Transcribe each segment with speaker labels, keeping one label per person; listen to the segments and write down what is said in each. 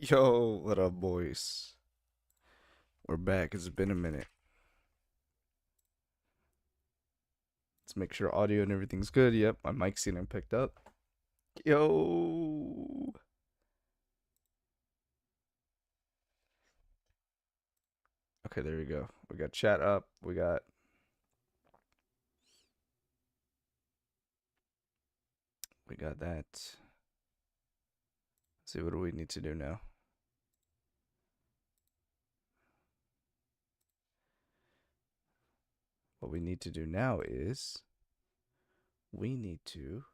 Speaker 1: Yo, what up, boys? We're back. It's been a minute. Let's make sure audio and everything's good. Yep, my mic's getting picked up. Yo. Okay, there we go. We got chat up. We got that. Let's see, what do we need to do now? What we need to do now is we need to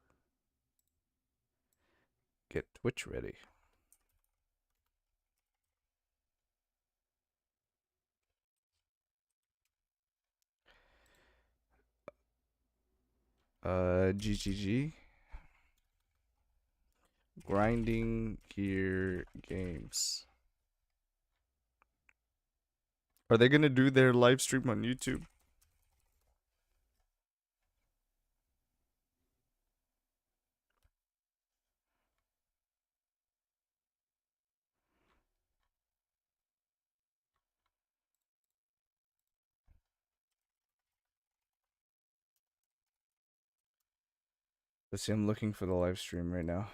Speaker 1: get Twitch ready. GGG. Grinding Gear Games. Are they gonna do their live stream on YouTube? Let's see, I'm looking for the live stream right now.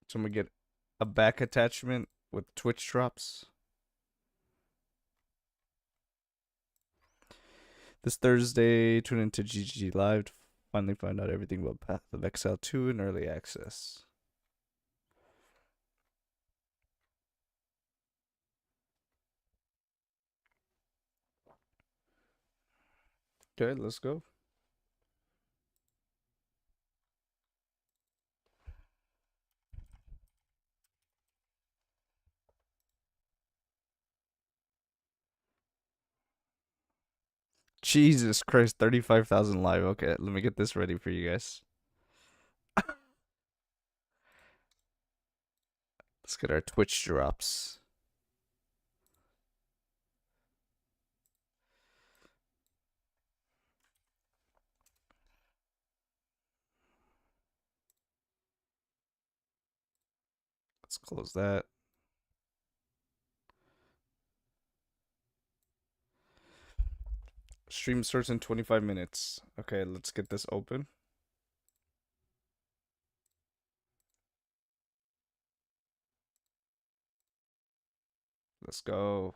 Speaker 1: So I'm gonna get a back attachment with Twitch drops. This Thursday, tune into GG Live to finally find out everything about Path of Exile 2 in early access. Okay, let's go. Jesus Christ, 35,000 live. Okay, let me get this ready for you guys. Let's get our Twitch drops. Let's close that. Stream starts in 25 minutes. Okay, let's get this open. Let's go.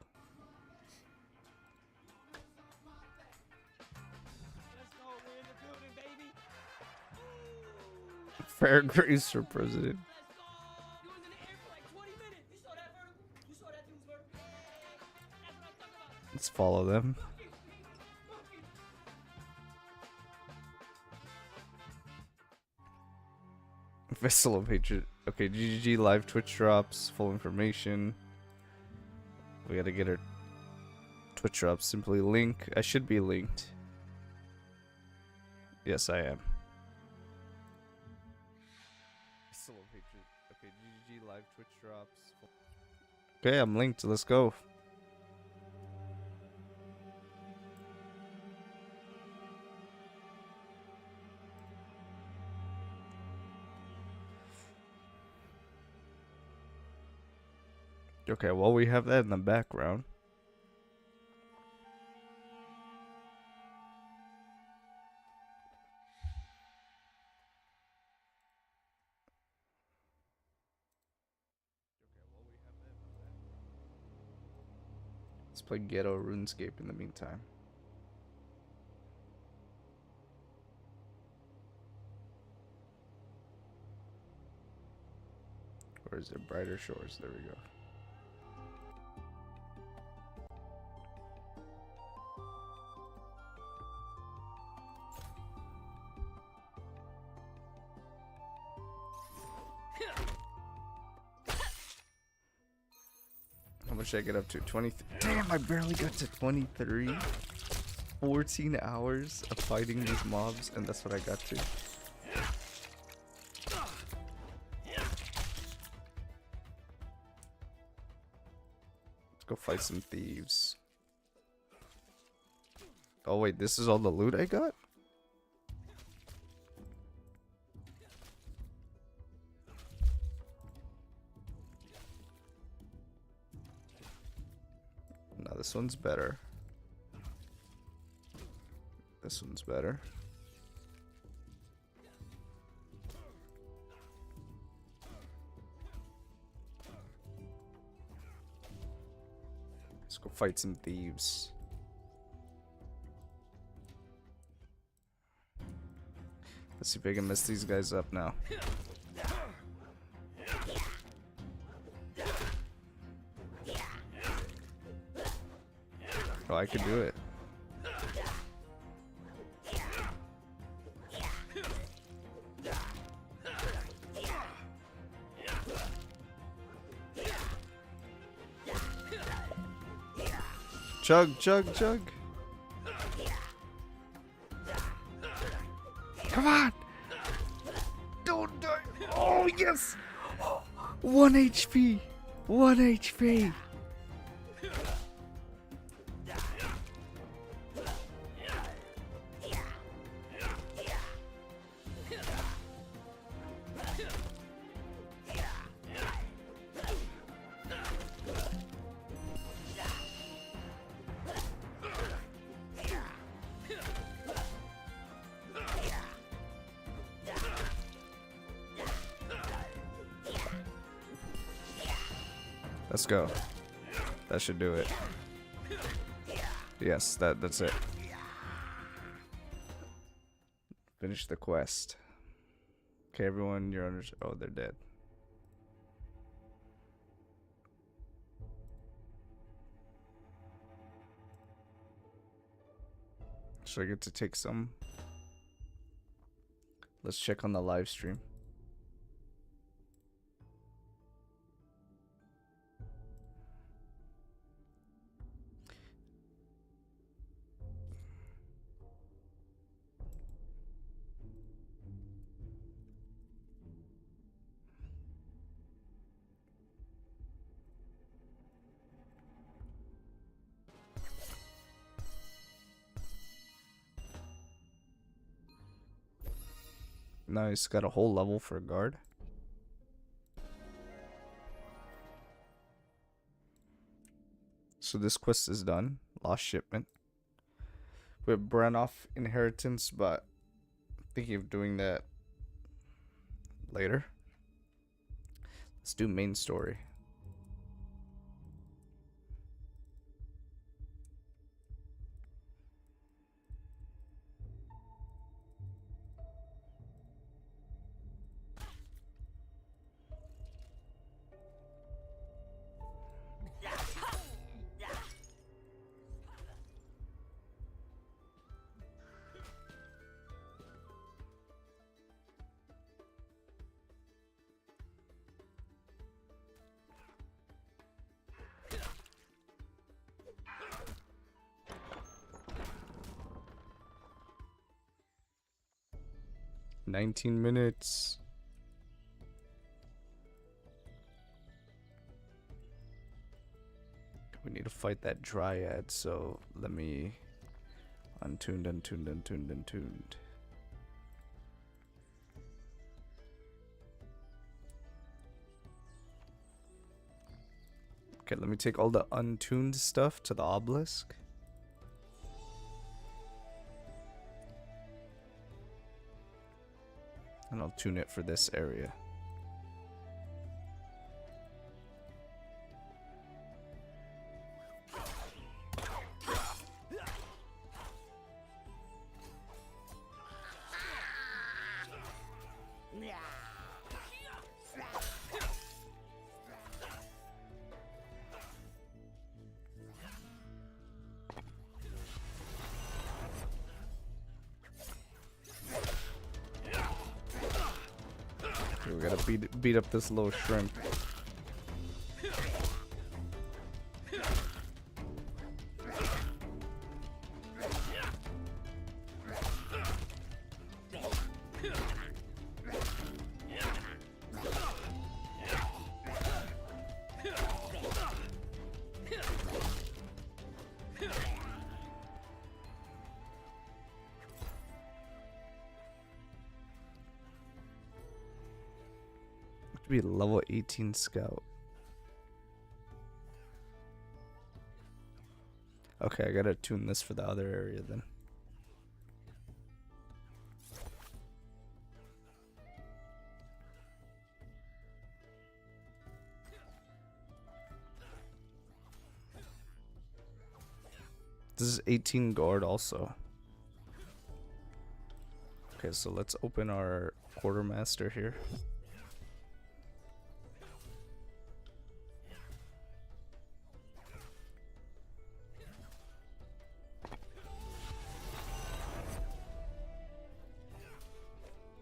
Speaker 1: Fair grace for president. Let's follow them. Vessel of Hatred. Okay, GGG live Twitch drops, full information. We gotta get our Twitch drops. Simply link. I should be linked. Yes, I am. Vessel of Hatred. Okay, GGG live Twitch drops. Okay, I'm linked. Let's go. Okay, well, we have that in the background. Let's play Ghetto RuneScape in the meantime. Or is it Brighter Shores? There we go. much did I get up to? 23. Damn, I barely got to 23. 14 hours of fighting these mobs, and that's what I got to. Let's go fight some thieves. Oh wait, this is all the loot I got? No, this one's better. This one's better. Let's go fight some thieves. Let's see if I can mess these guys up now. Oh, I could do it. Chug, chug, chug. Come on! Don't die! Oh, yes! 1 HP! 1 HP! Let's go. That should do it. Yes, that's it. Finish the quest. Okay, everyone, you're under. Oh, they're dead. Should I get to take some? Let's check on the live stream. Nice, got a whole level for a guard. So this quest is done. Lost shipment. We have Branoff inheritance, but I'm thinking of doing that later. Let's do main story. "19 minutes. We need to fight that dryad, so let me untuned. Okay, let me take all the untuned stuff to the obelisk. And I'll tune it for this area. We gotta beat up this little shrimp. be a level 18 scout. Okay, I gotta tune this for the other area then. This is 18 guard also. Okay, so let's open our quartermaster here.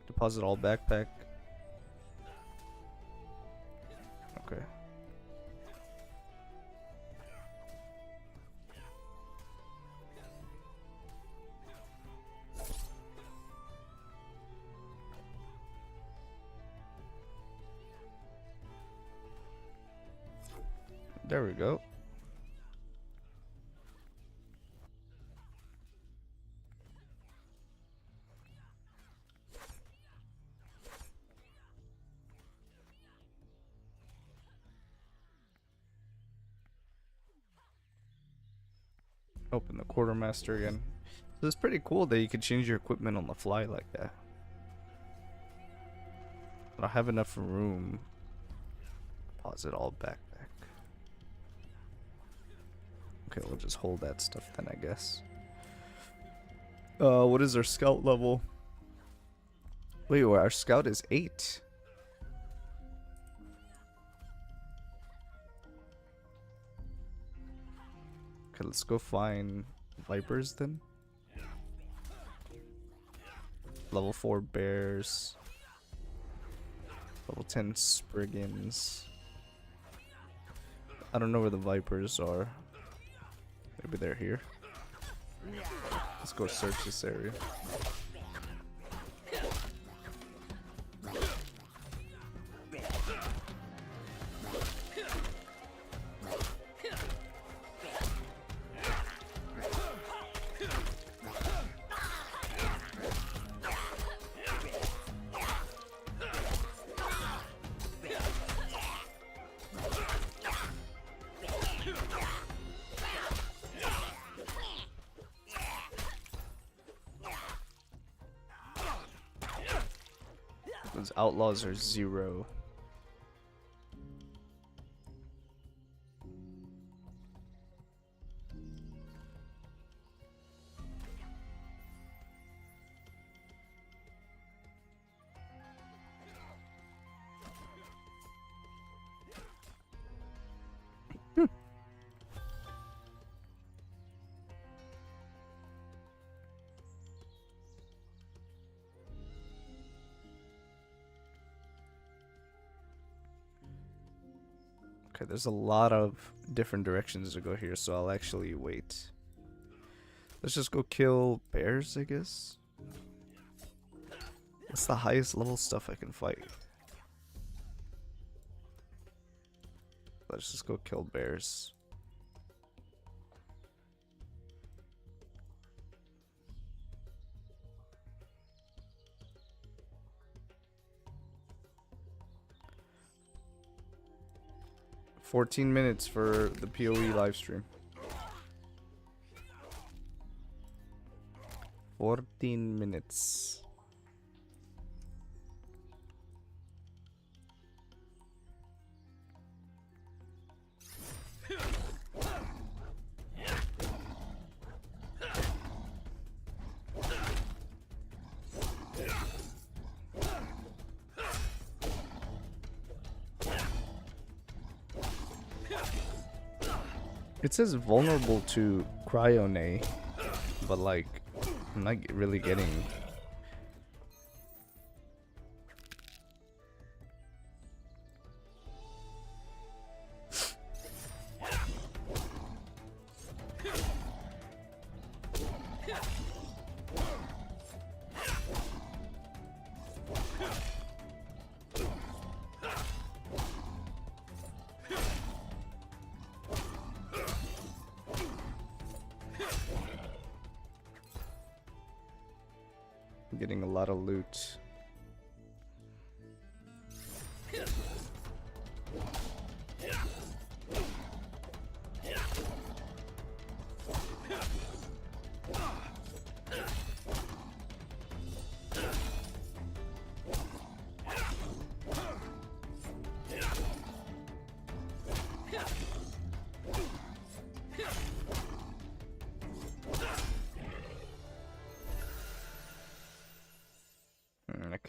Speaker 1: Deposit all backpack. Okay. There we go. Open the quartermaster again. So it's pretty cool that you can change your equipment on the fly like that. I don't have enough room. Deposit all backpack. Okay, we'll just hold that stuff then, I guess. What is our scout level? Wait, well, our scout is 8. Okay, let's go find vipers then. Level 4 bears. Level 10 spriggans. I don't know where the vipers are. Maybe they're here. Let's go search this area. Those outlaws are 0. Okay, there's a lot of different directions to go here, so I'll actually wait. Let's just go kill bears, I guess. What's the highest level stuff I can fight? Let's just go kill bears. $14 minutes for the PoE live stream. 14 minutes. It says vulnerable to cryone, but like, I'm not really getting. Getting a lot of loot.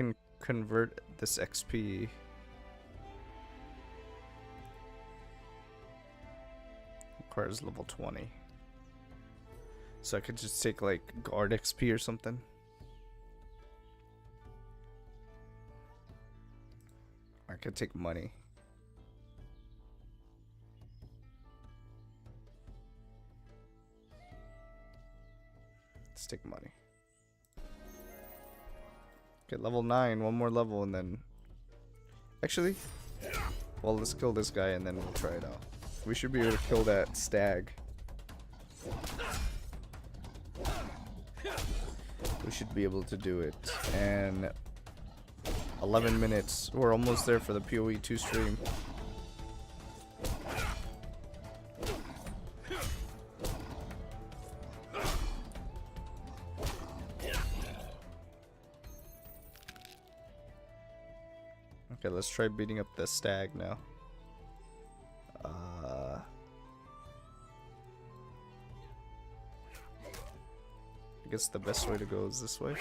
Speaker 1: can convert this XP. Requires level 20. So I could just take like guard XP or something. I could take money. Let's take money. Okay, level 9, one more level, and then... Actually, well, let's kill this guy and then we'll try it out. We should be able to kill that stag. We should be able to do it. And 11 minutes. We're almost there for the PoE2 stream. Okay, let's try beating up the stag now. I guess the best way to go is this way.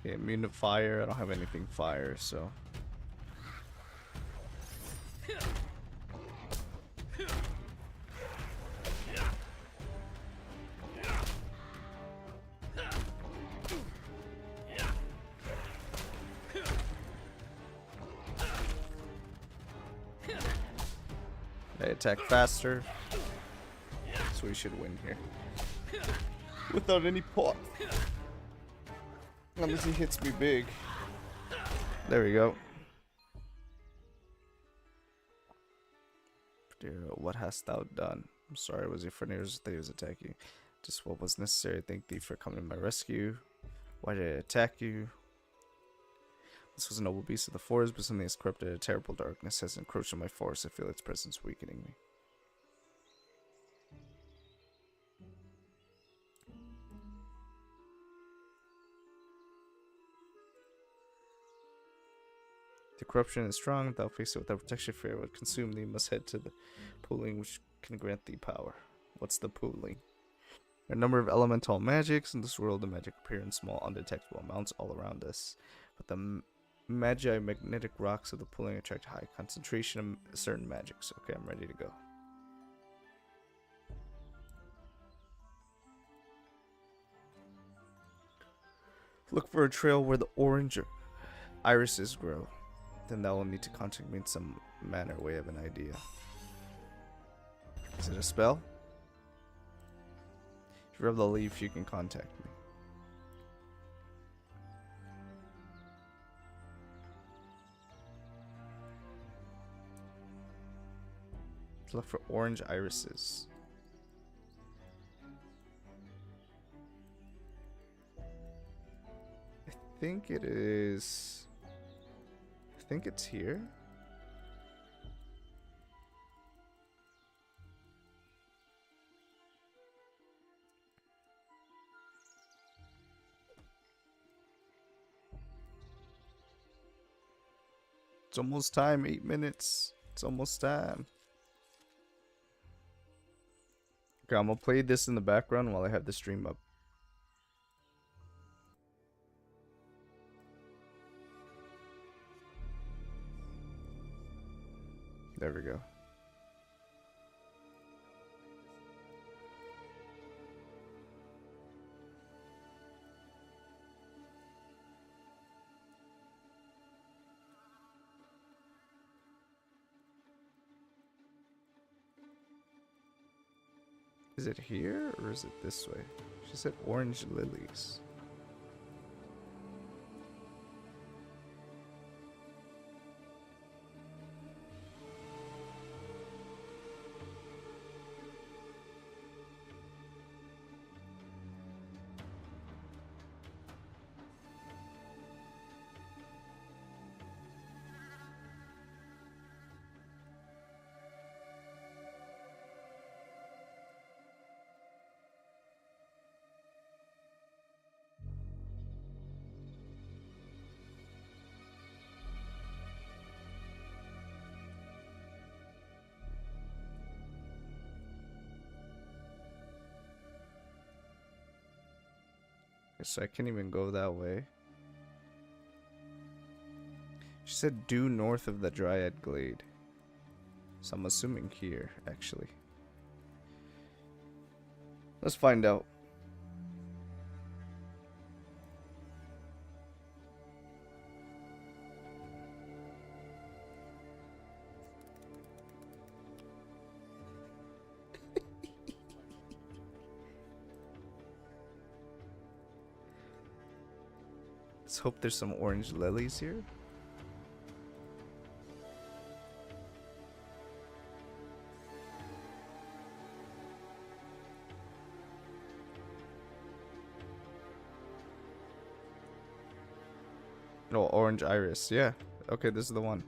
Speaker 1: Okay, immune to fire. I don't have anything fire, so. They attack faster, so we should win here. Without any pot. Unless he hits me big. There we go. Dear, what hast thou done? I'm sorry, was your friend they was attacking? Just what was necessary. Thank thee for coming to my rescue. Why did I attack you? This was a noble beast of the forest, but something has corrupted. A terrible darkness has encroached on my forest. I feel its presence weakening me. The corruption is strong. Thou face it without protection. Fear would consume thee. Must head to the pooling, which can grant thee power. What's the pooling? There are a number of elemental magics in this world. The magic appear in small, undetectable amounts all around us. But the magnetic rocks of the pooling attract high concentration of certain magics. Okay, I'm ready to go. Look for a trail where the orange irises grow. Then thou will need to contact me in some manner way of an idea. Is it a spell? If you rub the leaf, you can contact me. Let's look for orange irises. I think it is... I think it's here. It's almost time, 8 minutes. It's almost time. Okay, I'm gonna play this in the background while I have the stream up. There we go. Is it here or is it this way? She said orange lilies. So I can't even go that way. She said due north of the Dryad Glade. So I'm assuming here, actually. Let's find out. Let's hope there's some orange lilies here. No, orange iris. Yeah. Okay, this is the one.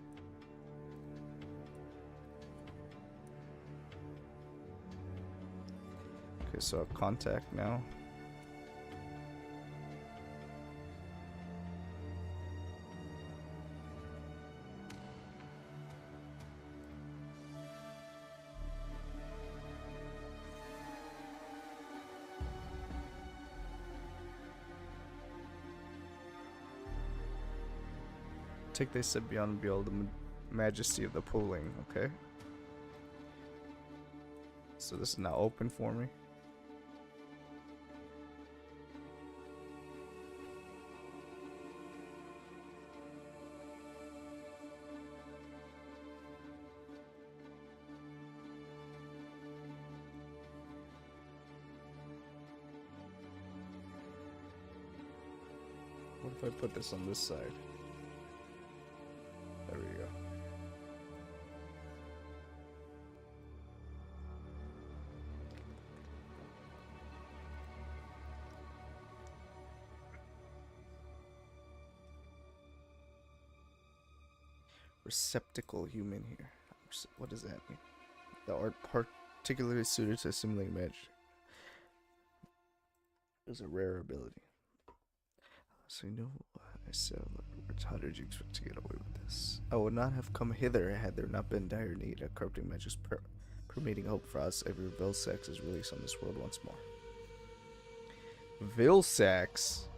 Speaker 1: Okay, so contact now. Take they said beyond behold the majesty of the pooling, okay? So this is now open for me. What if I put this on this side? There we go. Receptacle human here. What does that mean? The art particularly suited to simulating magic. It's a rare ability. So you know, I said, how did you expect to get away with this? I would not have come hither had there not been dire need. A corrupting magic's permeating hope for us. Every Vilsax is released on this world once more. Vilsax?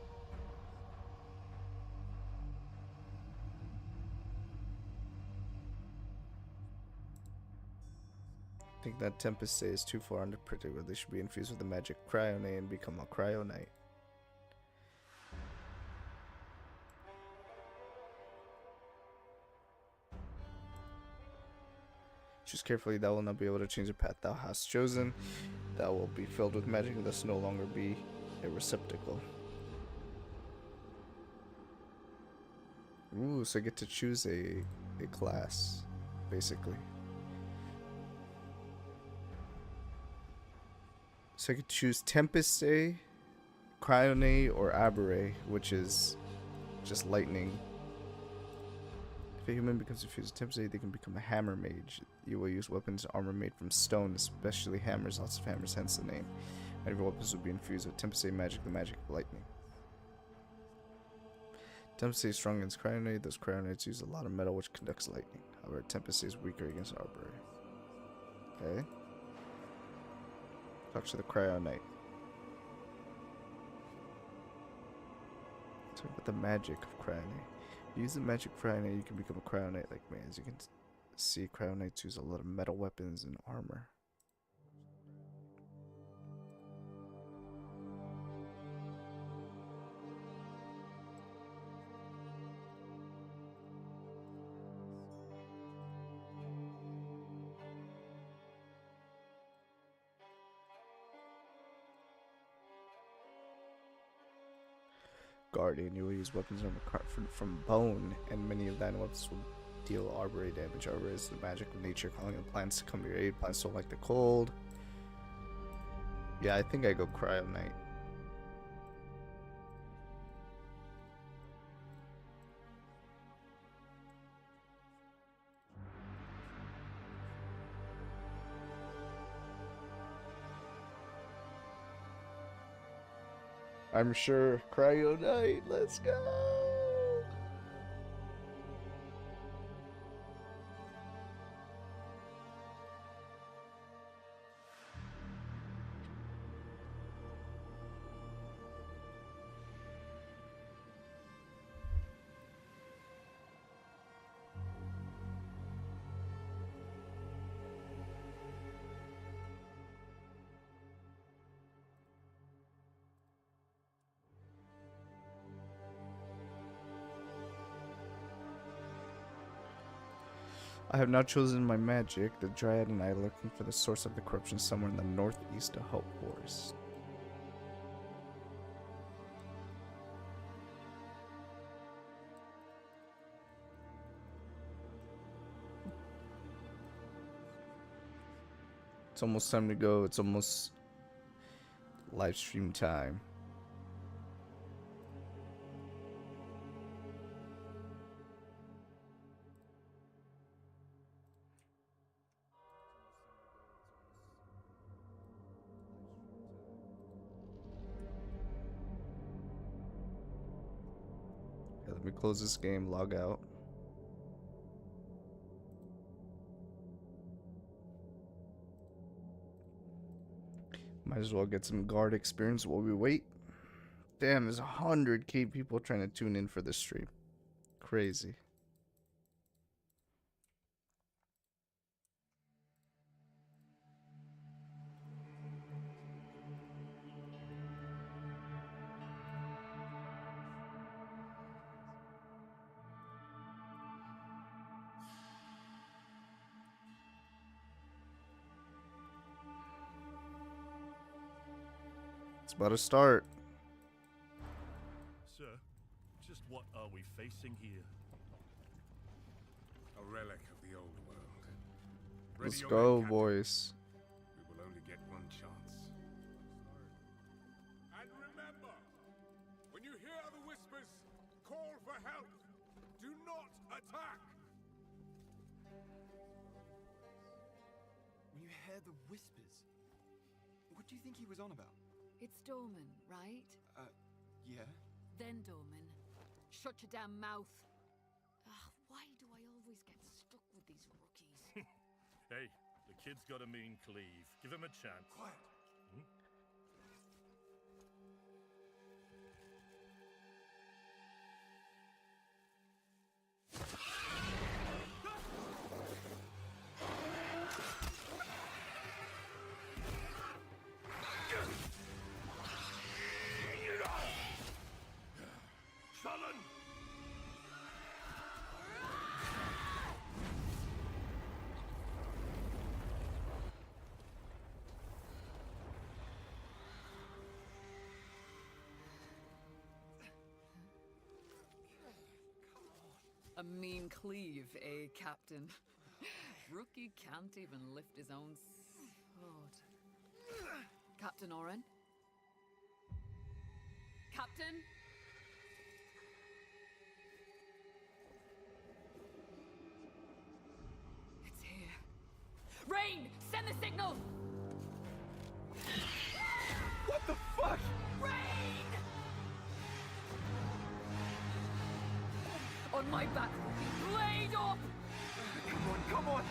Speaker 1: I think that Tempest Day is too far unpredictable. They should be infused with the magic Cryonite and become a Cryonite. Choose carefully, thou will not be able to change the path thou hast chosen. Thou will be filled with magic and thus no longer be a receptacle. Ooh, so I get to choose a class, basically. So I could choose Tempest Day, Cryonate, or Aberray, which is just lightning. If a human becomes infused with Tempest Day, they can become a hammer mage. You will use weapons and armor made from stone, especially hammers, lots of hammers, hence the name. Many of your weapons will be infused with Tempest Day magic, the magic of lightning. Tempest Day is strong against Cryonate. Those Cryonites use a lot of metal which conducts lightning. However, Tempest Day is weaker against Aberray. Okay. Talk to the Cryonite. Talk about the magic of Cryonite. Use the magic Cryonite, you can become a Cryonite like me. As you can see, Cryonites use a lot of metal weapons and armor. Guardian, you will use weapons from bone, and many of thine weapons will deal Arboray damage. Arboray is the magic of nature, calling on plants to come to your aid. Plants don't like the cold. Yeah, I think I go Cryonite. I'm sure Cryonite, let's go! I have now chosen my magic. The Dryad and I are looking for the source of the corruption somewhere in the northeast of Hope Forest. It's almost time to go. It's almost live stream time. Yeah, let me close this game, log out. Might as well get some guard experience while we wait. Damn, there's 100k people trying to tune in for this stream. Crazy. It's about to start.
Speaker 2: Sir, just what are we facing here?
Speaker 3: A relic of the old world.
Speaker 1: Let's
Speaker 3: Ready
Speaker 1: go,
Speaker 3: your men,
Speaker 1: boys.
Speaker 3: Captain. We will only get one chance. And remember, when you hear the whispers, call for help. Do not attack.
Speaker 4: When you hear the whispers, what do you think he was on about?
Speaker 5: It's Dorman, right?
Speaker 4: Yeah?
Speaker 5: Then Dorman. Shut your damn mouth. Ugh, why do I always get stuck with these rookies?
Speaker 2: Hey, the kid's got a mean cleave. Give him a chance.
Speaker 4: Quiet.
Speaker 2: Sullen!
Speaker 5: A mean cleave, eh, Captain? Rookie can't even lift his own sword. Captain Oren? Captain? It's here. Rain! Send the signal!
Speaker 4: What the fuck?
Speaker 5: Rain! On my back, blade up!
Speaker 4: Come on, come on!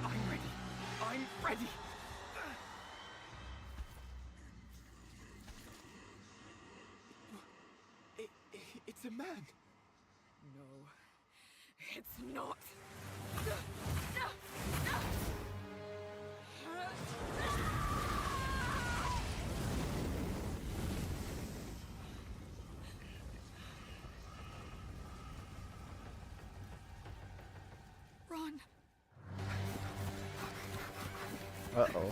Speaker 4: I'm ready. I'm ready. It's a man.
Speaker 5: No, it's not. Run.
Speaker 1: Uh-oh.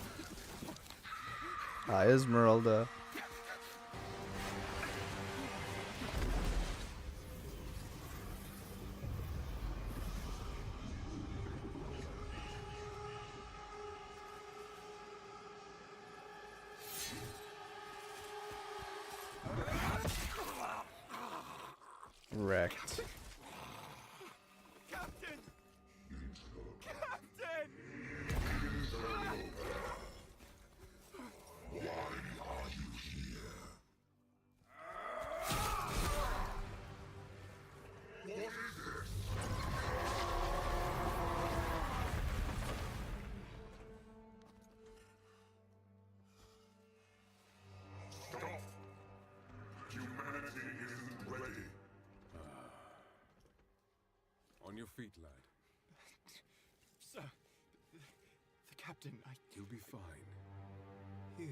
Speaker 1: Hi, Esmeralda. Wrecked.
Speaker 4: Captain! Captain!
Speaker 3: On your feet, lad.
Speaker 4: Sir, the captain,
Speaker 3: You'll be fine. Here.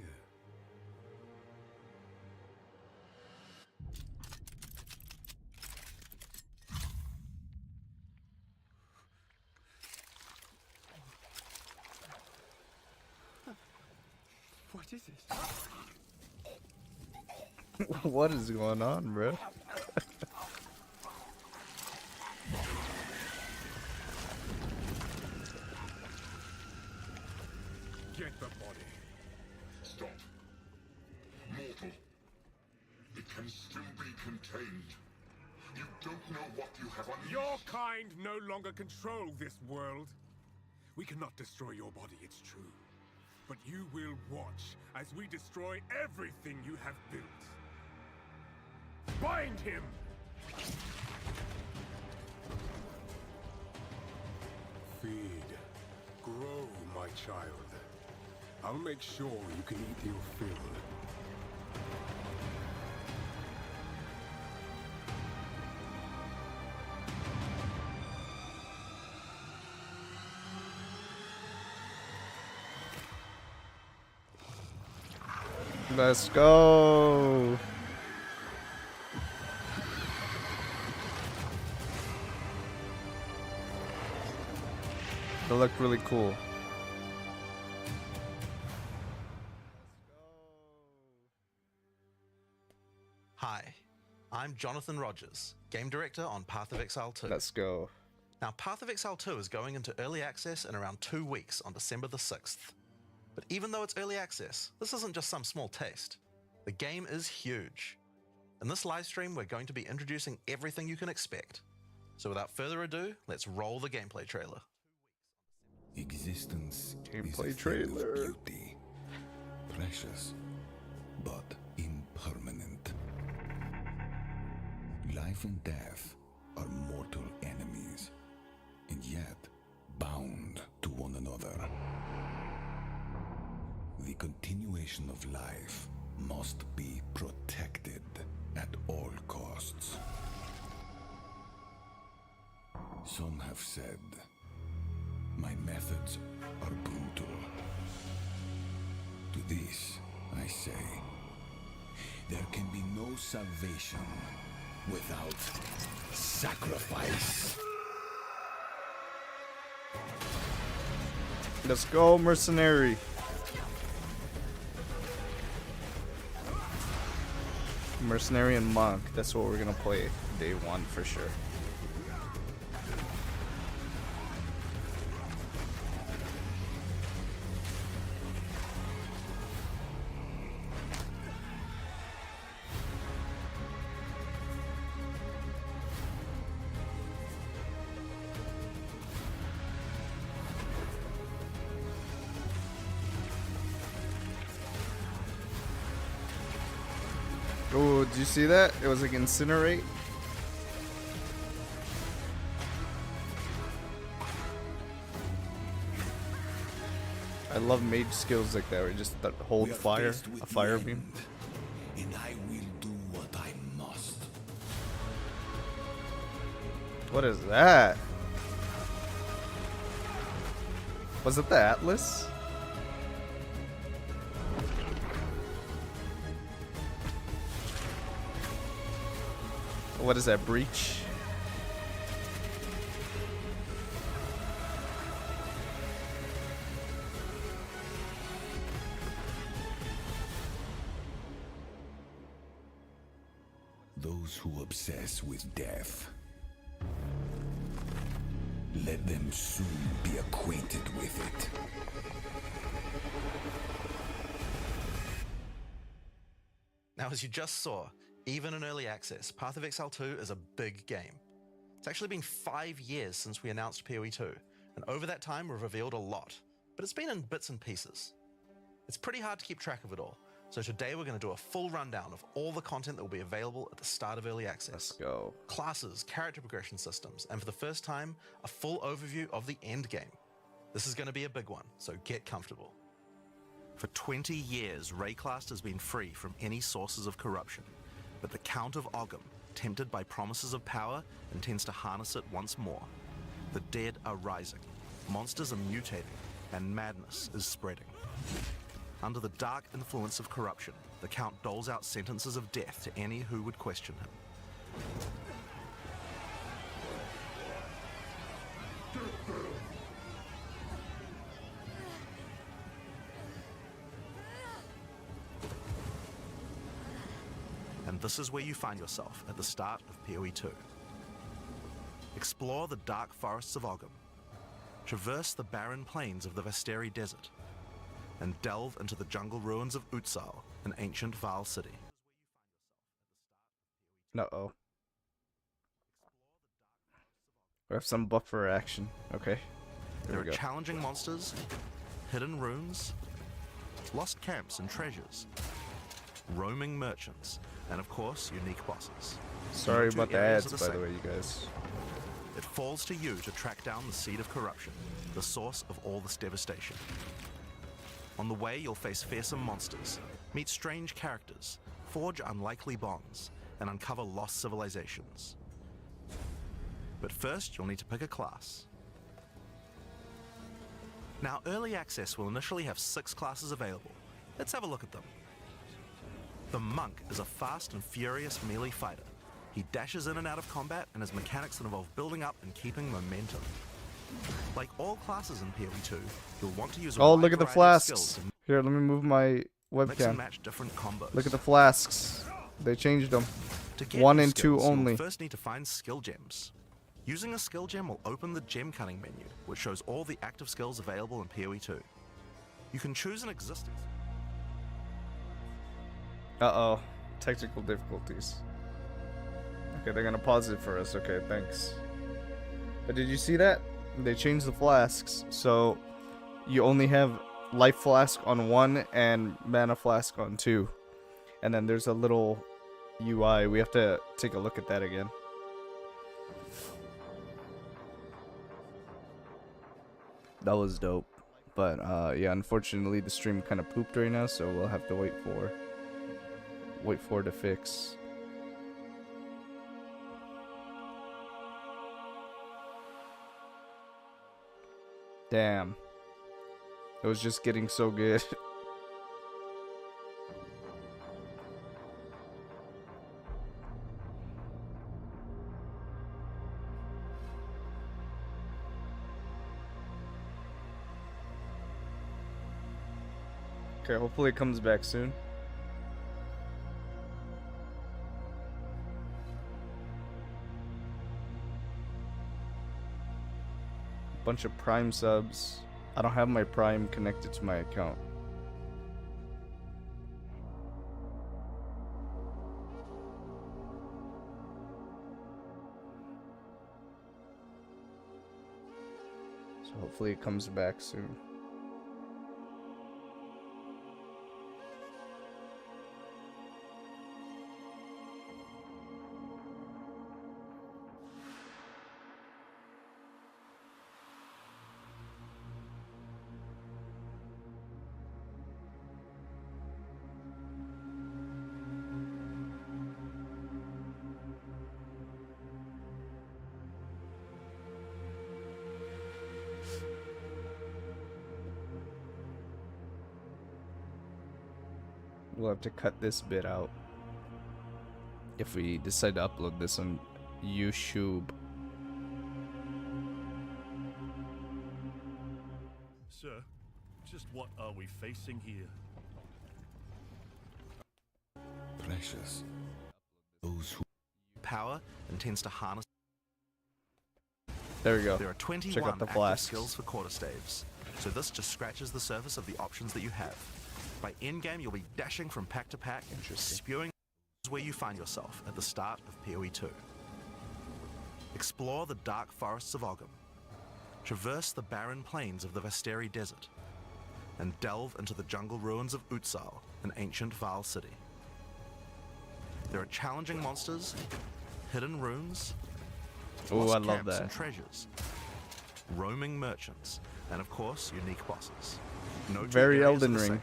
Speaker 4: What is this?
Speaker 1: What is going on, bro?
Speaker 3: Get the body.
Speaker 6: Stop. Mortal. It can still be contained. You don't know what you have unleashed.
Speaker 3: Your kind no longer control this world. We cannot destroy your body, it's true. But you will watch as we destroy everything you have built. Bind him! Feed. Grow, my child. I'll make sure you can eat your fill.
Speaker 1: Let's go. They look really cool.
Speaker 7: Hi, I'm Jonathan Rogers, Game Director on Path of Exile 2.
Speaker 1: Let's go.
Speaker 7: Now, Path of Exile 2 is going into early access in around 2 weeks on December the 6th. But even though it's early access, this isn't just some small taste. The game is huge. In this live stream, we're going to be introducing everything you can expect. So without further ado, let's roll the gameplay trailer.
Speaker 8: Existence
Speaker 1: Gameplay
Speaker 8: is a thing of
Speaker 1: trailer.
Speaker 8: beauty, precious, but impermanent. Life and death are mortal enemies, and yet bound to one another. The continuation of life must be protected at all costs. Some have said my methods are brutal. To this, I say, there can be no salvation without sacrifice.
Speaker 1: Let's go, mercenary. Mercenary and monk. That's what we're gonna play day one for sure. Oh, did you see that? It was like incinerate. I love mage skills like that, where you just hold
Speaker 8: We are
Speaker 1: fire,
Speaker 8: faced with
Speaker 1: a fire
Speaker 8: the
Speaker 1: beam.
Speaker 8: end, and I will do what I must.
Speaker 1: What is that? Was it the Atlas? What is that, breach?
Speaker 8: Those who obsess with death, let them soon be acquainted with it.
Speaker 7: Now, as you just saw, even in early access, Path of Exile 2 is a big game. It's actually been 5 years since we announced POE2, and over that time we've revealed a lot, but it's been in bits and pieces. It's pretty hard to keep track of it all, so today we're going to do a full rundown of all the content that will be available at the start of early access.
Speaker 1: Let's go.
Speaker 7: Classes, character progression systems, and for the first time, a full overview of the end game. This is going to be a big one, so get comfortable. For 20 years, Rayclast has been free from any sources of corruption, but the Count of Ogham, tempted by promises of power, intends to harness it once more. The dead are rising, monsters are mutating, and madness is spreading. Under the dark influence of corruption, the Count doles out sentences of death to any who would question him. this is where you find yourself at the start of PoE2. Explore the dark forests of Ogham, traverse the barren plains of the Vesteri Desert, and delve into the jungle ruins of Utsal, an ancient Val city.
Speaker 1: Uh-oh. We have some buffer action. Okay.
Speaker 7: There are
Speaker 1: we go.
Speaker 7: challenging monsters, hidden runes, lost camps and treasures, roaming merchants, and of course, unique bosses.
Speaker 1: Sorry
Speaker 7: No two
Speaker 1: about the
Speaker 7: areas
Speaker 1: ads,
Speaker 7: are the
Speaker 1: by the
Speaker 7: same.
Speaker 1: way, you guys.
Speaker 7: It falls to you to track down the seed of corruption, the source of all this devastation. On the way, you'll face fearsome monsters, meet strange characters, forge unlikely bonds, and uncover lost civilizations. But first, you'll need to pick a class. Now, Early Access will initially have 6 classes available. Let's have a look at them. The Monk is a fast and furious melee fighter. He dashes in and out of combat and has mechanics that involve building up and keeping momentum. Like all classes in PoE2, you'll want to use a
Speaker 1: Oh,
Speaker 7: wide
Speaker 1: look at the
Speaker 7: variety of skills
Speaker 1: flasks.
Speaker 7: to
Speaker 1: Here, let me move my
Speaker 7: mix and
Speaker 1: webcam.
Speaker 7: match different combos.
Speaker 1: Look at the flasks. They changed them.
Speaker 7: To get
Speaker 1: 1
Speaker 7: new
Speaker 1: and 2
Speaker 7: skills, you'll
Speaker 1: only.
Speaker 7: first need to find skill gems. Using a skill gem will open the gem cutting menu, which shows all the active skills available in PoE2. You can choose an existing.
Speaker 1: Uh-oh. Technical difficulties. Okay, they're gonna pause it for us. Okay, thanks. But did you see that? They changed the flasks, so you only have life flask on 1 and mana flask on 2. And then there's a little UI. We have to take a look at that again. That was dope. But yeah, unfortunately the stream kind of pooped right now, so we'll have to wait for it to fix. Damn. It was just getting so good. Okay, hopefully it comes back soon. Bunch of Prime subs. I don't have my Prime connected to my account. So hopefully it comes back soon. We'll have to cut this bit out if we decide to upload this on YouTube.
Speaker 2: Sir, just what are we facing here?
Speaker 8: Precious. Those who
Speaker 7: Power and tends to harness.
Speaker 1: There we go.
Speaker 7: There are 21
Speaker 1: Check out the
Speaker 7: active
Speaker 1: flasks.
Speaker 7: skills for quarterstaves, so this just scratches the surface of the options that you have. By endgame, you'll be dashing from pack to pack, spewing where you find yourself at the start of PoE2. Explore the dark forests of Ogham, traverse the barren plains of the Vesteri Desert, and delve into the jungle ruins of Utsal, an ancient Val city. There are challenging monsters, hidden runes,
Speaker 1: Oh,
Speaker 7: lost
Speaker 1: I love
Speaker 7: camps
Speaker 1: that.
Speaker 7: and treasures, roaming merchants, and of course, unique bosses. No two
Speaker 1: Very
Speaker 7: areas are
Speaker 1: Elden
Speaker 7: the
Speaker 1: Ring.
Speaker 7: same.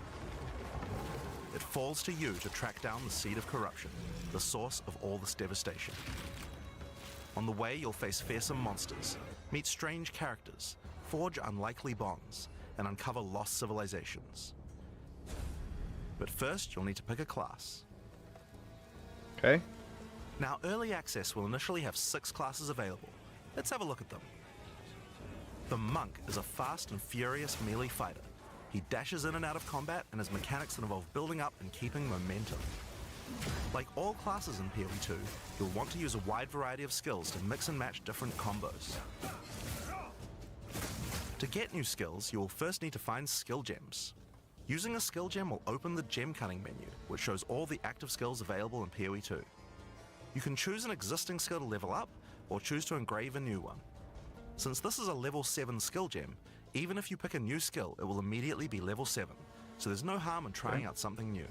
Speaker 7: It falls to you to track down the seed of corruption, the source of all this devastation. On the way, you'll face fearsome monsters, meet strange characters, forge unlikely bonds, and uncover lost civilizations. But first, you'll need to pick a class.
Speaker 1: Okay.
Speaker 7: Now, Early Access will initially have 6 classes available. Let's have a look at them. The Monk is a fast and furious melee fighter. He dashes in and out of combat and has mechanics that involve building up and keeping momentum. Like all classes in POE2, you'll want to use a wide variety of skills to mix and match different combos. To get new skills, you will first need to find skill gems. Using a skill gem will open the gem cutting menu, which shows all the active skills available in POE2. You can choose an existing skill to level up, or choose to engrave a new one. Since this is a level 7 skill gem, even if you pick a new skill, it will immediately be level 7, so there's no harm in trying out something new.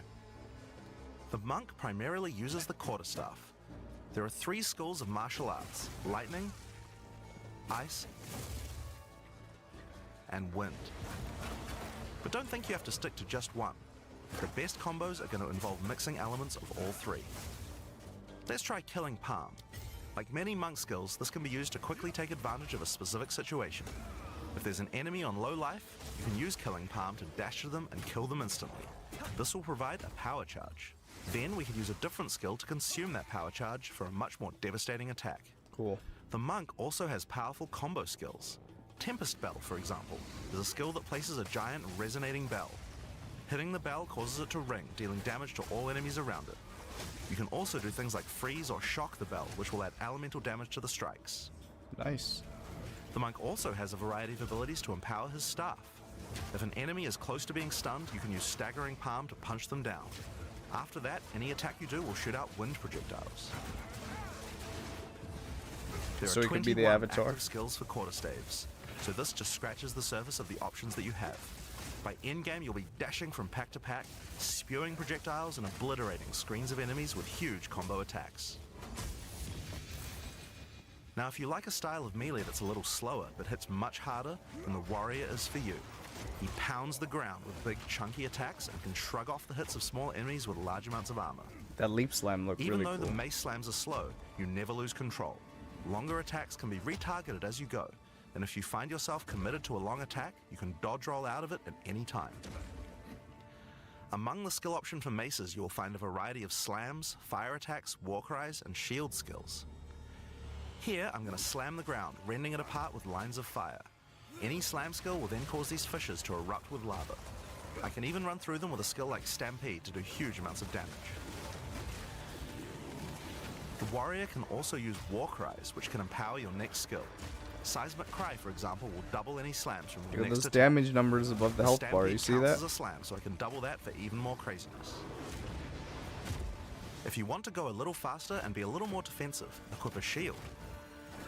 Speaker 7: The monk primarily uses the quarterstaff. There are 3 schools of martial arts: lightning, ice, and wind. But don't think you have to stick to just one. The best combos are going to involve mixing elements of all 3. Let's try Killing Palm. Like many monk skills, this can be used to quickly take advantage of a specific situation. If there's an enemy on low life, you can use Killing Palm to dash to them and kill them instantly. This will provide a power charge. Then we could use a different skill to consume that power charge for a much more devastating attack.
Speaker 1: Cool.
Speaker 7: The monk also has powerful combo skills. Tempest Bell, for example, is a skill that places a giant resonating bell. Hitting the bell causes it to ring, dealing damage to all enemies around it. You can also do things like freeze or shock the bell, which will add elemental damage to the strikes.
Speaker 1: Nice.
Speaker 7: The monk also has a variety of abilities to empower his staff. If an enemy is close to being stunned, you can use Staggering Palm to punch them down. After that, any attack you do will shoot out wind projectiles. There
Speaker 1: So
Speaker 7: are
Speaker 1: it could be the
Speaker 7: 21
Speaker 1: Avatar?
Speaker 7: active skills for quarterstaves, so this just scratches the surface of the options that you have. By endgame, you'll be dashing from pack to pack, spewing projectiles and obliterating screens of enemies with huge combo attacks. Now, if you like a style of melee that's a little slower but hits much harder, then the warrior is for you. He pounds the ground with big chunky attacks and can shrug off the hits of small enemies with large amounts of armor.
Speaker 1: That leap slam looked
Speaker 7: Even
Speaker 1: really
Speaker 7: though
Speaker 1: cool.
Speaker 7: the mace slams are slow, you never lose control. Longer attacks can be retargeted as you go, and if you find yourself committed to a long attack, you can dodge roll out of it at any time. Among the skill option for maces, you will find a variety of slams, fire attacks, war cries, and shield skills. Here, I'm going to slam the ground, rending it apart with lines of fire. Any slam skill will then cause these fissures to erupt with lava. I can even run through them with a skill like Stampede to do huge amounts of damage. The warrior can also use war cries, which can empower your next skill. Seismic Cry, for example, will double any slams from your
Speaker 1: Look at
Speaker 7: next
Speaker 1: those
Speaker 7: attack.
Speaker 1: damage numbers above the health bar. You
Speaker 7: Stampede
Speaker 1: see
Speaker 7: counts
Speaker 1: that?
Speaker 7: as a slam, so I can double that for even more craziness. If you want to go a little faster and be a little more defensive, equip a shield.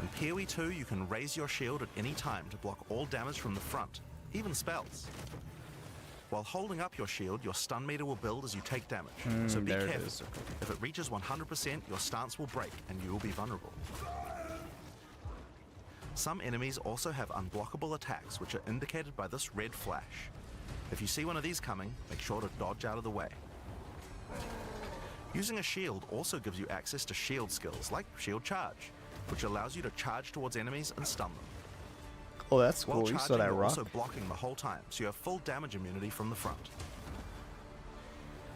Speaker 7: In POE2, you can raise your shield at any time to block all damage from the front, even spells. While holding up your shield, your stun meter will build as you take damage, so be
Speaker 1: there it
Speaker 7: careful.
Speaker 1: is. Okay.
Speaker 7: If it reaches 100%, your stance will break and you will be vulnerable. Some enemies also have unblockable attacks, which are indicated by this red flash. If you see one of these coming, make sure to dodge out of the way. Using a shield also gives you access to shield skills, like Shield Charge, which allows you to charge towards enemies and stun them.
Speaker 1: Oh, that's
Speaker 7: While
Speaker 1: cool. You
Speaker 7: charging,
Speaker 1: saw that
Speaker 7: you're
Speaker 1: rock.
Speaker 7: also blocking the whole time, so you have full damage immunity from the front.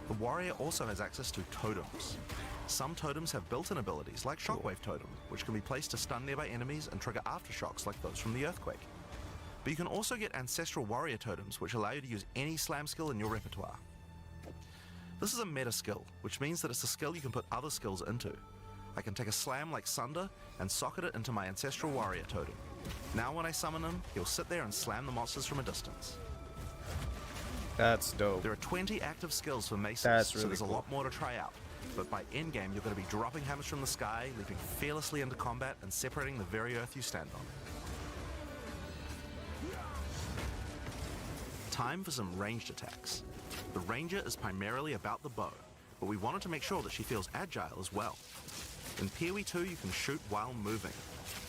Speaker 7: The warrior also has access to totems. Some totems have built-in abilities, like Shockwave Totem, which can be placed to stun nearby enemies and trigger aftershocks like those from the earthquake. But you can also get Ancestral Warrior Totems, which allow you to use any slam skill in your repertoire. This is a meta skill, which means that it's a skill you can put other skills into. I can take a slam like Sunder and socket it into my Ancestral Warrior Totem. Now when I summon him, he'll sit there and slam the monsters from a distance.
Speaker 1: That's dope.
Speaker 7: There are 20 active skills for maces,
Speaker 1: That's
Speaker 7: so
Speaker 1: really
Speaker 7: there's
Speaker 1: cool.
Speaker 7: a lot more to try out. But by endgame, you're going to be dropping hammers from the sky, leaping fearlessly into combat, and separating the very earth you stand on. Time for some ranged attacks. The ranger is primarily about the bow, but we wanted to make sure that she feels agile as well. In POE2, you can shoot while moving.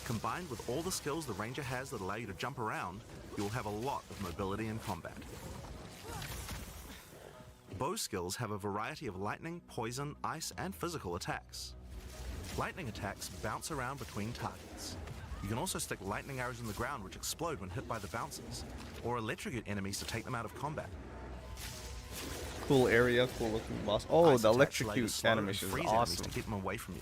Speaker 7: Combined with all the skills the ranger has that allow you to jump around, you will have a lot of mobility in combat. Bow skills have a variety of lightning, poison, ice, and physical attacks. Lightning attacks bounce around between targets. You can also stick lightning arrows in the ground which explode when hit by the bouncers, or electrocute enemies to take them out of combat.
Speaker 1: Cool area, cool looking boss. Oh,
Speaker 7: Ice
Speaker 1: the
Speaker 7: attacks allow you to
Speaker 1: electrocute
Speaker 7: slow and
Speaker 1: animation is
Speaker 7: freeze enemies
Speaker 1: awesome.
Speaker 7: to keep them away from you.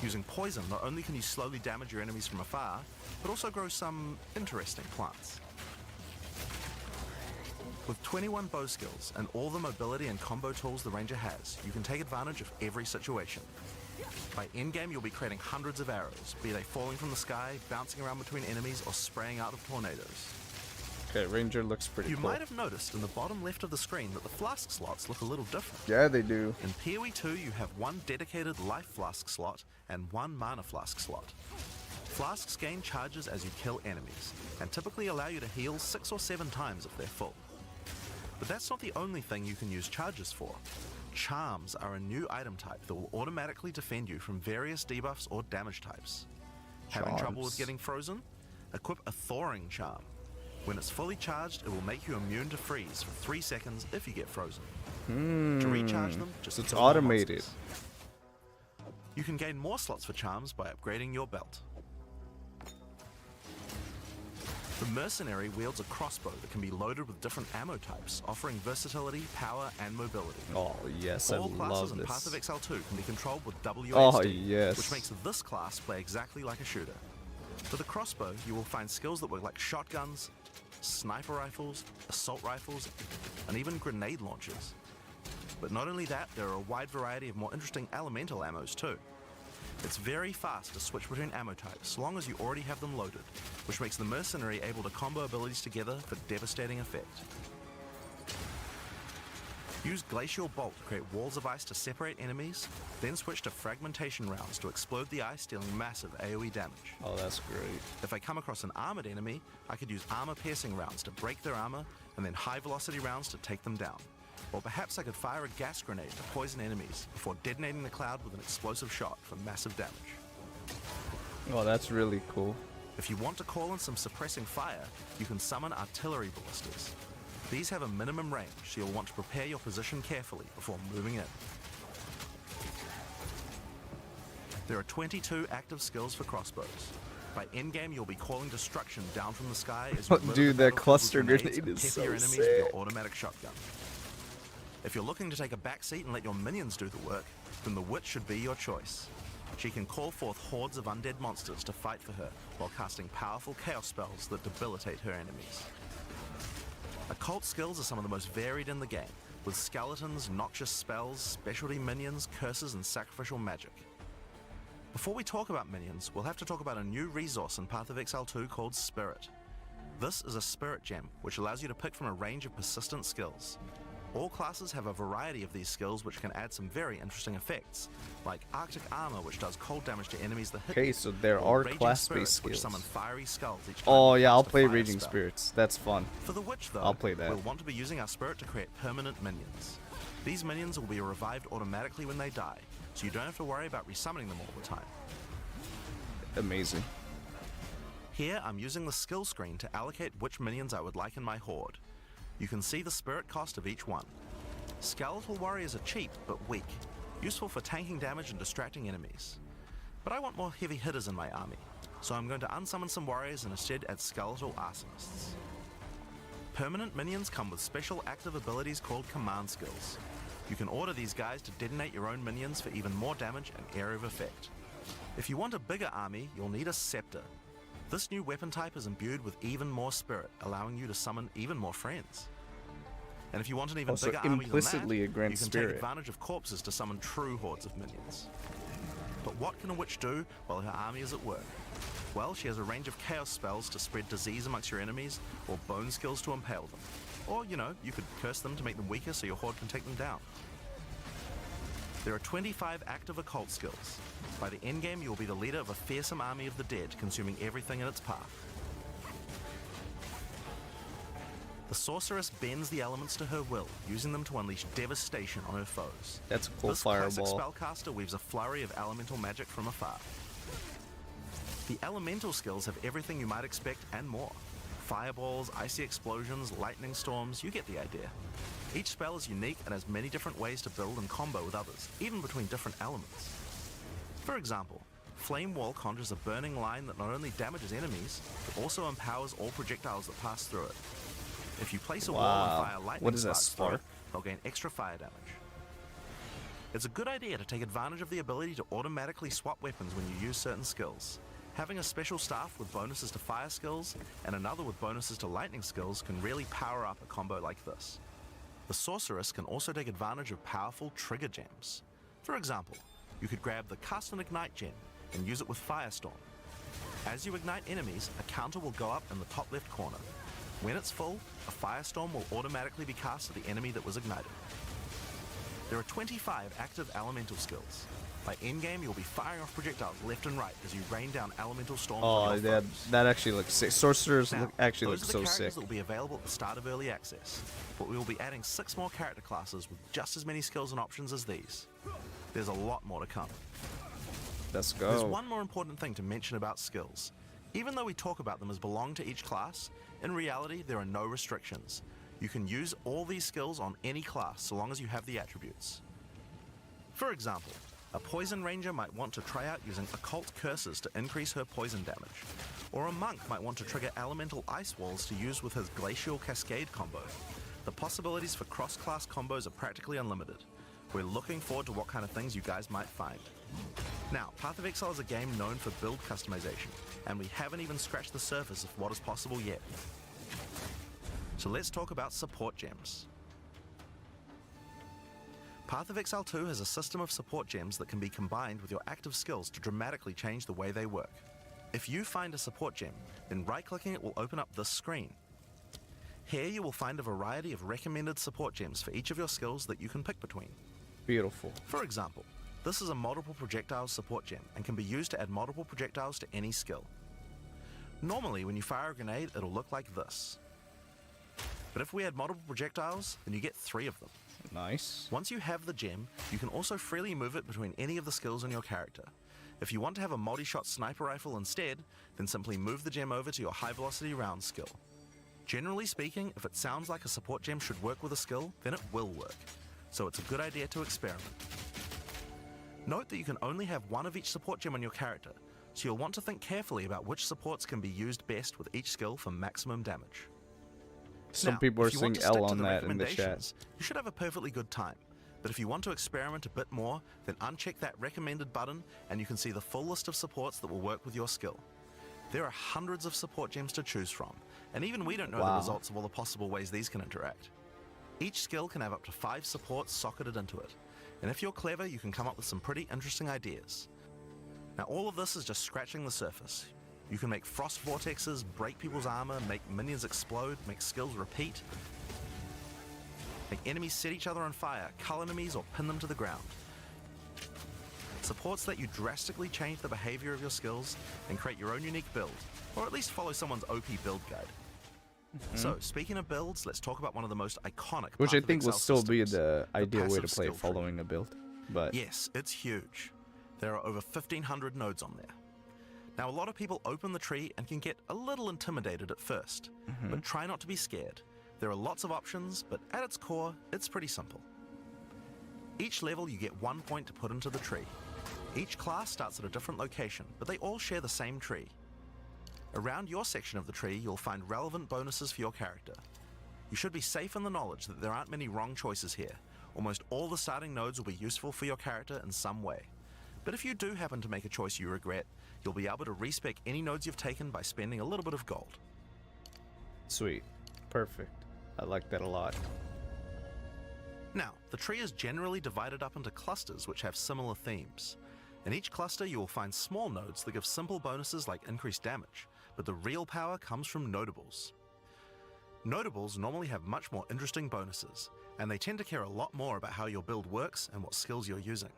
Speaker 7: Using poison, not only can you slowly damage your enemies from afar, but also grow some interesting plants. With 21 bow skills and all the mobility and combo tools the ranger has, you can take advantage of every situation. By endgame, you'll be creating hundreds of arrows, be they falling from the sky, bouncing around between enemies, or spraying out of tornadoes.
Speaker 1: Okay, Ranger looks pretty
Speaker 7: You
Speaker 1: cool.
Speaker 7: might have noticed in the bottom left of the screen that the flask slots look a little different.
Speaker 1: Yeah, they do.
Speaker 7: In POE2, you have one dedicated life flask slot and one mana flask slot. Flasks gain charges as you kill enemies, and typically allow you to heal 6 or 7 times if they're full. But that's not the only thing you can use charges for. Charms are a new item type that will automatically defend you from various debuffs or damage types. Having trouble with
Speaker 1: Charms.
Speaker 7: getting frozen? Equip a thawing charm. When it's fully charged, it will make you immune to freeze for 3 seconds if you get frozen. To recharge them, just
Speaker 1: So it's
Speaker 7: kill more
Speaker 1: automated.
Speaker 7: monsters. You can gain more slots for charms by upgrading your belt. The mercenary wields a crossbow that can be loaded with different ammo types, offering versatility, power, and mobility.
Speaker 1: Oh, yes, I
Speaker 7: All classes
Speaker 1: love
Speaker 7: in Path of
Speaker 1: this.
Speaker 7: Exile 2 can be controlled with WASD,
Speaker 1: Oh, yes.
Speaker 7: which makes this class play exactly like a shooter. For the crossbow, you will find skills that work like shotguns, sniper rifles, assault rifles, and even grenade launchers. But not only that, there are a wide variety of more interesting elemental ammos too. It's very fast to switch between ammo types, so long as you already have them loaded, which makes the mercenary able to combo abilities together for devastating effect. Use Glacial Bolt to create walls of ice to separate enemies, then switch to fragmentation rounds to explode the ice, dealing massive AoE damage.
Speaker 1: Oh, that's great.
Speaker 7: If I come across an armored enemy, I could use armor-piercing rounds to break their armor, and then high-velocity rounds to take them down. Or perhaps I could fire a gas grenade to poison enemies before detonating the cloud with an explosive shot for massive damage.
Speaker 1: Oh, that's really cool.
Speaker 7: If you want to call in some suppressing fire, you can summon artillery ballistas. These have a minimum range, so you'll want to prepare your position carefully before moving in. There are 22 active skills for crossbows. By endgame, you'll be calling destruction down from the sky as you
Speaker 1: Dude,
Speaker 7: litter the
Speaker 1: that
Speaker 7: battlefield with
Speaker 1: cluster
Speaker 7: grenades
Speaker 1: grenade
Speaker 7: and
Speaker 1: is
Speaker 7: pepper
Speaker 1: so
Speaker 7: your enemies
Speaker 1: sick.
Speaker 7: with your automatic shotgun. If you're looking to take a backseat and let your minions do the work, then the Witch should be your choice. She can call forth hordes of undead monsters to fight for her, while casting powerful chaos spells that debilitate her enemies. Occult skills are some of the most varied in the game, with skeletons, noxious spells, specialty minions, curses, and sacrificial magic. Before we talk about minions, we'll have to talk about a new resource in Path of Exile 2 called Spirit. This is a Spirit Gem, which allows you to pick from a range of persistent skills. All classes have a variety of these skills which can add some very interesting effects, like Arctic Armor, which does cold damage to enemies that hit
Speaker 1: Okay,
Speaker 7: you,
Speaker 1: so there
Speaker 7: or
Speaker 1: are
Speaker 7: Raging
Speaker 1: class-based
Speaker 7: Spirits, which
Speaker 1: skills.
Speaker 7: summon fiery skulls each time
Speaker 1: Oh,
Speaker 7: you
Speaker 1: yeah, I'll
Speaker 7: cast a
Speaker 1: play
Speaker 7: fire
Speaker 1: Raging
Speaker 7: spell.
Speaker 1: Spirits. That's fun.
Speaker 7: For the Witch, though,
Speaker 1: I'll play that.
Speaker 7: we'll want to be using our Spirit to create permanent minions. These minions will be revived automatically when they die, so you don't have to worry about resummoning them all the time.
Speaker 1: Amazing.
Speaker 7: Here, I'm using the skill screen to allocate which minions I would like in my horde. You can see the spirit cost of each one. Skeletal warriors are cheap, but weak, useful for tanking damage and distracting enemies. But I want more heavy hitters in my army, so I'm going to unsummon some warriors and instead add skeletal arsonists. Permanent minions come with special active abilities called command skills. You can order these guys to detonate your own minions for even more damage and area of effect. If you want a bigger army, you'll need a scepter. This new weapon type is imbued with even more spirit, allowing you to summon even more friends. And if you want an even
Speaker 1: Also
Speaker 7: bigger army
Speaker 1: implicitly
Speaker 7: than
Speaker 1: a
Speaker 7: that,
Speaker 1: grand
Speaker 7: you can
Speaker 1: spirit.
Speaker 7: take advantage of corpses to summon true hordes of minions. But what can a witch do while her army is at work? Well, she has a range of chaos spells to spread disease amongst your enemies, or bone skills to impale them. Or, you know, you could curse them to make them weaker so your horde can take them down. There are 25 active occult skills. By the endgame, you'll be the leader of a fearsome army of the dead, consuming everything in its path. The sorceress bends the elements to her will, using them to unleash devastation on her foes.
Speaker 1: That's a cool
Speaker 7: This classic
Speaker 1: fireball.
Speaker 7: spellcaster weaves a flurry of elemental magic from afar. The elemental skills have everything you might expect and more. Fireballs, icy explosions, lightning storms, you get the idea. Each spell is unique and has many different ways to build and combo with others, even between different elements. For example, Flame Wall conjures a burning line that not only damages enemies, but also empowers all projectiles that pass through it. If you place a wall
Speaker 1: Wow.
Speaker 7: and fire lightning
Speaker 1: What is that,
Speaker 7: sparks through
Speaker 1: spark?
Speaker 7: it, they'll gain extra fire damage. It's a good idea to take advantage of the ability to automatically swap weapons when you use certain skills. Having a special staff with bonuses to fire skills and another with bonuses to lightning skills can really power up a combo like this. The sorceress can also take advantage of powerful trigger gems. For example, you could grab the Cast and Ignite gem and use it with Firestorm. As you ignite enemies, a counter will go up in the top left corner. When it's full, a Firestorm will automatically be cast at the enemy that was ignited. There are 25 active elemental skills. By endgame, you'll be firing off projectiles left and right as you rain down elemental storms.
Speaker 1: Oh, that actually looks sick. Sorcerers actually look so sick.
Speaker 7: Those are the characters that will be available at the start of early access, but we will be adding 6 more character classes with just as many skills and options as these. There's a lot more to come.
Speaker 1: Let's go.
Speaker 7: There's one more important thing to mention about skills. Even though we talk about them as belong to each class, in reality there are no restrictions. You can use all these skills on any class so long as you have the attributes. For example, a Poison Ranger might want to try out using Occult Curses to increase her poison damage, or a Monk might want to trigger Elemental Ice Walls to use with his Glacial Cascade combo. The possibilities for cross-class combos are practically unlimited. We're looking forward to what kind of things you guys might find. Now, Path of Exile is a game known for build customization, and we haven't even scratched the surface of what is possible yet. So let's talk about support gems. Path of Exile 2 has a system of support gems that can be combined with your active skills to dramatically change the way they work. If you find a support gem, then right-clicking it will open up this screen. Here you will find a variety of recommended support gems for each of your skills that you can pick between.
Speaker 1: Beautiful.
Speaker 7: For example, this is a multiple projectiles support gem and can be used to add multiple projectiles to any skill. Normally when you fire a grenade, it'll look like this. But if we add multiple projectiles, then you get 3 of them.
Speaker 1: Nice.
Speaker 7: Once you have the gem, you can also freely move it between any of the skills on your character. If you want to have a multi-shot sniper rifle instead, then simply move the gem over to your high velocity round skill. Generally speaking, if it sounds like a support gem should work with a skill, then it will work. So it's a good idea to experiment. Note that you can only have one of each support gem on your character, so you'll want to think carefully about which supports can be used best with each skill for maximum damage.
Speaker 1: Some
Speaker 7: Now,
Speaker 1: people are
Speaker 7: if you want
Speaker 1: saying
Speaker 7: to stick
Speaker 1: L
Speaker 7: to
Speaker 1: on
Speaker 7: the
Speaker 1: that in the chat.
Speaker 7: recommendations, you should have a perfectly good time. But if you want to experiment a bit more, then uncheck that recommended button and you can see the full list of supports that will work with your skill. There are hundreds of support gems to choose from, and even we don't know the results of all the possible ways these can interact. Each skill can have up to 5 supports socketed into it, and if you're clever, you can come up with some pretty interesting ideas. Now all of this is just scratching the surface. You can make frost vortexes, break people's armor, make minions explode, make skills repeat, make enemies set each other on fire, cull enemies, or pin them to the ground. Supports let you drastically change the behavior of your skills and create your own unique build, or at least follow someone's OP build guide. So, speaking of builds, let's talk about one of the most iconic
Speaker 1: Which
Speaker 7: Path
Speaker 1: I
Speaker 7: of
Speaker 1: think will
Speaker 7: Exile
Speaker 1: still be
Speaker 7: systems,
Speaker 1: the ideal way
Speaker 7: passive
Speaker 1: to play it,
Speaker 7: skill tree.
Speaker 1: following a build. But
Speaker 7: Yes, it's huge. There are over 1,500 nodes on there. Now, a lot of people open the tree and can get a little intimidated at first, but try not to be scared. There are lots of options, but at its core, it's pretty simple. Each level you get 1 point to put into the tree. Each class starts at a different location, but they all share the same tree. Around your section of the tree, you'll find relevant bonuses for your character. You should be safe in the knowledge that there aren't many wrong choices here. Almost all the starting nodes will be useful for your character in some way. But if you do happen to make a choice you regret, you'll be able to respec any nodes you've taken by spending a little bit of gold.
Speaker 1: sweet. Perfect. I like that a lot.
Speaker 7: Now, the tree is generally divided up into clusters which have similar themes. In each cluster you will find small nodes that give simple bonuses like increased damage, but the real power comes from notables. Notables normally have much more interesting bonuses, and they tend to care a lot more about how your build works and what skills you're using.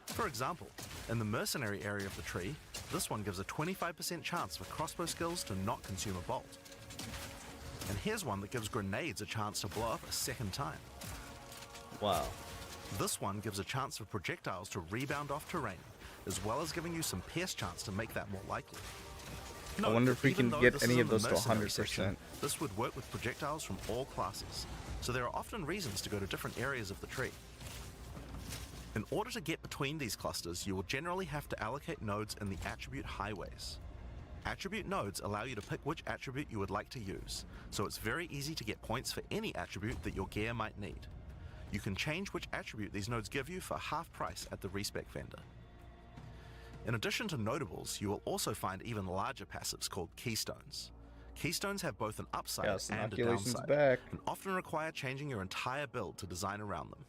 Speaker 7: For example, in the mercenary area of the tree, this one gives a 25% chance for crossbow skills to not consume a bolt. And here's one that gives grenades a chance to blow up a second time.
Speaker 1: Wow.
Speaker 7: This one gives a chance for projectiles to rebound off terrain, as well as giving you some pierce chance to make that more likely.
Speaker 1: I wonder if we
Speaker 7: even
Speaker 1: can
Speaker 7: though
Speaker 1: get
Speaker 7: this
Speaker 1: any
Speaker 7: is
Speaker 1: of
Speaker 7: in the
Speaker 1: those to
Speaker 7: mercenary
Speaker 1: 100%.
Speaker 7: section, this would work with projectiles from all classes, so there are often reasons to go to different areas of the tree. In order to get between these clusters, you will generally have to allocate nodes in the attribute highways. Attribute nodes allow you to pick which attribute you would like to use, so it's very easy to get points for any attribute that your gear might need. You can change which attribute these nodes give you for half price at the respec vendor. In addition to notables, you will also find even larger passives called keystones. Keystones have both an upside
Speaker 1: Chaos
Speaker 7: and a
Speaker 1: Inoculation's
Speaker 7: downside,
Speaker 1: back.
Speaker 7: and often require changing your entire build to design around them.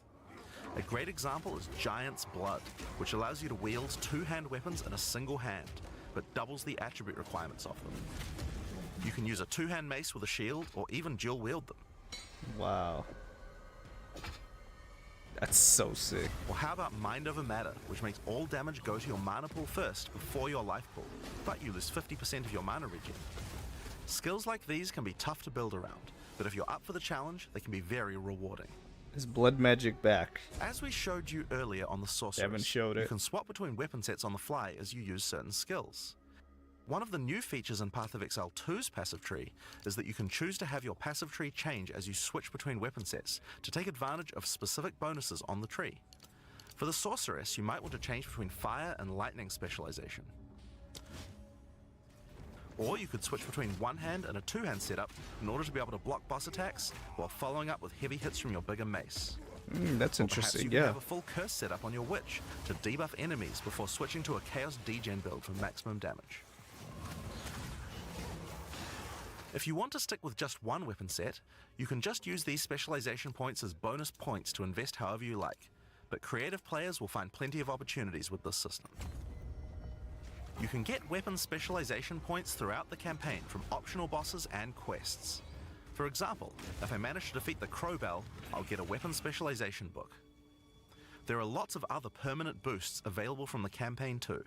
Speaker 7: A great example is Giant's Blood, which allows you to wield two-hand weapons in a single hand, but doubles the attribute requirements of them. You can use a two-hand mace with a shield, or even dual wield them.
Speaker 1: Wow. That's so sick.
Speaker 7: Or how about Mind Over Matter, which makes all damage go to your mana pool first before your life pool, but you lose 50% of your mana regen. Skills like these can be tough to build around, but if you're up for the challenge, they can be very rewarding.
Speaker 1: Is blood magic back?
Speaker 7: As we showed you earlier on the Sorceress,
Speaker 1: Haven't showed
Speaker 7: you
Speaker 1: it.
Speaker 7: can swap between weapon sets on the fly as you use certain skills. One of the new features in Path of Exile 2's passive tree is that you can choose to have your passive tree change as you switch between weapon sets to take advantage of specific bonuses on the tree. For the Sorceress, you might want to change between fire and lightning specialization. Or you could switch between one hand and a two-hand setup in order to be able to block boss attacks while following up with heavy hits from your bigger mace.
Speaker 1: That's
Speaker 7: Or
Speaker 1: interesting,
Speaker 7: perhaps you
Speaker 1: yeah.
Speaker 7: can have a full curse setup on your witch to debuff enemies before switching to a chaos degen build for maximum damage. If you want to stick with just one weapon set, you can just use these specialization points as bonus points to invest however you like, but creative players will find plenty of opportunities with this system. You can get weapon specialization points throughout the campaign from optional bosses and quests. For example, if I manage to defeat the Crowbell, I'll get a weapon specialization book. There are lots of other permanent boosts available from the campaign too.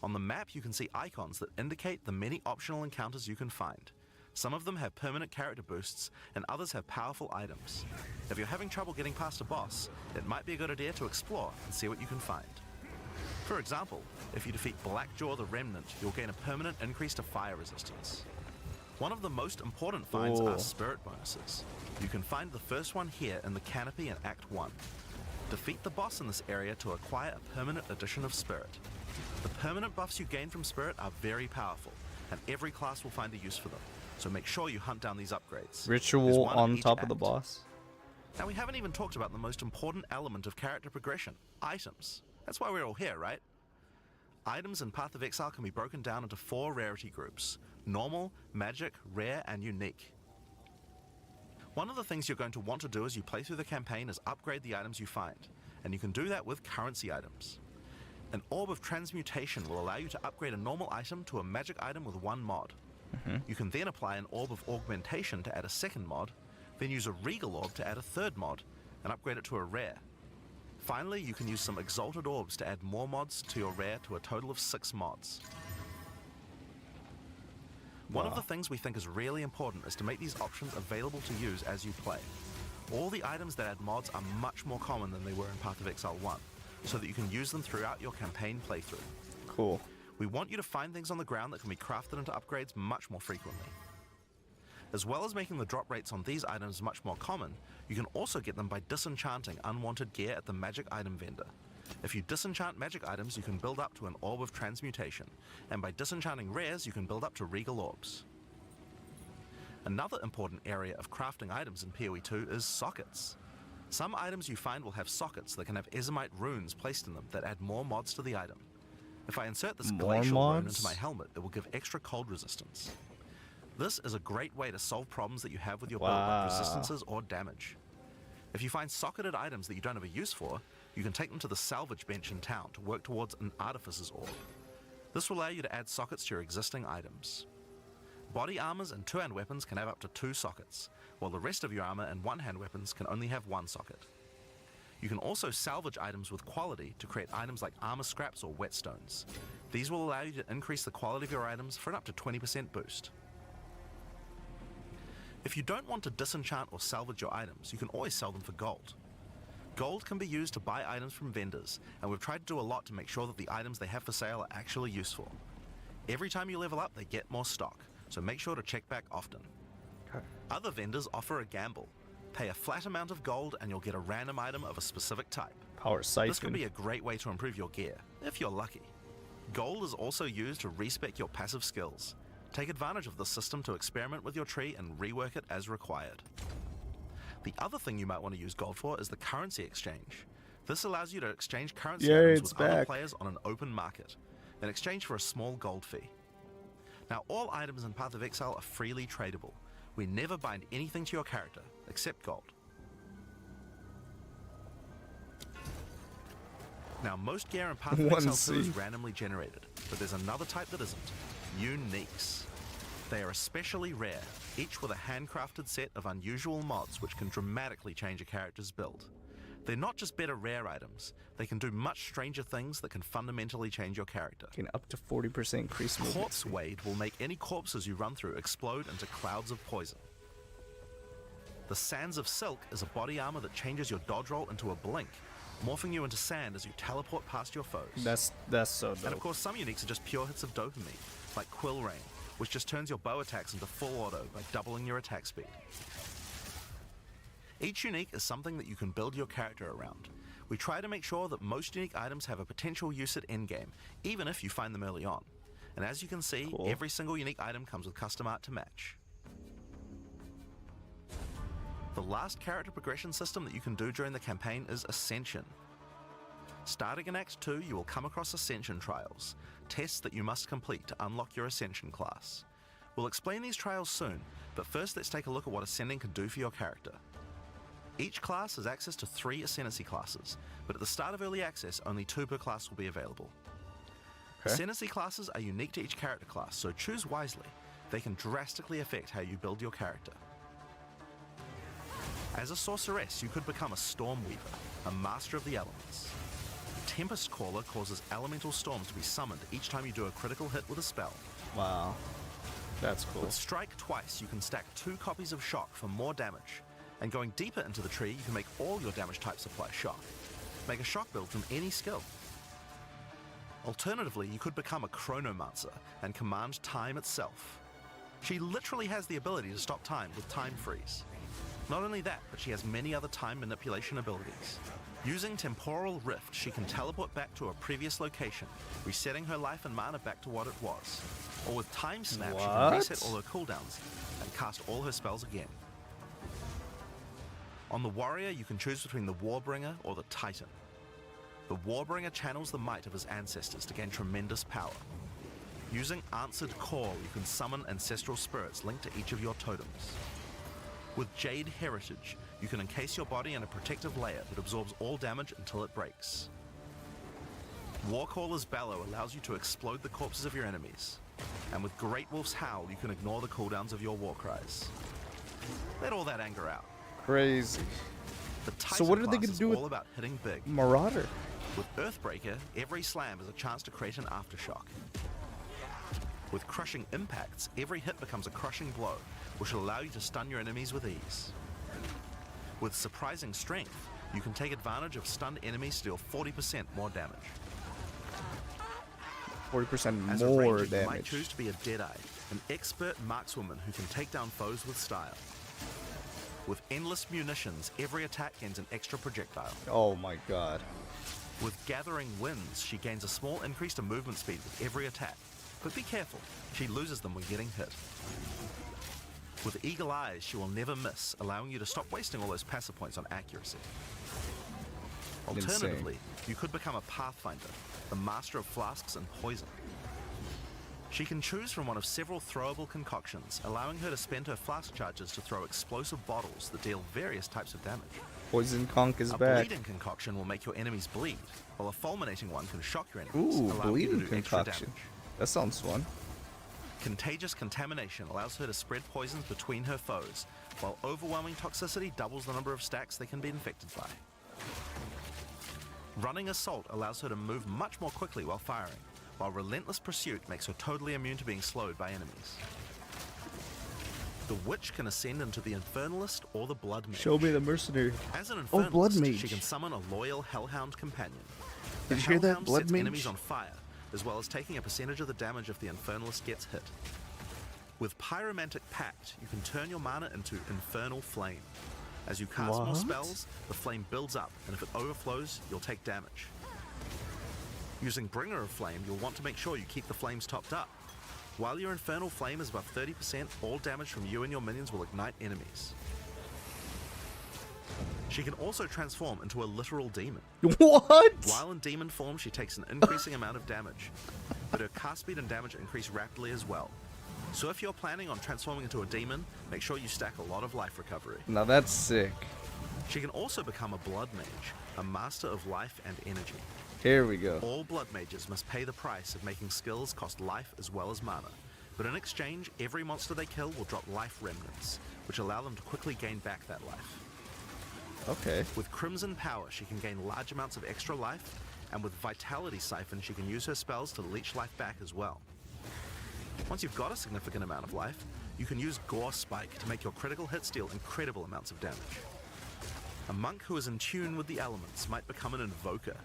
Speaker 7: On the map you can see icons that indicate the many optional encounters you can find. Some of them have permanent character boosts, and others have powerful items. If you're having trouble getting past a boss, it might be a good idea to explore and see what you can find. For example, if you defeat Blackjaw the Remnant, you'll gain a permanent increase to fire resistance. One of the most important finds are spirit bonuses. You can find the first one here in the canopy in Act 1. Defeat the boss in this area to acquire a permanent addition of spirit. The permanent buffs you gain from spirit are very powerful, and every class will find a use for them, so make sure you hunt down these upgrades. There's
Speaker 1: Ritual
Speaker 7: one in
Speaker 1: on
Speaker 7: each
Speaker 1: top of the
Speaker 7: act.
Speaker 1: boss.
Speaker 7: Now we haven't even talked about the most important element of character progression, items. That's why we're all here, right? Items in Path of Exile can be broken down into 4 rarity groups: normal, magic, rare, and unique. One of the things you're going to want to do as you play through the campaign is upgrade the items you find, and you can do that with currency items. An Orb of Transmutation will allow you to upgrade a normal item to a magic item with 1 mod. You can then apply an Orb of Augmentation to add a second mod, then use a Regal Orb to add a third mod, and upgrade it to a rare. Finally, you can use some Exalted Orbs to add more mods to your rare to a total of 6 mods. One of the things we think is really important is to make these options available to use as you play. All the items that add mods are much more common than they were in Path of Exile 1, so that you can use them throughout your campaign playthrough.
Speaker 1: Cool.
Speaker 7: We want you to find things on the ground that can be crafted into upgrades much more frequently. As well as making the drop rates on these items much more common, you can also get them by disenchanting unwanted gear at the magic item vendor. If you disenchant magic items, you can build up to an Orb of Transmutation, and by disenchanting rares, you can build up to Regal Orbs. Another important area of crafting items in PoE2 is sockets. Some items you find will have sockets that can have Ezomite runes placed in them that add more mods to the item. If I insert this
Speaker 1: More
Speaker 7: glacial rune
Speaker 1: mods?
Speaker 7: into my helmet, it will give extra cold resistance. This is a great way to solve problems that you have with your build, like resistances or damage. If you find socketed items that you don't have a use for, you can take them to the salvage bench in town to work towards an Artificer's Orb. This will allow you to add sockets to your existing items. Body armors and 2-hand weapons can have up to 2 sockets, while the rest of your armor and 1-hand weapons can only have 1 socket. You can also salvage items with quality to create items like armor scraps or whetstones. These will allow you to increase the quality of your items for an up to 20% boost. If you don't want to disenchant or salvage your items, you can always sell them for gold. Gold can be used to buy items from vendors, and we've tried to do a lot to make sure that the items they have for sale are actually useful. Every time you level up, they get more stock, so make sure to check back often. Other vendors offer a gamble. Pay a flat amount of gold and you'll get a random item of a specific type.
Speaker 1: Power Siphon.
Speaker 7: This can be a great way to improve your gear, if you're lucky. Gold is also used to respec your passive skills. Take advantage of this system to experiment with your tree and rework it as required. The other thing you might want to use gold for is the currency exchange. This allows you to exchange currency items with other players on an open market. in exchange for a small gold fee. Now, all items in Path of Exile are freely tradable. We never bind anything to your character, except gold. Now, most gear in Path of Exile 2 is randomly generated, but there's another type that isn't: uniques. They are especially rare, each with a handcrafted set of unusual mods which can dramatically change a character's build. They're not just better rare items, they can do much stranger things that can fundamentally change your character.
Speaker 1: Gain up to 40% increase movement
Speaker 7: Corpse
Speaker 1: speed.
Speaker 7: Wade will make any corpses you run through explode into clouds of poison. The Sands of Silk is a body armor that changes your dodge roll into a blink, morphing you into sand as you teleport past your foes.
Speaker 1: That's so dope.
Speaker 7: And of course, some uniques are just pure hits of dopamine, like Quill Rain, which just turns your bow attacks into full auto by doubling your attack speed. Each unique is something that you can build your character around. We try to make sure that most unique items have a potential use at endgame, even if you find them early on. And as you can see, every single unique item comes with custom art to match. The last character progression system that you can do during the campaign is Ascension. Starting in Act 2, you will come across Ascension trials, tests that you must complete to unlock your Ascension class. We'll explain these trials soon, but first let's take a look at what Ascending can do for your character. Each class has access to 3 Ascendancy classes, but at the start of Early Access, only 2 per class will be available. Ascendancy classes are unique to each character class, so choose wisely. They can drastically affect how you build your character. As a sorceress, you could become a Stormweaver, a master of the elements. Tempest Caller causes elemental storms to be summoned each time you do a critical hit with a spell.
Speaker 1: Wow. That's cool.
Speaker 7: With Strike Twice, you can stack 2 copies of Shock for more damage. And going deeper into the tree, you can make all your damage types apply Shock. Make a Shock build from any skill. Alternatively, you could become a Chronomancer and command time itself. She literally has the ability to stop time with Time Freeze. Not only that, but she has many other time manipulation abilities. Using Temporal Rift, she can teleport back to a previous location, resetting her life and mana back to what it was. Or with Time Snap, she can reset all her cooldowns and cast all her spells again. On the Warrior, you can choose between the Warbringer or the Titan. The Warbringer channels the might of his ancestors to gain tremendous power. Using Answered Call, you can summon ancestral spirits linked to each of your totems. With Jade Heritage, you can encase your body in a protective layer that absorbs all damage until it breaks. Warcaller's Bellow allows you to explode the corpses of your enemies. And with Great Wolf's Howl, you can ignore the cooldowns of your war cries. Let all that anger out.
Speaker 1: Crazy.
Speaker 7: The Titan
Speaker 1: So what are they
Speaker 7: class
Speaker 1: gonna
Speaker 7: is
Speaker 1: do with
Speaker 7: all about hitting big.
Speaker 1: Marauder?
Speaker 7: With Earthbreaker, every slam is a chance to create an aftershock. With Crushing Impacts, every hit becomes a crushing blow, which will allow you to stun your enemies with ease. With Surprising Strength, you can take advantage of stunned enemies to deal 40% more damage.
Speaker 1: 40%
Speaker 7: As a
Speaker 1: more
Speaker 7: ranger, you might
Speaker 1: damage.
Speaker 7: choose to be a Deadeye, an expert markswoman who can take down foes with style. With Endless Munitions, every attack gains an extra projectile.
Speaker 1: Oh my god.
Speaker 7: With Gathering Winds, she gains a small increase to movement speed with every attack. But be careful, she loses them when getting hit. With Eagle Eyes, she will never miss, allowing you to stop wasting all those passive points on accuracy. Alternatively, you could become a Pathfinder, the master of flasks and poison. She can choose from one of several throwable concoctions, allowing her to spend her flask charges to throw explosive bottles that deal various types of damage.
Speaker 1: Poison Conk is
Speaker 7: A
Speaker 1: back.
Speaker 7: bleeding concoction will make your enemies bleed, while a fulminating one can shock your enemies,
Speaker 1: Ooh,
Speaker 7: allowing you to
Speaker 1: bleeding
Speaker 7: do extra
Speaker 1: concoction.
Speaker 7: damage.
Speaker 1: That sounds fun.
Speaker 7: Contagious Contamination allows her to spread poisons between her foes, while Overwhelming Toxicity doubles the number of stacks they can be infected by. Running Assault allows her to move much more quickly while firing, while Relentless Pursuit makes her totally immune to being slowed by enemies. The Witch can ascend into the Infernalist or the Blood Mage.
Speaker 1: Show me the mercenary.
Speaker 7: As an
Speaker 1: Oh,
Speaker 7: Infernalist,
Speaker 1: Blood Mage.
Speaker 7: she can summon a loyal Hellhound companion.
Speaker 1: Did
Speaker 7: The
Speaker 1: you hear that,
Speaker 7: Hellhound
Speaker 1: Blood
Speaker 7: sets
Speaker 1: Mage?
Speaker 7: enemies on fire, as well as taking a percentage of the damage if the Infernalist gets hit. With Pyromantic Pact, you can turn your mana into Infernal Flame. As you cast more
Speaker 1: What?
Speaker 7: spells, the flame builds up, and if it overflows, you'll take damage. Using Bringer of Flame, you'll want to make sure you keep the flames topped up. While your Infernal Flame is above 30%, all damage from you and your minions will ignite enemies. She can also transform into a literal demon.
Speaker 1: What?
Speaker 7: While in demon form, she takes an increasing amount of damage. but her cast speed and damage increase rapidly as well. So if you're planning on transforming into a demon, make sure you stack a lot of life recovery.
Speaker 1: Now that's sick.
Speaker 7: She can also become a blood mage, a master of life and energy.
Speaker 1: Here we go.
Speaker 7: All blood mages must pay the price of making skills cost life as well as mana, but in exchange, every monster they kill will drop life remnants, which allow them to quickly gain back that life.
Speaker 1: Okay.
Speaker 7: With Crimson Power, she can gain large amounts of extra life, and with Vitality Siphon, she can use her spells to leech life back as well. Once you've got a significant amount of life, you can use Gore Spike to make your critical hits deal incredible amounts of damage. A monk who is in tune with the elements might become an Invoker.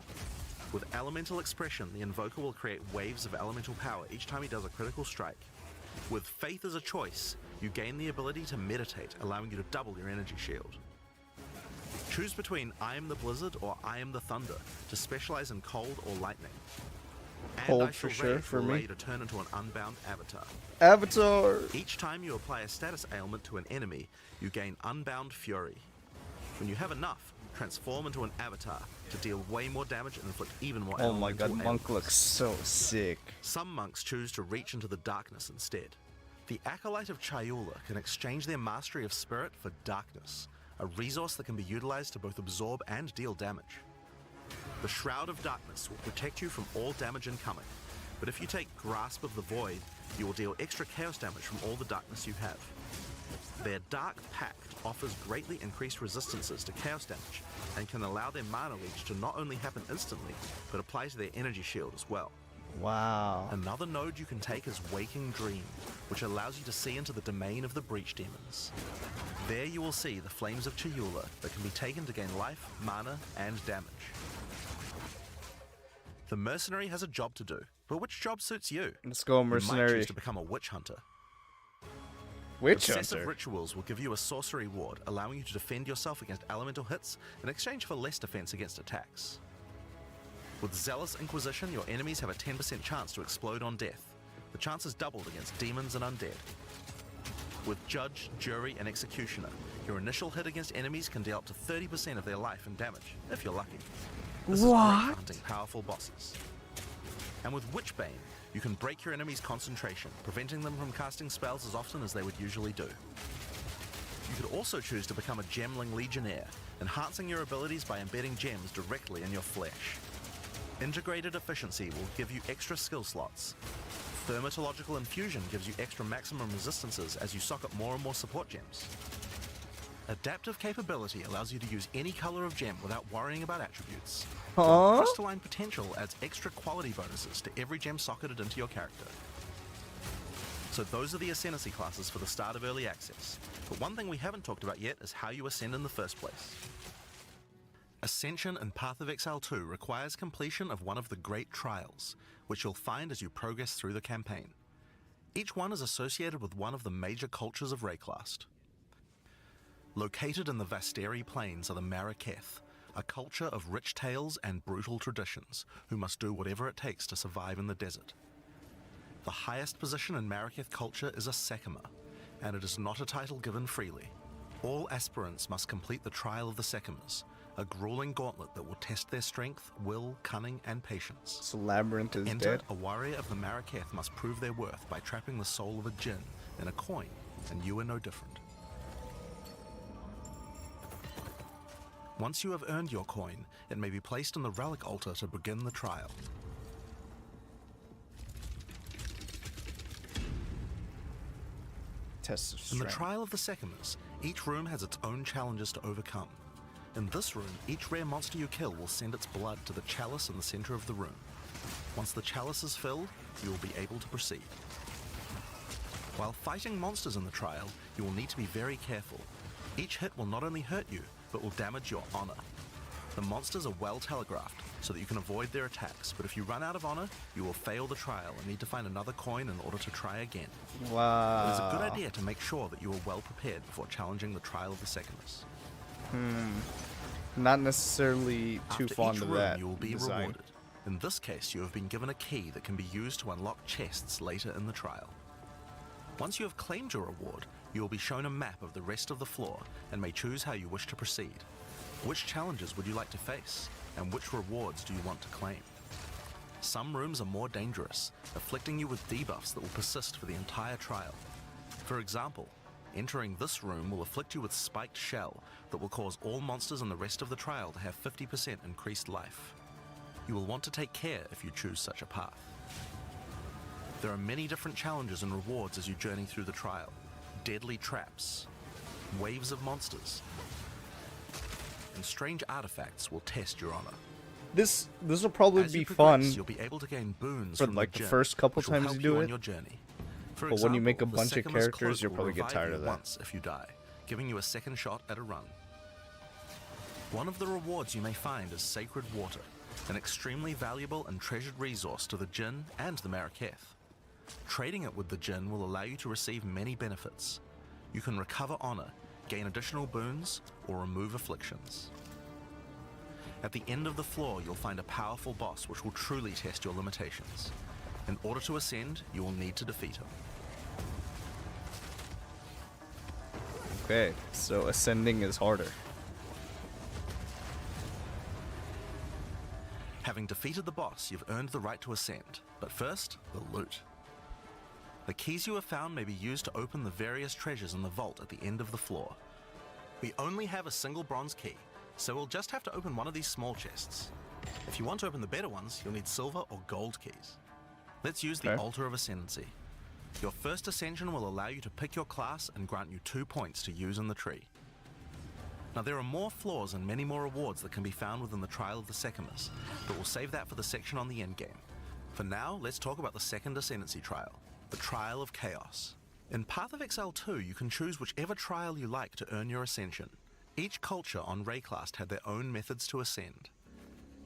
Speaker 7: With Elemental Expression, the Invoker will create waves of elemental power each time he does a critical strike. With Faith as a choice, you gain the ability to meditate, allowing you to double your energy shield. Choose between I am the Blizzard or I am the Thunder to specialize in cold or lightning. And
Speaker 1: Cold
Speaker 7: I
Speaker 1: for
Speaker 7: Shall
Speaker 1: sure
Speaker 7: Rage
Speaker 1: for
Speaker 7: will allow
Speaker 1: me.
Speaker 7: you to turn into an unbound avatar.
Speaker 1: Avatar.
Speaker 7: Each time you apply a status ailment to an enemy, you gain Unbound Fury. When you have enough, transform into an avatar to deal way more damage and inflict even more
Speaker 1: Oh my god,
Speaker 7: elemental
Speaker 1: monk
Speaker 7: ailments.
Speaker 1: looks so sick.
Speaker 7: Some monks choose to reach into the darkness instead. The Acolyte of Chayula can exchange their mastery of spirit for darkness, a resource that can be utilized to both absorb and deal damage. The Shroud of Darkness will protect you from all damage incoming, but if you take Grasp of the Void, you will deal extra chaos damage from all the darkness you have. Their Dark Pact offers greatly increased resistances to chaos damage and can allow their mana leech to not only happen instantly, but apply to their energy shield as well.
Speaker 1: Wow.
Speaker 7: Another node you can take is Waking Dream, which allows you to see into the domain of the Breach Demons. There you will see the Flames of Chayula that can be taken to gain life, mana, and damage. The Mercenary has a job to do, but which job suits you?
Speaker 1: Let's go,
Speaker 7: You might
Speaker 1: mercenary.
Speaker 7: choose to become a Witch Hunter.
Speaker 1: Witch
Speaker 7: Obsessive
Speaker 1: hunter.
Speaker 7: Rituals will give you a sorcery ward, allowing you to defend yourself against elemental hits in exchange for less defense against attacks. With Zealous Inquisition, your enemies have a 10% chance to explode on death. The chance is doubled against demons and undead. With Judge, Jury, and Executioner, your initial hit against enemies can deal up to 30% of their life and damage, if you're lucky. This is great for hunting powerful bosses. And with Witchbane, you can break your enemy's concentration, preventing them from casting spells as often as they would usually do. You could also choose to become a Gemling Legionnaire, enhancing your abilities by embedding gems directly in your flesh. Integrated Efficiency will give you extra skill slots. Thermatological Infusion gives you extra maximum resistances as you socket more and more support gems. Adaptive Capability allows you to use any color of gem without worrying about attributes. While Crystalline Potential adds extra quality bonuses to every gem socketed into your character. So those are the Ascendancy classes for the start of Early Access. But one thing we haven't talked about yet is how you ascend in the first place. Ascension in Path of Exile 2 requires completion of one of the Great Trials, which you'll find as you progress through the campaign. Each one is associated with one of the major cultures of Rayclast. Located in the Vasteri Plains are the Maraketh, a culture of rich tales and brutal traditions, who must do whatever it takes to survive in the desert. The highest position in Maraketh culture is a Sekima, and it is not a title given freely. All aspirants must complete the Trial of the Sekimas, a grueling gauntlet that will test their strength, will, cunning, and patience.
Speaker 1: So Labyrinth is
Speaker 7: Enter,
Speaker 1: dead.
Speaker 7: a warrior of the Maraketh must prove their worth by trapping the soul of a djinn in a coin, and you are no different. Once you have earned your coin, it may be placed on the relic altar to begin the trial.
Speaker 1: Test of
Speaker 7: In the
Speaker 1: strength.
Speaker 7: Trial of the Sekimas, each room has its own challenges to overcome. In this room, each rare monster you kill will send its blood to the chalice in the center of the room. Once the chalice is filled, you will be able to proceed. While fighting monsters in the trial, you will need to be very careful. Each hit will not only hurt you, but will damage your honor. The monsters are well telegraphed, so that you can avoid their attacks, but if you run out of honor, you will fail the trial and need to find another coin in order to try again.
Speaker 1: Wow.
Speaker 7: It is a good idea to make sure that you are well prepared before challenging the Trial of the Sekimas.
Speaker 1: Not necessarily too
Speaker 7: After
Speaker 1: fond
Speaker 7: each
Speaker 1: of
Speaker 7: room,
Speaker 1: that
Speaker 7: you will be
Speaker 1: design.
Speaker 7: rewarded. In this case, you have been given a key that can be used to unlock chests later in the trial. Once you have claimed your reward, you will be shown a map of the rest of the floor and may choose how you wish to proceed. Which challenges would you like to face, and which rewards do you want to claim? Some rooms are more dangerous, afflicting you with debuffs that will persist for the entire trial. For example, entering this room will afflict you with spiked shell that will cause all monsters in the rest of the trial to have 50% increased life. You will want to take care if you choose such a path. There are many different challenges and rewards as you journey through the trial. Deadly traps, waves of monsters, and strange artifacts will test your honor.
Speaker 1: This will probably
Speaker 7: As
Speaker 1: be
Speaker 7: you progress,
Speaker 1: fun
Speaker 7: you'll be able to gain boons
Speaker 1: for
Speaker 7: from
Speaker 1: like
Speaker 7: the
Speaker 1: the
Speaker 7: gym,
Speaker 1: first couple
Speaker 7: which will
Speaker 1: times
Speaker 7: help
Speaker 1: you do
Speaker 7: on
Speaker 1: it.
Speaker 7: your journey. For
Speaker 1: But when you make a
Speaker 7: example, the
Speaker 1: bunch of
Speaker 7: Sekima's
Speaker 1: characters,
Speaker 7: cloak
Speaker 1: you'll
Speaker 7: will
Speaker 1: probably get
Speaker 7: revive
Speaker 1: tired
Speaker 7: you
Speaker 1: of that.
Speaker 7: once if you die, giving you a second shot at a run. One of the rewards you may find is sacred water, an extremely valuable and treasured resource to the Jinn and the Maraketh. Trading it with the Jinn will allow you to receive many benefits. You can recover honor, gain additional boons, or remove afflictions. At the end of the floor, you'll find a powerful boss which will truly test your limitations. In order to ascend, you will need to defeat him.
Speaker 1: Okay, so ascending is harder.
Speaker 7: Having defeated the boss, you've earned the right to ascend. But first, the loot. The keys you have found may be used to open the various treasures in the vault at the end of the floor. We only have a single bronze key, so we'll just have to open one of these small chests. If you want to open the better ones, you'll need silver or gold keys. Let's use the
Speaker 1: Okay.
Speaker 7: Altar of Ascendancy. Your first ascension will allow you to pick your class and grant you 2 points to use in the tree. Now there are more floors and many more rewards that can be found within the Trial of the Sekimas, but we'll save that for the section on the endgame. For now, let's talk about the second Ascendancy trial, the Trial of Chaos. In Path of Exile 2, you can choose whichever trial you like to earn your ascension. Each culture on Rayclast had their own methods to ascend.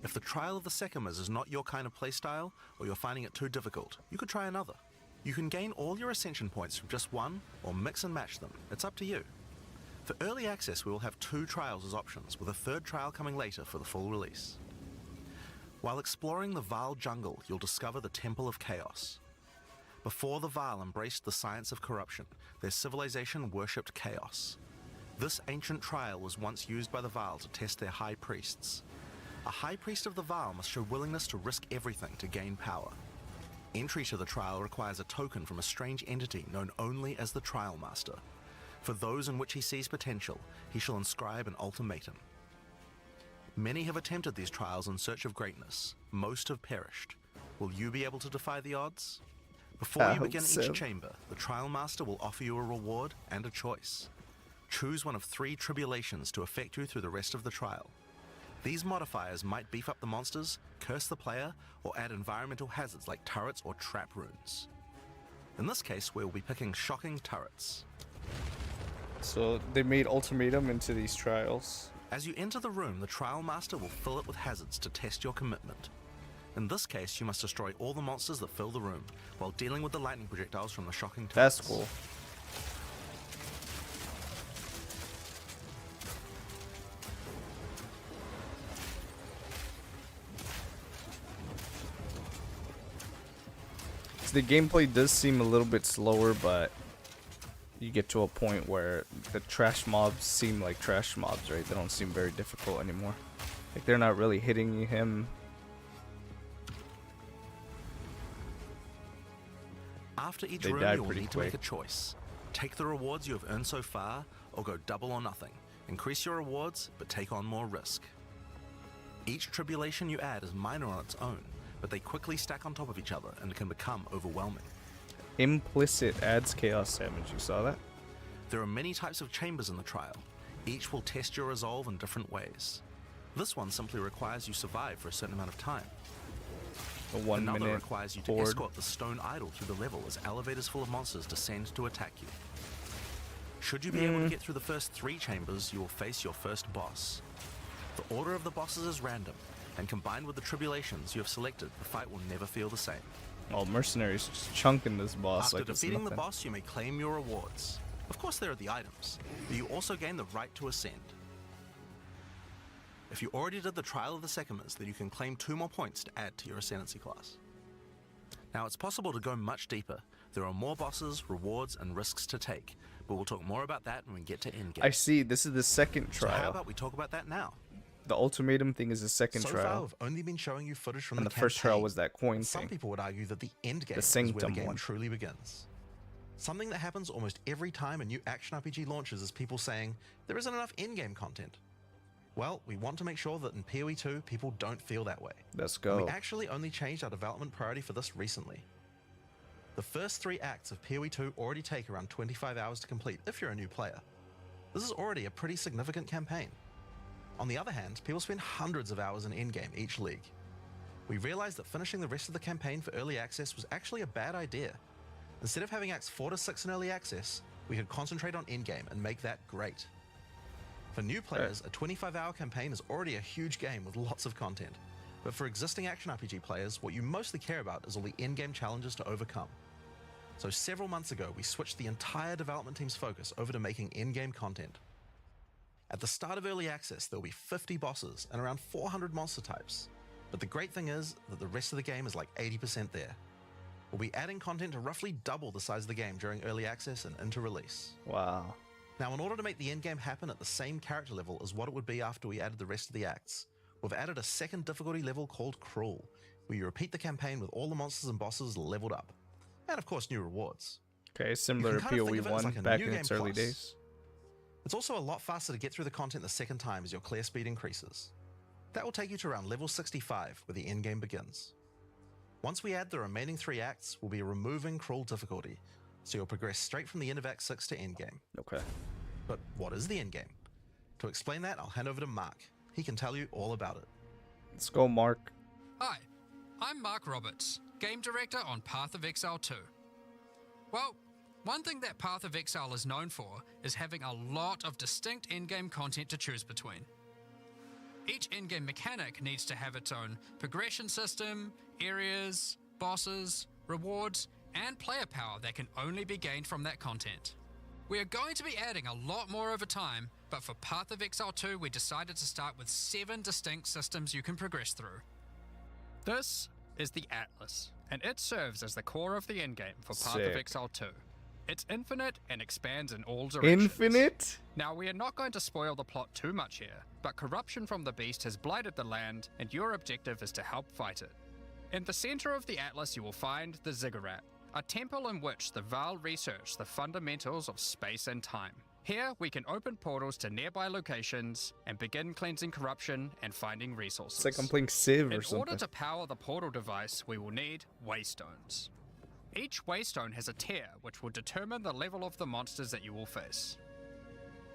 Speaker 7: If the Trial of the Sekimas is not your kind of playstyle, or you're finding it too difficult, you could try another. You can gain all your ascension points from just one, or mix and match them. It's up to you. For early access, we will have 2 trials as options, with a 3rd trial coming later for the full release. While exploring the Vaal jungle, you'll discover the Temple of Chaos. Before the Vaal embraced the science of corruption, their civilization worshipped chaos. This ancient trial was once used by the Vaal to test their high priests. A high priest of the Vaal must show willingness to risk everything to gain power. Entry to the trial requires a token from a strange entity known only as the Trial Master. For those in which he sees potential, he shall inscribe an ultimatum. Many have attempted these trials in search of greatness. Most have perished. Will you be able to defy the odds? Before
Speaker 1: I
Speaker 7: you begin
Speaker 1: hope so.
Speaker 7: each chamber, the Trial Master will offer you a reward and a choice. Choose one of 3 tribulations to affect you through the rest of the trial. These modifiers might beef up the monsters, curse the player, or add environmental hazards like turrets or trap runes. In this case, we will be picking shocking turrets.
Speaker 1: So they made ultimatum into these trials.
Speaker 7: As you enter the room, the Trial Master will fill it with hazards to test your commitment. In this case, you must destroy all the monsters that fill the room, while dealing with the lightning projectiles from the shocking turrets.
Speaker 1: That's cool. So the gameplay does seem a little bit slower, but you get to a point where the trash mobs seem like trash mobs, right? They don't seem very difficult anymore. Like they're not really hitting him.
Speaker 7: After each
Speaker 1: They
Speaker 7: room,
Speaker 1: die
Speaker 7: you will
Speaker 1: pretty
Speaker 7: need to make a
Speaker 1: quick.
Speaker 7: choice. Take the rewards you have earned so far, or go double or nothing. Increase your rewards, but take on more risk. Each tribulation you add is minor on its own, but they quickly stack on top of each other and can become overwhelming.
Speaker 1: Implicit adds chaos damage. You saw that?
Speaker 7: There are many types of chambers in the trial. Each will test your resolve in different ways. This one simply requires you survive for a certain amount of time.
Speaker 1: A 1
Speaker 7: Another
Speaker 1: minute
Speaker 7: requires you to
Speaker 1: horde.
Speaker 7: escort the stone idol through the level as elevators full of monsters descend to attack you. Should you be able to get through the first 3 chambers, you will face your first boss. The order of the bosses is random, and combined with the tribulations you have selected, the fight will never feel the same.
Speaker 1: Oh, mercenaries just chunking this boss
Speaker 7: After
Speaker 1: like it's
Speaker 7: defeating the
Speaker 1: nothing.
Speaker 7: boss, you may claim your rewards. Of course, there are the items, but you also gain the right to ascend. If you already did the Trial of the Sekimas, then you can claim 2 more points to add to your Ascendancy class. Now, it's possible to go much deeper. There are more bosses, rewards, and risks to take, but we'll talk more about that when we get to endgame.
Speaker 1: I see. This is the second
Speaker 7: So how
Speaker 1: trial.
Speaker 7: about we talk about that now?
Speaker 1: The ultimatum thing is the second
Speaker 7: So far,
Speaker 1: trial,
Speaker 7: we've only been showing you footage from
Speaker 1: and
Speaker 7: the
Speaker 1: the first trial
Speaker 7: campaign,
Speaker 1: was that coin
Speaker 7: but some
Speaker 1: thing.
Speaker 7: people would argue that the end game
Speaker 1: The
Speaker 7: is where the
Speaker 1: Sanctum
Speaker 7: game
Speaker 1: one.
Speaker 7: truly begins. Something that happens almost every time a new action RPG launches is people saying, there isn't enough in-game content. Well, we want to make sure that in PoE2, people don't feel that way.
Speaker 1: Let's
Speaker 7: And
Speaker 1: go.
Speaker 7: we actually only changed our development priority for this recently. The first 3 acts of PoE2 already take around 25 hours to complete if you're a new player. This is already a pretty significant campaign. On the other hand, people spend hundreds of hours in endgame each league. We realized that finishing the rest of the campaign for early access was actually a bad idea. Instead of having acts 4 to 6 in early access, we could concentrate on endgame and make that great. For new players, a 25-hour campaign is already a huge game with lots of content. But for existing action RPG players, what you mostly care about is all the endgame challenges to overcome. So several months ago, we switched the entire development team's focus over to making endgame content. At the start of early access, there will be 50 bosses and around 400 monster types. But the great thing is that the rest of the game is like 80% there. We'll be adding content to roughly double the size of the game during early access and into release.
Speaker 1: Wow.
Speaker 7: Now, in order to make the endgame happen at the same character level as what it would be after we added the rest of the acts, we've added a second difficulty level called Cruel, where you repeat the campaign with all the monsters and bosses leveled up. And of course, new rewards.
Speaker 1: Okay, similar to
Speaker 7: You can kind of think of it as
Speaker 1: PoE1
Speaker 7: like a
Speaker 1: back
Speaker 7: new
Speaker 1: in
Speaker 7: game
Speaker 1: its early
Speaker 7: plus.
Speaker 1: days.
Speaker 7: It's also a lot faster to get through the content the second time as your clear speed increases. That will take you to around level 65, where the endgame begins. Once we add the remaining 3 acts, we'll be removing Cruel difficulty, so you'll progress straight from the end of Act 6 to endgame.
Speaker 1: Okay.
Speaker 7: But what is the endgame? To explain that, I'll hand over to Mark. He can tell you all about it.
Speaker 1: Let's go, Mark.
Speaker 9: Hi, I'm Mark Roberts, Game Director on Path of Exile 2. Well, one thing that Path of Exile is known for is having a lot of distinct endgame content to choose between. Each endgame mechanic needs to have its own progression system, areas, bosses, rewards, and player power that can only be gained from that content. We are going to be adding a lot more over time, but for Path of Exile 2 we decided to start with 7 distinct systems you can progress through. This is the Atlas, and it serves as the core of the endgame for Path of
Speaker 1: Sick.
Speaker 9: Exile 2. It's infinite and expands in all directions.
Speaker 1: Infinite?
Speaker 9: Now, we are not going to spoil the plot too much here, but corruption from the beast has blighted the land, and your objective is to help fight it. In the center of the Atlas, you will find the Ziggurat, a temple in which the Val research the fundamentals of space and time. Here, we can open portals to nearby locations and begin cleansing corruption and finding resources.
Speaker 1: It's like I'm playing Civ or
Speaker 9: In
Speaker 1: something.
Speaker 9: order to power the portal device, we will need waystones. Each waystone has a tier which will determine the level of the monsters that you will face.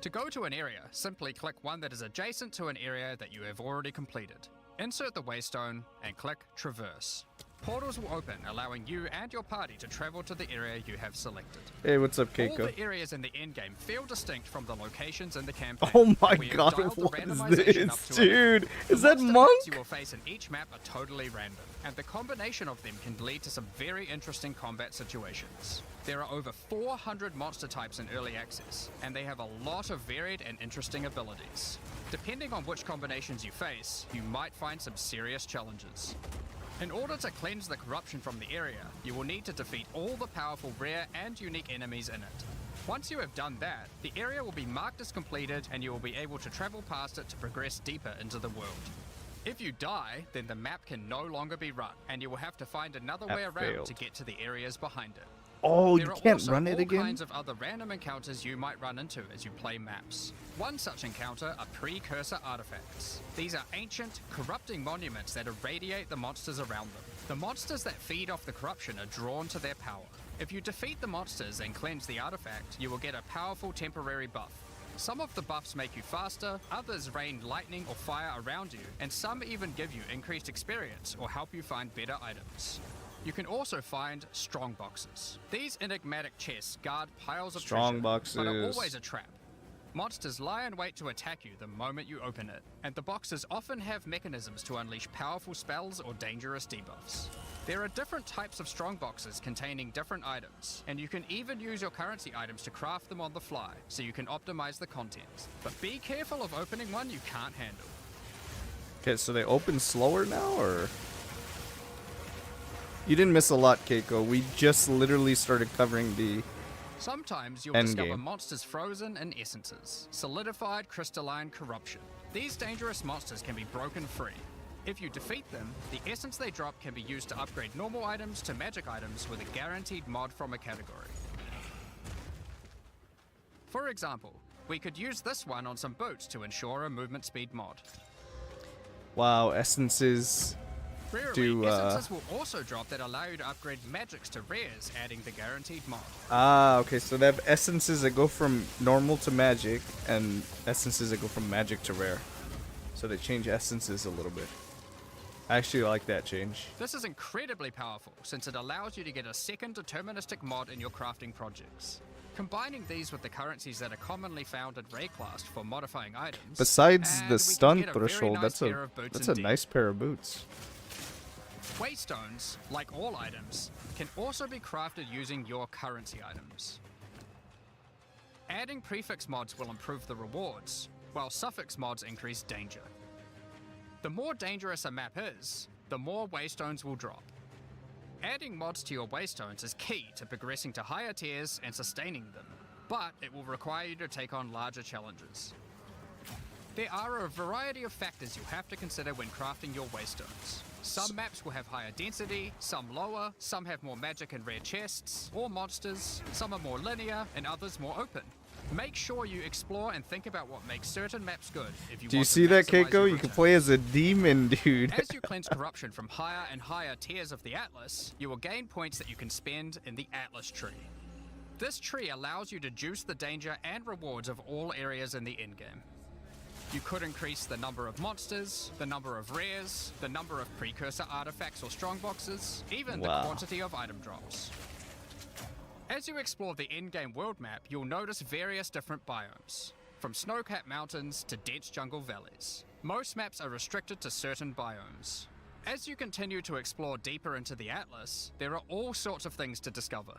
Speaker 9: To go to an area, simply click one that is adjacent to an area that you have already completed. Insert the waystone and click Traverse. Portals will open, allowing you and your party to travel to the area you have selected.
Speaker 1: Hey, what's up,
Speaker 9: All
Speaker 1: Keiko?
Speaker 9: the areas in the endgame feel distinct from the locations in the campaign.
Speaker 1: Oh my
Speaker 9: We have
Speaker 1: god,
Speaker 9: dialed the
Speaker 1: what is
Speaker 9: randomization up
Speaker 1: this,
Speaker 9: to 11.
Speaker 1: dude?
Speaker 9: The
Speaker 1: Is that
Speaker 9: monster
Speaker 1: Monk?
Speaker 9: types you will face in each map are totally random, and the combination of them can lead to some very interesting combat situations. There are over 400 monster types in early access, and they have a lot of varied and interesting abilities. Depending on which combinations you face, you might find some serious challenges. In order to cleanse the corruption from the area, you will need to defeat all the powerful rare and unique enemies in it. Once you have done that, the area will be marked as completed and you will be able to travel past it to progress deeper into the world. If you die, then the map can no longer be run, and you will have to find another way around
Speaker 1: failed.
Speaker 9: to get to the areas behind it.
Speaker 1: Oh, you
Speaker 9: There are
Speaker 1: can't
Speaker 9: also
Speaker 1: run it
Speaker 9: all
Speaker 1: again?
Speaker 9: kinds of other random encounters you might run into as you play maps. One such encounter are precursor artifacts. These are ancient, corrupting monuments that irradiate the monsters around them. The monsters that feed off the corruption are drawn to their power. If you defeat the monsters and cleanse the artifact, you will get a powerful temporary buff. Some of the buffs make you faster, others rain lightning or fire around you, and some even give you increased experience or help you find better items. You can also find strong boxes. These enigmatic chests guard piles of
Speaker 1: Strong
Speaker 9: treasure, but are
Speaker 1: boxes.
Speaker 9: always a trap. Monsters lie in wait to attack you the moment you open it, and the boxes often have mechanisms to unleash powerful spells or dangerous debuffs. There are different types of strong boxes containing different items, and you can even use your currency items to craft them on the fly, so you can optimize the contents. But be careful of opening one you can't handle.
Speaker 1: Okay, so they open slower now, or? You didn't miss a lot, Keiko. We just literally started covering the
Speaker 9: Sometimes you'll
Speaker 1: Endgame.
Speaker 9: discover monsters frozen in essences, solidified crystalline corruption. These dangerous monsters can be broken free. If you defeat them, the essence they drop can be used to upgrade normal items to magic items with a guaranteed mod from a category. For example, we could use this one on some boots to ensure a movement speed mod.
Speaker 1: Wow, essences.
Speaker 9: Rarely, essences will also drop that allow you to upgrade magics to rares, adding the guaranteed mod.
Speaker 1: Ah, okay, so they have essences that go from normal to magic, and essences that go from magic to rare. So they change essences a little bit. I actually like that change.
Speaker 9: This is incredibly powerful, since it allows you to get a second deterministic mod in your crafting projects. Combining these with the currencies that are commonly found in Rayclast for modifying items.
Speaker 1: Besides
Speaker 9: and
Speaker 1: the
Speaker 9: we can
Speaker 1: stun
Speaker 9: get a very
Speaker 1: threshold,
Speaker 9: nice
Speaker 1: that's
Speaker 9: pair of boots
Speaker 1: a
Speaker 9: indeed.
Speaker 1: nice pair of boots.
Speaker 9: Waystones, like all items, can also be crafted using your currency items. Adding prefix mods will improve the rewards, while suffix mods increase danger. The more dangerous a map is, the more waystones will drop. Adding mods to your waystones is key to progressing to higher tiers and sustaining them, but it will require you to take on larger challenges. There are a variety of factors you have to consider when crafting your waystones. Some maps will have higher density, some lower, some have more magic and rare chests, or monsters, some are more linear, and others more open. Make sure you explore and think about what makes certain maps good if you
Speaker 1: Do you
Speaker 9: want to
Speaker 1: see that,
Speaker 9: maximize your
Speaker 1: Keiko? You can
Speaker 9: returns.
Speaker 1: play as a demon, dude.
Speaker 9: As you cleanse corruption from higher and higher tiers of the Atlas, you will gain points that you can spend in the Atlas tree. This tree allows you to juice the danger and rewards of all areas in the endgame. You could increase the number of monsters, the number of rares, the number of precursor artifacts or strongboxes, even the quantity of item drops. As you explore the endgame world map, you'll notice various different biomes, from snow-capped mountains to dense jungle valleys. Most maps are restricted to certain biomes. As you continue to explore deeper into the Atlas, there are all sorts of things to discover.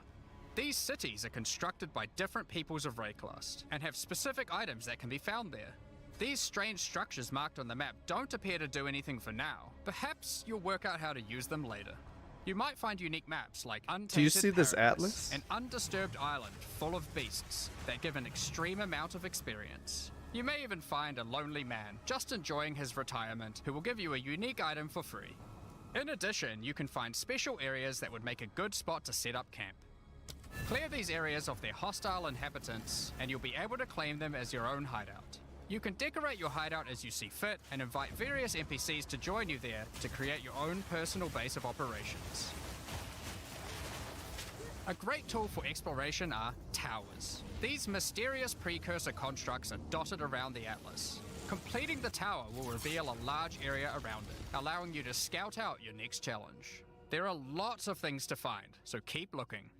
Speaker 9: These cities are constructed by different peoples of Rayclast, and have specific items that can be found there. These strange structures marked on the map don't appear to do anything for now. Perhaps you'll work out how to use them later. You might find unique maps like Untainted
Speaker 1: Do you see this
Speaker 9: Paradise,
Speaker 1: atlas?
Speaker 9: an undisturbed island full of beasts that give an extreme amount of experience. You may even find a lonely man just enjoying his retirement who will give you a unique item for free. In addition, you can find special areas that would make a good spot to set up camp. Clear these areas of their hostile inhabitants, and you'll be able to claim them as your own hideout. You can decorate your hideout as you see fit and invite various NPCs to join you there to create your own personal base of operations. A great tool for exploration are towers. These mysterious precursor constructs are dotted around the Atlas. Completing the tower will reveal a large area around it, allowing you to scout out your next challenge. There are lots of things to find, so keep looking.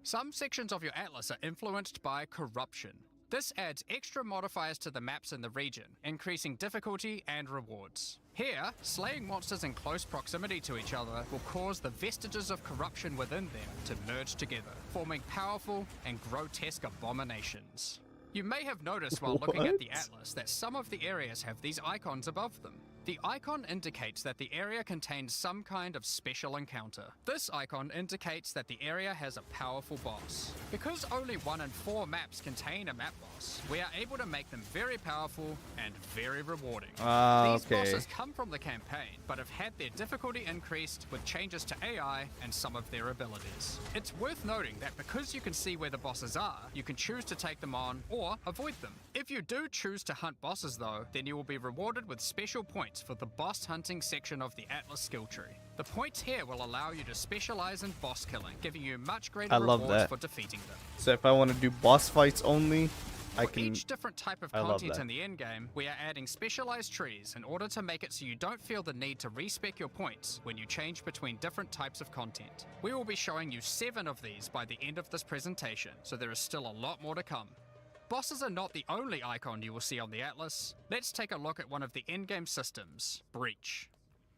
Speaker 9: Some sections of your Atlas are influenced by corruption. This adds extra modifiers to the maps in the region, increasing difficulty and rewards. Here, slaying monsters in close proximity to each other will cause the vestiges of corruption within them to merge together, forming powerful and grotesque abominations. You may have noticed while looking at the Atlas that some of the areas have these icons above them. The icon indicates that the area contains some kind of special encounter. This icon indicates that the area has a powerful boss. Because only 1 in 4 maps contain a map boss, we are able to make them very powerful and very rewarding. These bosses come from the campaign, but have had their difficulty increased with changes to AI and some of their abilities. It's worth noting that because you can see where the bosses are, you can choose to take them on or avoid them. If you do choose to hunt bosses though, then you will be rewarded with special points for the boss hunting section of the Atlas skill tree. The points here will allow you to specialize in boss killing, giving you much greater rewards for defeating them.
Speaker 1: So if I want to do boss fights only, I
Speaker 9: For
Speaker 1: can...
Speaker 9: each different type of content in the endgame, we are adding specialized trees in order to make it so you don't feel the need to respec your points when you change between different types of content. We will be showing you 7 of these by the end of this presentation, so there is still a lot more to come. Bosses are not the only icon you will see on the Atlas. Let's take a look at one of the endgame systems, Breach.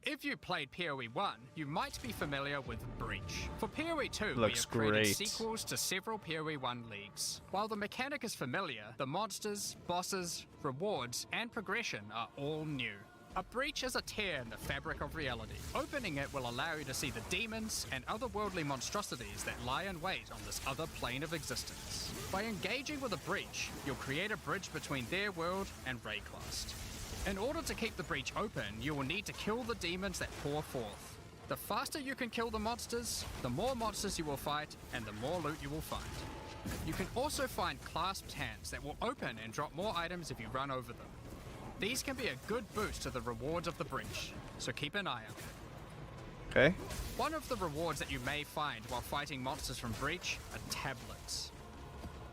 Speaker 9: If you played PoE1, you might be familiar with Breach. For PoE2, we have created sequels to several PoE1 leagues. While the mechanic is familiar, the monsters, bosses, rewards, and progression are all new. A breach is a tear in the fabric of reality. Opening it will allow you to see the demons and otherworldly monstrosities that lie in wait on this other plane of existence. By engaging with a breach, you'll create a bridge between their world and Rayclast. In order to keep the breach open, you will need to kill the demons that pour forth. The faster you can kill the monsters, the more monsters you will fight, and the more loot you will find. You can also find clasped hands that will open and drop more items if you run over them. These can be a good boost to the rewards of the breach, so keep an eye out.
Speaker 1: Okay.
Speaker 9: One of the rewards that you may find while fighting monsters from Breach are tablets.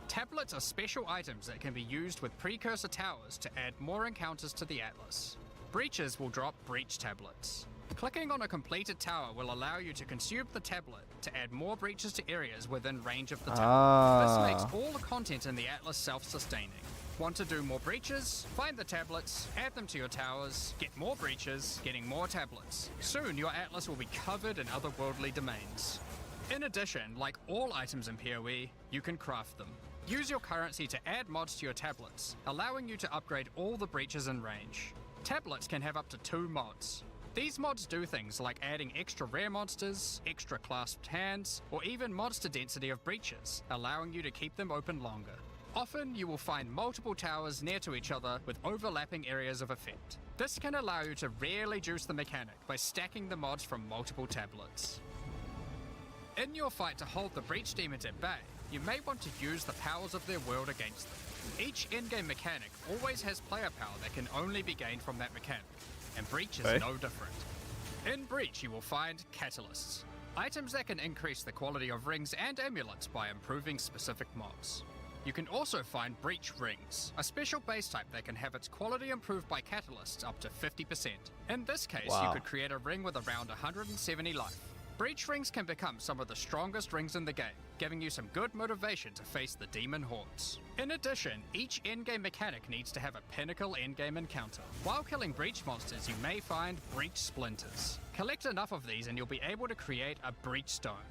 Speaker 9: Tablets are special items that can be used with precursor towers to add more encounters to the Atlas. Breaches will drop Breach tablets. Clicking on a completed tower will allow you to consume the tablet to add more breaches to areas within range of the tower. This makes all the content in the Atlas self-sustaining. Want to do more breaches? Find the tablets, add them to your towers, get more breaches, getting more tablets. Soon your Atlas will be covered in otherworldly domains. In addition, like all items in PoE, you can craft them. Use your currency to add mods to your tablets, allowing you to upgrade all the breaches in range. Tablets can have up to 2 mods. These mods do things like adding extra rare monsters, extra clasped hands, or even monster density of breaches, allowing you to keep them open longer. Often, you will find multiple towers near to each other with overlapping areas of effect. This can allow you to rarely juice the mechanic by stacking the mods from multiple tablets. In your fight to hold the Breach demons at bay, you may want to use the powers of their world against them. Each in-game mechanic always has player power that can only be gained from that mechanic, and Breach is no different. In Breach, you will find catalysts, items that can increase the quality of rings and amulets by improving specific mobs. You can also find Breach Rings, a special base type that can have its quality improved by catalysts up to 50%. In this case, you could create a ring with around 170 life. Breach Rings can become some of the strongest rings in the game, giving you some good motivation to face the demon hordes. In addition, each endgame mechanic needs to have a pinnacle endgame encounter. While killing Breach monsters, you may find Breach Splinters. Collect enough of these and you'll be able to create a Breach Stone.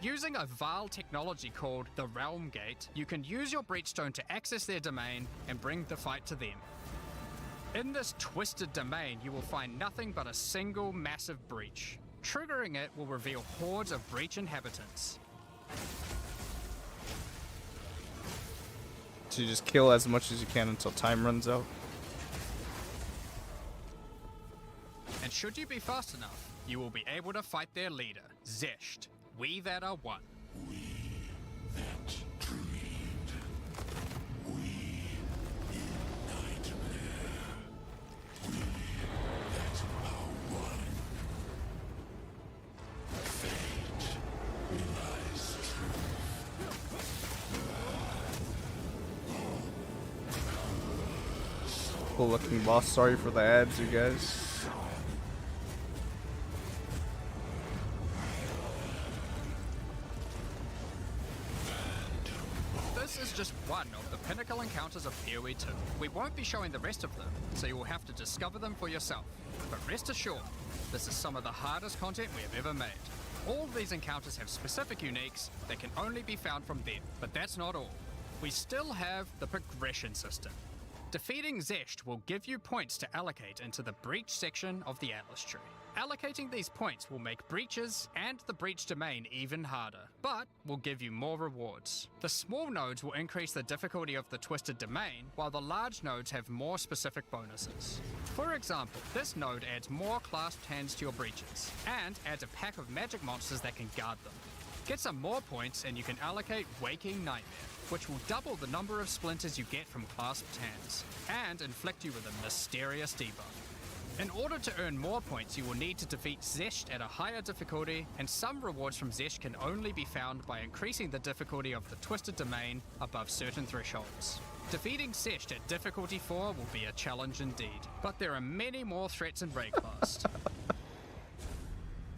Speaker 9: Using a Vaal technology called the Realm Gate, you can use your Breachstone to access their domain and bring the fight to them. In this twisted domain, you will find nothing but a single massive breach. Triggering it will reveal hordes of Breach inhabitants.
Speaker 1: So you just kill as much as you can until time runs out.
Speaker 9: And should you be fast enough, you will be able to fight their leader, Zesht. We that are one.
Speaker 6: We that dreamed. We in nightmare. We that are one. Fate lies true.
Speaker 1: Cool looking boss. Sorry for the ads, you guys.
Speaker 9: This is just one of the pinnacle encounters of POE2. We won't be showing the rest of them, so you will have to discover them for yourself. But rest assured, this is some of the hardest content we have ever made. All of these encounters have specific uniques that can only be found from them, but that's not all. We still have the progression system. Defeating Zesht will give you points to allocate into the Breach section of the Atlas tree. Allocating these points will make breaches and the Breach domain even harder, but will give you more rewards. The small nodes will increase the difficulty of the Twisted Domain, while the large nodes have more specific bonuses. For example, this node adds more clasped hands to your breaches, and adds a pack of magic monsters that can guard them. Get some more points and you can allocate Waking Nightmare, which will double the number of splinters you get from clasped hands, and inflict you with a mysterious debuff. In order to earn more points, you will need to defeat Zesht at a higher difficulty, and some rewards from Zesht can only be found by increasing the difficulty of the Twisted Domain above certain thresholds. Defeating Zesht at difficulty 4 will be a challenge indeed, but there are many more threats in Rayclast.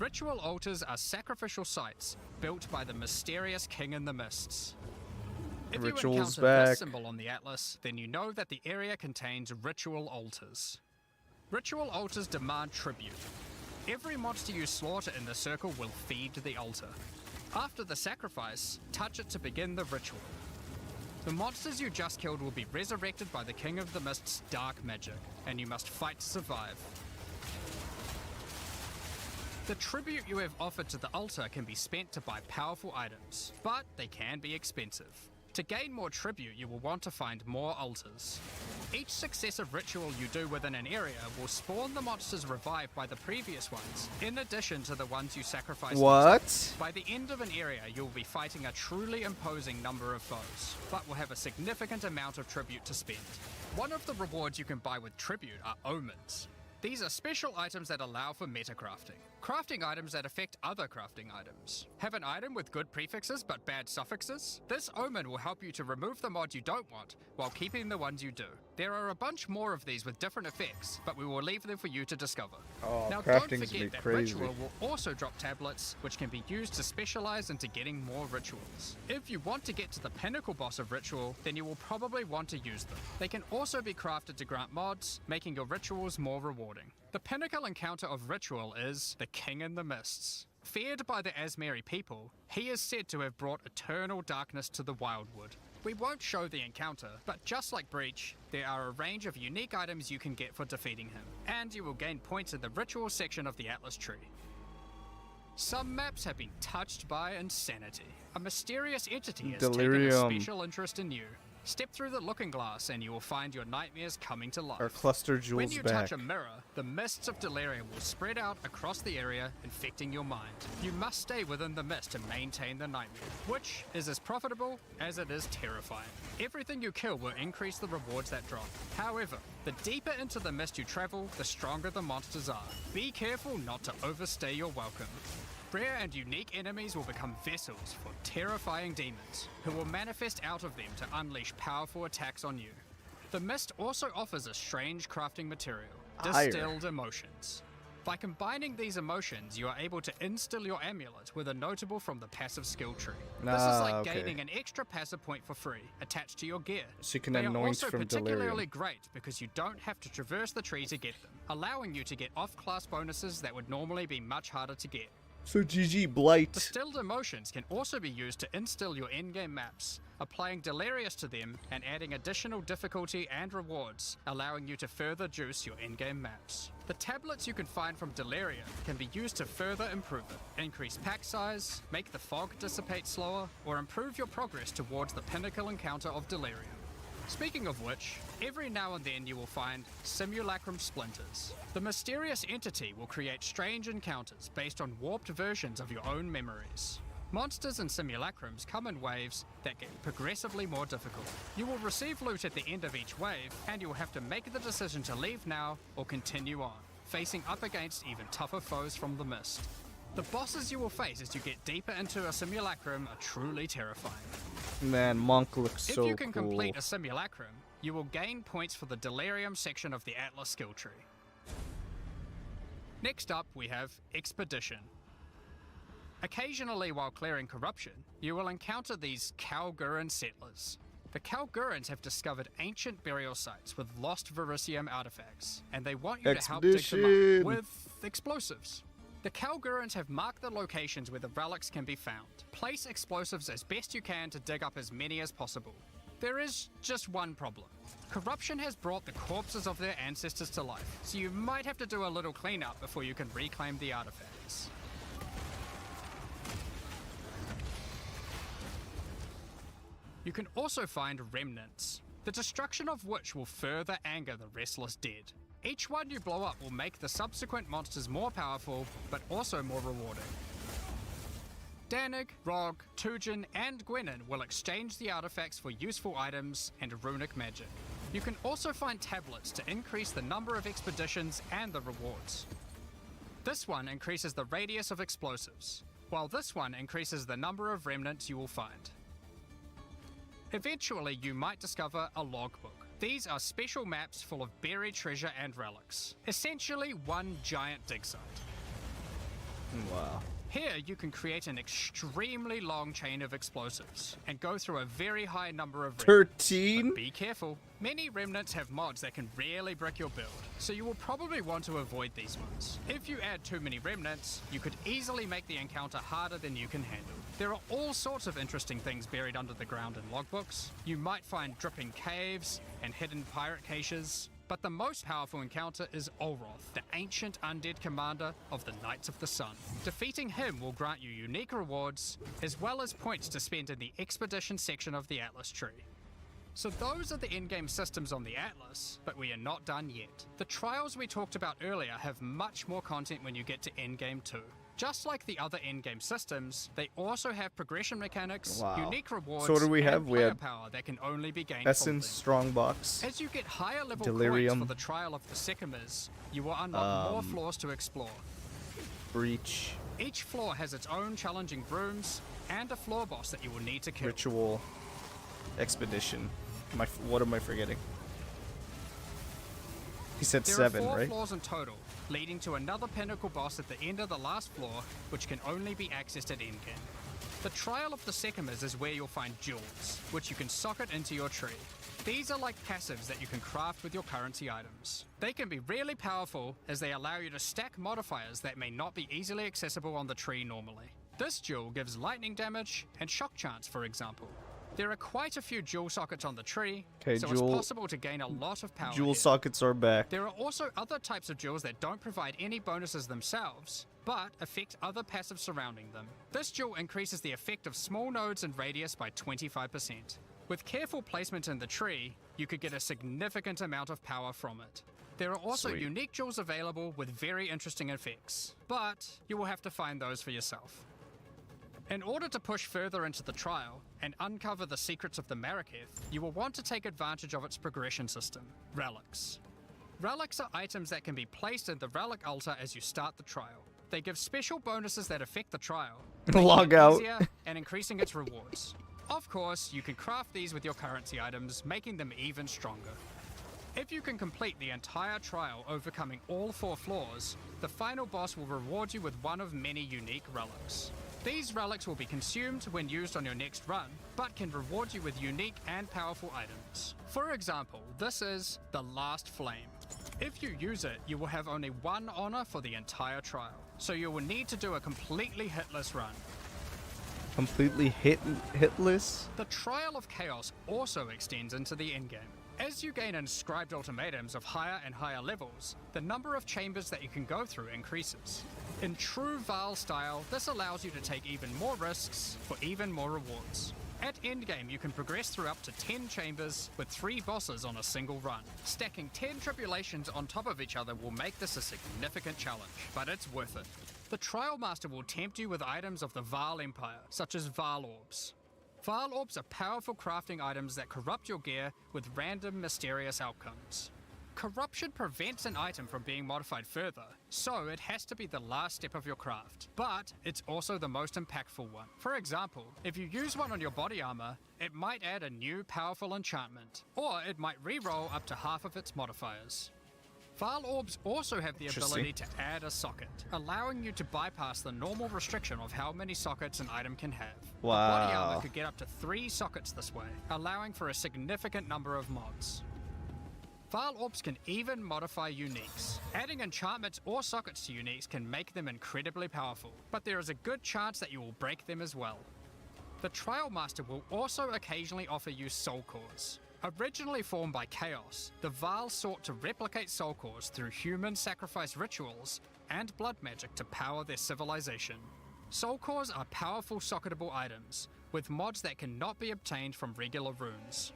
Speaker 9: Ritual altars are sacrificial sites built by the mysterious King in the Mists. If you encounter this symbol on the Atlas, then you know that the area contains ritual altars. Ritual altars demand tribute. Every monster you slaughter in the circle will feed the altar. After the sacrifice, touch it to begin the ritual. The monsters you just killed will be resurrected by the King of the Mist's dark magic, and you must fight to survive. The tribute you have offered to the altar can be spent to buy powerful items, but they can be expensive. To gain more tribute, you will want to find more altars. Each successive ritual you do within an area will spawn the monsters revived by the previous ones, in addition to the ones you sacrificed.
Speaker 1: What?
Speaker 9: By the end of an area, you'll be fighting a truly imposing number of foes, but will have a significant amount of tribute to spend. One of the rewards you can buy with tribute are omens. These are special items that allow for meta crafting. Crafting items that affect other crafting items. Have an item with good prefixes but bad suffixes? This omen will help you to remove the mod you don't want while keeping the ones you do. There are a bunch more of these with different effects, but we will leave them for you to discover.
Speaker 1: Oh,
Speaker 9: now don't
Speaker 1: crafting's
Speaker 9: forget that
Speaker 1: crazy.
Speaker 9: Ritual will also drop tablets, which can be used to specialize into getting more rituals. If you want to get to the pinnacle boss of Ritual, then you will probably want to use them. They can also be crafted to grant mods, making your rituals more rewarding. The pinnacle encounter of Ritual is the King in the Mists. Feared by the Asmeri people, he is said to have brought eternal darkness to the Wildwood. We won't show the encounter, but just like Breach, there are a range of unique items you can get for defeating him, and you will gain points in the Ritual section of the Atlas tree. Some maps have been touched by insanity. A mysterious entity has taken a special interest in you. Step through the looking glass and you will find your nightmares coming to life.
Speaker 1: Our cluster jewels
Speaker 9: When you
Speaker 1: back.
Speaker 9: touch a mirror, the mists of delirium will spread out across the area, infecting your mind. You must stay within the mist to maintain the nightmare, which is as profitable as it is terrifying. Everything you kill will increase the rewards that drop. However, the deeper into the mist you travel, the stronger the monsters are. Be careful not to overstay your welcome. Rare and unique enemies will become vessels for terrifying demons, who will manifest out of them to unleash powerful attacks on you. The mist also offers a strange crafting material, distilled emotions. By combining these emotions, you are able to instill your amulet with a notable from the passive skill tree. This is like gaining an extra passive point for free, attached to your gear.
Speaker 1: So you can
Speaker 9: They are
Speaker 1: anoint
Speaker 9: also
Speaker 1: from
Speaker 9: particularly
Speaker 1: delirium.
Speaker 9: great because you don't have to traverse the tree to get them, allowing you to get off-class bonuses that would normally be much harder to get.
Speaker 1: So GG Blight.
Speaker 9: Distilled emotions can also be used to instill your endgame maps, applying Delirious to them and adding additional difficulty and rewards, allowing you to further juice your endgame maps. The tablets you can find from Delirium can be used to further improve it, increase pack size, make the fog dissipate slower, or improve your progress towards the pinnacle encounter of Delirium. Speaking of which, every now and then you will find simulacrum splinters. The mysterious entity will create strange encounters based on warped versions of your own memories. Monsters and simulacrums come in waves that get progressively more difficult. You will receive loot at the end of each wave, and you will have to make the decision to leave now or continue on, facing up against even tougher foes from the mist. The bosses you will face as you get deeper into a simulacrum are truly terrifying.
Speaker 1: Man, Monk looks so cool.
Speaker 9: If you can complete a simulacrum, you will gain points for the Delirium section of the Atlas skill tree. Next up, we have Expedition. Occasionally, while clearing corruption, you will encounter these Kalguran settlers. The Kalgurans have discovered ancient burial sites with lost Verisium artifacts, and they want you to help dig them up with explosives. The Kalgurans have marked the locations where the relics can be found. Place explosives as best you can to dig up as many as possible. There is just one problem. Corruption has brought the corpses of their ancestors to life, so you might have to do a little cleanup before you can reclaim the artifacts. You can also find remnants, the destruction of which will further anger the restless dead. Each one you blow up will make the subsequent monsters more powerful, but also more rewarding. Danig, Rogue, Tujin, and Gwenin will exchange the artifacts for useful items and runic magic. You can also find tablets to increase the number of expeditions and the rewards. This one increases the radius of explosives, while this one increases the number of remnants you will find. Eventually, you might discover a logbook. These are special maps full of buried treasure and relics. Essentially, one giant dig site.
Speaker 1: Wow.
Speaker 9: Here, you can create an extremely long chain of explosives and go through a very high number of remnants.
Speaker 1: 13?
Speaker 9: But be careful. Many remnants have mods that can really brick your build, so you will probably want to avoid these ones. If you add too many remnants, you could easily make the encounter harder than you can handle. There are all sorts of interesting things buried under the ground in logbooks. You might find dripping caves and hidden pirate caches, but But the most powerful encounter is Olroth, the ancient undead commander of the Knights of the Sun. Defeating him will grant you unique rewards, as well as points to spend in the expedition section of the Atlas tree. So those are the in-game systems on the Atlas, but we are not done yet. The trials we talked about earlier have much more content when you get to endgame too. Just like the other endgame systems, they also have progression mechanics, unique rewards,
Speaker 1: So what do we have?
Speaker 9: and
Speaker 1: We
Speaker 9: player
Speaker 1: had
Speaker 9: power that can only be gained
Speaker 1: Essence,
Speaker 9: from them.
Speaker 1: Strongbox,
Speaker 9: As you get higher level
Speaker 1: Delirium,
Speaker 9: points for the Trial of the Sycamores, you will unlock more floors to explore.
Speaker 1: Breach,
Speaker 9: Each floor has its own challenging rooms and a floor boss that you will need to kill.
Speaker 1: Ritual, Expedition. What am I forgetting? He said
Speaker 9: There
Speaker 1: 7,
Speaker 9: are 4
Speaker 1: right?
Speaker 9: floors in total, leading to another pinnacle boss at the end of the last floor, which can only be accessed at endgame. The Trial of the Sycamores is where you'll find jewels, which you can socket into your tree. These are like passives that you can craft with your currency items. They can be really powerful as they allow you to stack modifiers that may not be easily accessible on the tree normally. This jewel gives lightning damage and shock chance, for example. There are quite a few jewel sockets on the tree,
Speaker 1: Okay,
Speaker 9: so it's possible to gain a lot of power
Speaker 1: Jewel
Speaker 9: here.
Speaker 1: sockets are back.
Speaker 9: There are also other types of jewels that don't provide any bonuses themselves, but affect other passives surrounding them. This jewel increases the effect of small nodes and radius by 25%. With careful placement in the tree, you could get a significant amount of power from it. There are also
Speaker 1: Sweet.
Speaker 9: unique jewels available with very interesting effects, but you will have to find those for yourself. In order to push further into the trial and uncover the secrets of the Maraketh, you will want to take advantage of its progression system, relics. Relics are items that can be placed in the relic altar as you start the trial. They give special bonuses that affect the trial, making
Speaker 1: Log
Speaker 9: it
Speaker 1: out.
Speaker 9: easier and increasing its rewards. Of course, you can craft these with your currency items, making them even stronger. If you can complete the entire trial overcoming all 4 floors, the final boss will reward you with one of many unique relics. These relics will be consumed when used on your next run, but can reward you with unique and powerful items. For example, this is the Last Flame. If you use it, you will have only 1 honor for the entire trial, so you will need to do a completely hitless run.
Speaker 1: Completely hitless?
Speaker 9: The Trial of Chaos also extends into the endgame. As you gain inscribed ultimatums of higher and higher levels, the number of chambers that you can go through increases. In true Val style, this allows you to take even more risks for even more rewards. At endgame, you can progress through up to 10 chambers with 3 bosses on a single run. Stacking 10 tribulations on top of each other will make this a significant challenge, but it's worth it. The Trial Master will tempt you with items of the Val Empire, such as Val Orbs. Val Orbs are powerful crafting items that corrupt your gear with random, mysterious outcomes. Corruption prevents an item from being modified further, so it has to be the last step of your craft. But it's also the most impactful one. For example, if you use one on your body armor, it might add a new powerful enchantment, or it might re-roll up to half of its modifiers. Val Orbs also have the ability to add a socket, allowing you to bypass the normal restriction of how many sockets an item can have. A body armor could get up to 3 sockets this way, allowing for a significant number of mods. Val Orbs can even modify uniques. Adding enchantments or sockets to uniques can make them incredibly powerful, but there is a good chance that you will break them as well. The Trial Master will also occasionally offer you soul cores. Originally formed by Chaos, the Val sought to replicate soul cores through human sacrifice rituals and blood magic to power their civilization. Soul cores are powerful socketable items, with mods that cannot be obtained from regular runes.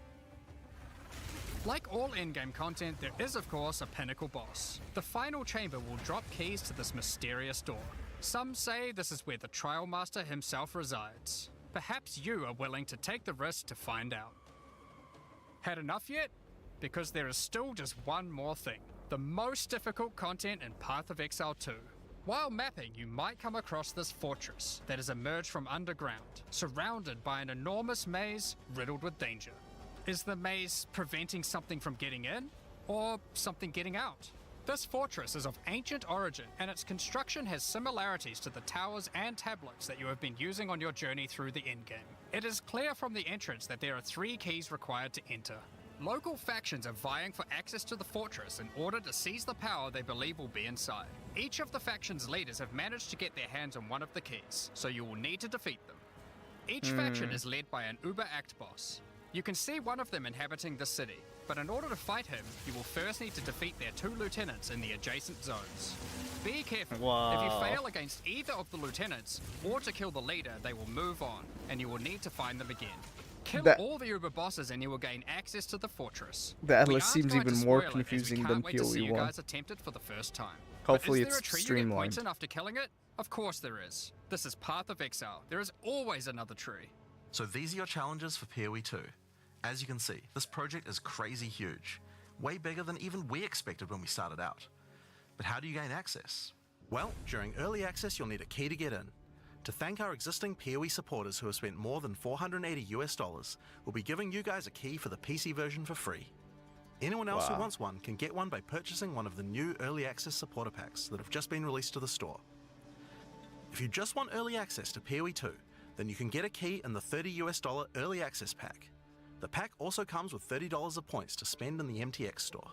Speaker 9: Like all endgame content, there is of course a pinnacle boss. The final chamber will drop keys to this mysterious door. Some say this is where the Trial Master himself resides. Perhaps you are willing to take the risk to find out. Had enough yet? Because there is still just one more thing. The most difficult content in Path of Exile 2. While mapping, you might come across this fortress that has emerged from underground, surrounded by an enormous maze riddled with danger. Is the maze preventing something from getting in, or something getting out? This fortress is of ancient origin, and its construction has similarities to the towers and tablets that you have been using on your journey through the endgame. It is clear from the entrance that there are 3 keys required to enter. Local factions are vying for access to the fortress in order to seize the power they believe will be inside. Each of the faction's leaders have managed to get their hands on one of the keys, so you will need to defeat them. Each faction is led by an Uber Act boss. You can see one of them inhabiting the city, but in order to fight him, you will first need to defeat their 2 lieutenants in the adjacent zones. Be careful.
Speaker 1: Wow.
Speaker 9: If you fail against either of the lieutenants, or to kill the leader, they will move on, and you will need to find them again. Kill all the Uber bosses and you will gain access to the fortress.
Speaker 1: The Atlas
Speaker 9: We aren't
Speaker 1: seems
Speaker 9: going to
Speaker 1: even more
Speaker 9: spoil it, as we
Speaker 1: confusing
Speaker 9: can't
Speaker 1: than
Speaker 9: wait to see you
Speaker 1: POE1.
Speaker 9: guys attempt it for the first time.
Speaker 1: Hopefully
Speaker 9: But is there
Speaker 1: it's
Speaker 9: a tree you get points
Speaker 1: streamlined.
Speaker 9: in after killing it? Of course there is. This is Path of Exile. There is always another tree.
Speaker 7: So these are your challenges for PoE2. As you can see, this project is crazy huge, way bigger than even we expected when we started out. But how do you gain access? Well, during early access you'll need a key to get in. To thank our existing PoE supporters who have spent more than $480, we'll be giving you guys a key for the PC version for free. Anyone else who wants one can get one by purchasing one of the new early access supporter packs that have just been released to the store. If you just want early access to PoE2, then you can get a key in the $30 early access pack. The pack also comes with $30 of points to spend in the MTX store.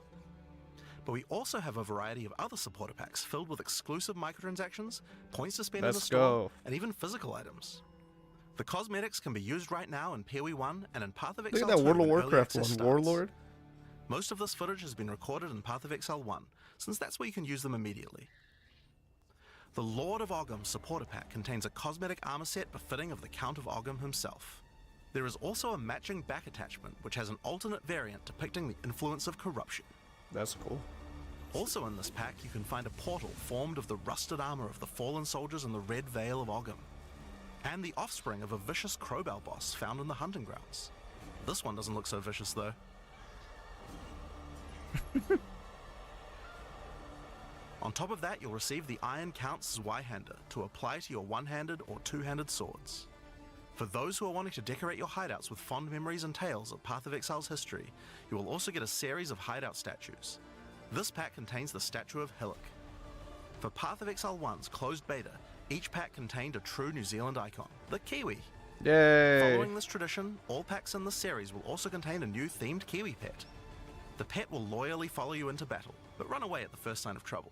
Speaker 7: But we also have a variety of other supporter packs filled with exclusive microtransactions, points to spend in the store, and even physical items. The cosmetics can be used right now in PoE1 and in Path of Exile 2.
Speaker 1: Look at that World of
Speaker 7: when early
Speaker 1: Warcraft
Speaker 7: access
Speaker 1: one,
Speaker 7: starts.
Speaker 1: Warlord.
Speaker 7: Most of this footage has been recorded in Path of Exile 1, since that's where you can use them immediately. The Lord of Ogham supporter pack contains a cosmetic armor set befitting of the Count of Ogham himself. There is also a matching back attachment which has an alternate variant depicting the influence of corruption.
Speaker 1: That's cool.
Speaker 7: Also in this pack you can find a portal formed of the rusted armor of the fallen soldiers in the Red Vale of Ogham, and the offspring of a vicious crowbell boss found in the hunting grounds. This one doesn't look so vicious though. On top of that, you'll receive the Iron Count's Zweihander to apply to your one-handed or two-handed swords. For those who are wanting to decorate your hideouts with fond memories and tales of Path of Exile's history, you will also get a series of hideout statues. This pack contains the statue of Hillock. For Path of Exile 1's closed beta, each pack contained a true New Zealand icon, the Kiwi.
Speaker 1: Yay!
Speaker 7: Following this tradition, all packs in this series will also contain a new themed Kiwi pet. The pet will loyally follow you into battle, but run away at the first sign of trouble.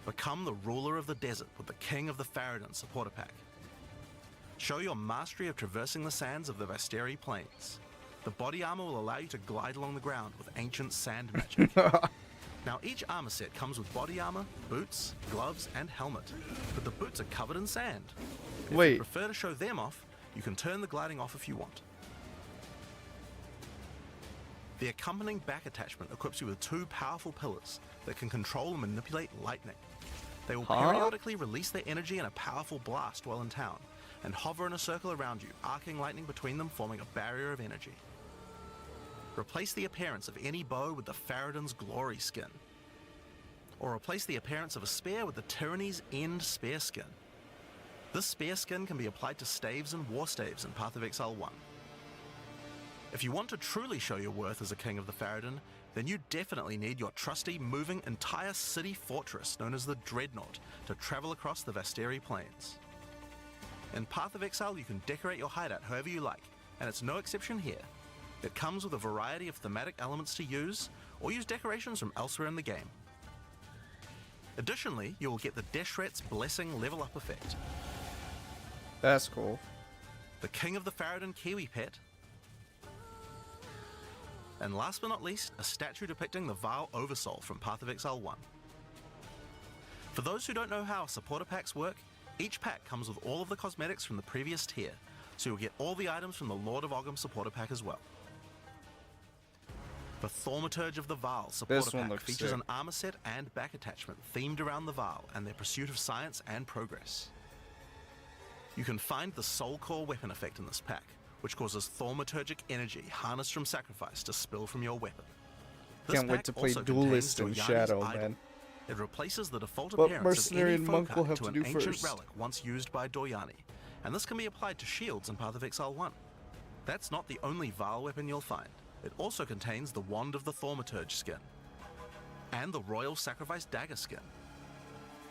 Speaker 7: Become the ruler of the desert with the King of the Faradin supporter pack. Show your mastery of traversing the sands of the Vasteri Plains. The body armor will allow you to glide along the ground with ancient sand magic. Now each armor set comes with body armor, boots, gloves, and helmet, but the boots are covered in sand. If you prefer to show them off, you can turn the gliding off if you want. The accompanying back attachment equips you with 2 powerful pillars that can control and manipulate lightning. They will periodically release their energy in a powerful blast while in town, and hover in a circle around you, arcing lightning between them, forming a barrier of energy. Replace the appearance of any bow with the Faradin's Glory skin, or replace the appearance of a spear with the Tyranny's End spear skin. This spear skin can be applied to staves and war staves in Path of Exile 1. If you want to truly show your worth as a King of the Faradin, then you definitely need your trusty, moving, entire city fortress known as the Dreadnought to travel across the Vasteri Plains. In Path of Exile, you can decorate your hideout however you like, and it's no exception here. It comes with a variety of thematic elements to use, or use decorations from elsewhere in the game. Additionally, you will get the Deshret's Blessing level up effect.
Speaker 1: That's cool.
Speaker 7: The King of the Faradin Kiwi pet, and last but not least, a statue depicting the Vile Oversoul from Path of Exile 1. For those who don't know how supporter packs work, each pack comes with all of the cosmetics from the previous tier, so you'll get all the items from the Lord of Ogham supporter pack as well. The Thaumaturge of the Vile supporter pack features an armor set and back attachment themed around the Vile and their pursuit of science and progress. You can find the Soul Core weapon effect in this pack, which causes thaumaturgic energy harnessed from sacrifice to spill from your weapon. This
Speaker 1: Can't wait to play Duelist in Shadow, man.
Speaker 7: It replaces the default
Speaker 1: What
Speaker 7: appearance
Speaker 1: mercenary
Speaker 7: of any
Speaker 1: and monk will
Speaker 7: foci
Speaker 1: have
Speaker 7: to
Speaker 1: to
Speaker 7: an
Speaker 1: do
Speaker 7: ancient
Speaker 1: first?
Speaker 7: relic once used by Doryani, and this can be applied to shields in Path of Exile 1. That's not the only Vile weapon you'll find. It also contains the Wand of the Thaumaturge skin, and the Royal Sacrifice Dagger skin.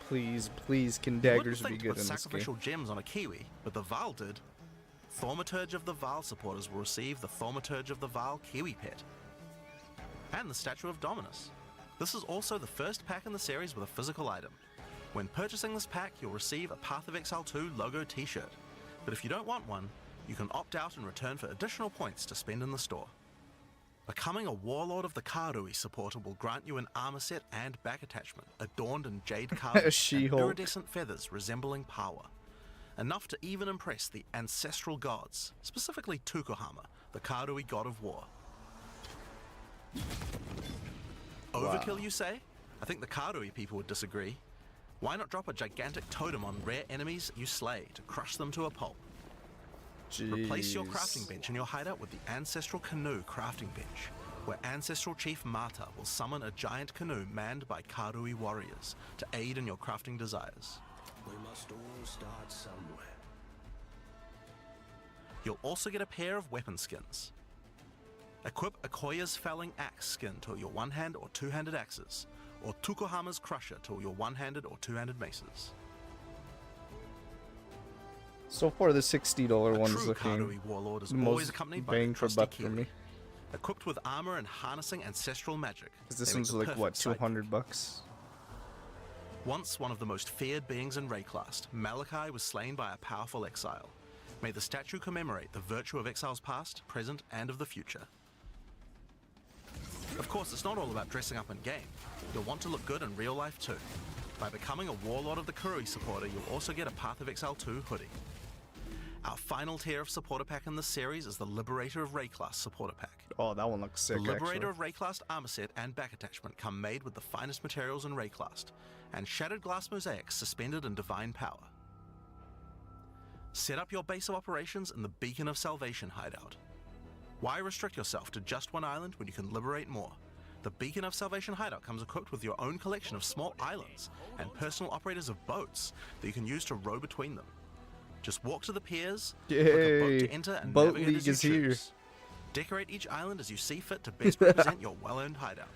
Speaker 1: Please, please, can
Speaker 7: You
Speaker 1: daggers
Speaker 7: wouldn't
Speaker 1: be
Speaker 7: think to
Speaker 1: good
Speaker 7: put
Speaker 1: in this
Speaker 7: sacrificial
Speaker 1: game?
Speaker 7: gems on a Kiwi, but the Vile did. Thaumaturge of the Vile supporters will receive the Thaumaturge of the Vile Kiwi pet, and the Statue of Dominus. This is also the first pack in the series with a physical item. When purchasing this pack, you'll receive a Path of Exile 2 logo t-shirt, but if you don't want one, you can opt out in return for additional points to spend in the store. Becoming a Warlord of the Karui supporter will grant you an armor set and back attachment adorned in jade carving and
Speaker 1: She-Hulk.
Speaker 7: iridescent feathers resembling power. Enough to even impress the ancestral gods, specifically Tukohama, the Karui god of war. Overkill, you say? I think the Karui people would disagree. Why not drop a gigantic totem on rare enemies you slay to crush them to a pulp? Replace your crafting bench in your hideout with the Ancestral Canoe crafting bench, where Ancestral Chief Mata will summon a giant canoe manned by Karui warriors to aid in your crafting desires.
Speaker 10: We must all start somewhere.
Speaker 7: You'll also get a pair of weapon skins. Equip Akoya's Felling Axe skin to your one-hand or two-handed axes, or Tukohama's Crusher to your one-handed or two-handed maces.
Speaker 1: So far, the $60
Speaker 7: A
Speaker 1: one's
Speaker 7: true
Speaker 1: looking
Speaker 7: Karui warlord is
Speaker 1: the
Speaker 7: always
Speaker 1: most
Speaker 7: accompanied by a
Speaker 1: bang for
Speaker 7: trusty
Speaker 1: buck for
Speaker 7: Kiwi.
Speaker 1: me.
Speaker 7: Equipped with armor and harnessing ancestral magic.
Speaker 1: Because this
Speaker 7: they make
Speaker 1: one's
Speaker 7: the
Speaker 1: like,
Speaker 7: perfect
Speaker 1: what,
Speaker 7: sidekick.
Speaker 1: 200 bucks?
Speaker 7: Once one of the most feared beings in Rayclast, Malachi was slain by a powerful exile. May the statue commemorate the virtue of exiles past, present, and of the future. Of course, it's not all about dressing up in game. You'll want to look good in real life too. By becoming a Warlord of the Karui supporter, you'll also get a Path of Exile 2 hoodie. Our final tier of supporter pack in this series is the Liberator of Rayclast supporter pack.
Speaker 1: Oh, that one looks sick,
Speaker 7: The Liberator
Speaker 1: actually.
Speaker 7: of Rayclast armor set and back attachment come made with the finest materials in Rayclast, and shattered glass mosaics suspended in divine power. Set up your base of operations in the Beacon of Salvation hideout. Why restrict yourself to just one island when you can liberate more? The Beacon of Salvation hideout comes equipped with your own collection of small islands and personal operators of boats that you can use to row between them. Just walk to the piers, book a boat to
Speaker 1: Yay!
Speaker 7: enter, and
Speaker 1: Boat
Speaker 7: navigate
Speaker 1: League
Speaker 7: as you
Speaker 1: is here.
Speaker 7: choose. Decorate each island as you see fit to best represent your well-earned hideout.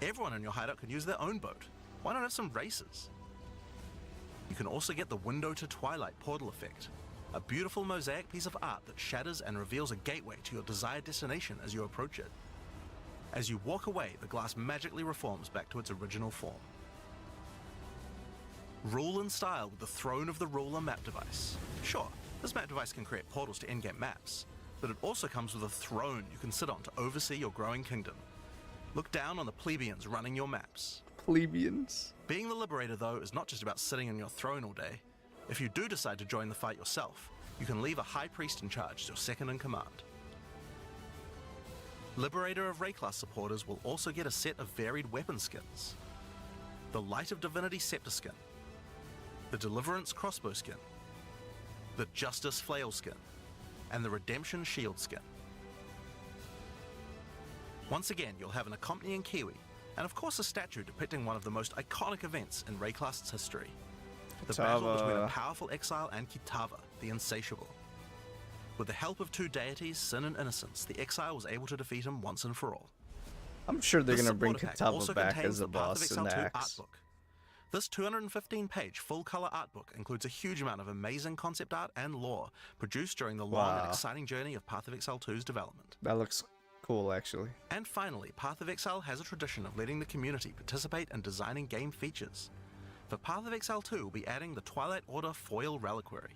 Speaker 7: Everyone in your hideout can use their own boat. Why not have some races? You can also get the Window to Twilight portal effect, a beautiful mosaic piece of art that shatters and reveals a gateway to your desired destination as you approach it. As you walk away, the glass magically reforms back to its original form. Rule in style with the Throne of the Ruler map device. Sure, this map device can create portals to in-game maps, but it also comes with a throne you can sit on to oversee your growing kingdom. Look down on the plebeians running your maps.
Speaker 1: Plebeians.
Speaker 7: Being the Liberator, though, is not just about sitting on your throne all day. If you do decide to join the fight yourself, you can leave a High Priest in charge as your second in command. Liberator of Rayclast supporters will also get a set of varied weapon skins. The Light of Divinity Scepter skin, the Deliverance crossbow skin, the Justice flail skin, and the Redemption shield skin. Once again, you'll have an accompanying Kiwi, and of course a statue depicting one of the most iconic events in Rayclast's history. The battle between a powerful exile and Kitava, the Insatiable. With the help of two deities, Sin and Innocence, the exile was able to defeat him once and for all.
Speaker 1: I'm sure they're
Speaker 7: This
Speaker 1: gonna bring
Speaker 7: supporter pack also
Speaker 1: Kitava back
Speaker 7: contains
Speaker 1: as a
Speaker 7: the Path of
Speaker 1: boss in
Speaker 7: Exile
Speaker 1: the
Speaker 7: 2 art
Speaker 1: axe.
Speaker 7: book. This 215-page full-color art book includes a huge amount of amazing concept art and lore produced during the long and
Speaker 1: Wow.
Speaker 7: exciting journey of Path of Exile 2's development.
Speaker 1: That looks cool, actually.
Speaker 7: And finally, Path of Exile has a tradition of letting the community participate in designing game features. For Path of Exile 2, we'll be adding the Twilight Order Foil Reliquary.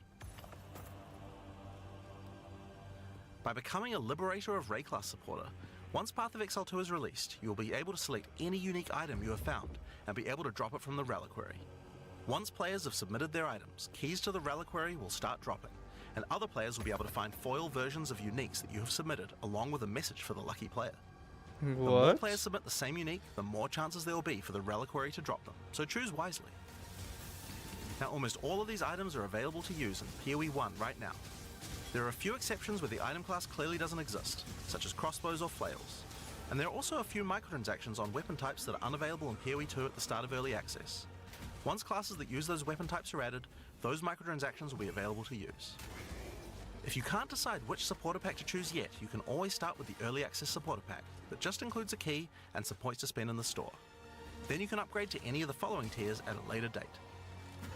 Speaker 7: By becoming a Liberator of Rayclast supporter, once Path of Exile 2 is released, you'll be able to select any unique item you have found and be able to drop it from the Reliquary. Once players have submitted their items, keys to the Reliquary will start dropping, and other players will be able to find foil versions of uniques that you have submitted along with a message for the lucky player. The more
Speaker 1: What?
Speaker 7: players submit the same unique, the more chances there will be for the Reliquary to drop them, so choose wisely. Now, almost all of these items are available to use in PoE1 right now. There are a few exceptions where the item class clearly doesn't exist, such as crossbows or flails. And there are also a few microtransactions on weapon types that are unavailable in PoE2 at the start of early access. Once classes that use those weapon types are added, those microtransactions will be available to use. If you can't decide which supporter pack to choose yet, you can always start with the early access supporter pack that just includes a key and some points to spend in the store. Then you can upgrade to any of the following tiers at a later date.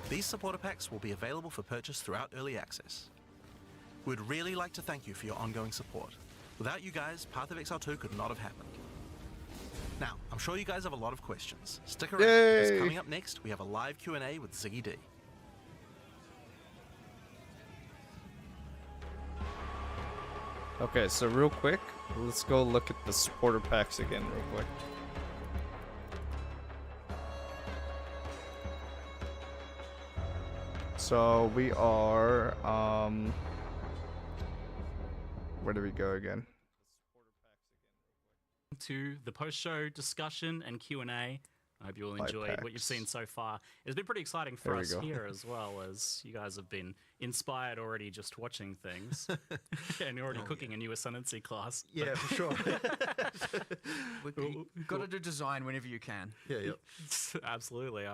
Speaker 7: These supporter packs will be available for purchase throughout early access. We'd really like to thank you for your ongoing support. Without you guys, Path of Exile 2 could not have happened. Now, I'm sure you guys have a lot of questions. Stick around, because
Speaker 1: Yay!
Speaker 7: coming up next, we have a live Q&A with Ziggy D.
Speaker 1: Okay, so real quick, let's go look at the supporter packs again real quick. So we are, where do we go again?
Speaker 11: To the post-show discussion and Q&A. I hope you all enjoyed what you've seen so far. It's been pretty exciting for us here as well, as you guys have been inspired already just watching things. And you're already cooking a new ascendancy class.
Speaker 12: Yeah, for sure.
Speaker 13: You've got to do design whenever you can.
Speaker 12: Yeah.
Speaker 11: Absolutely.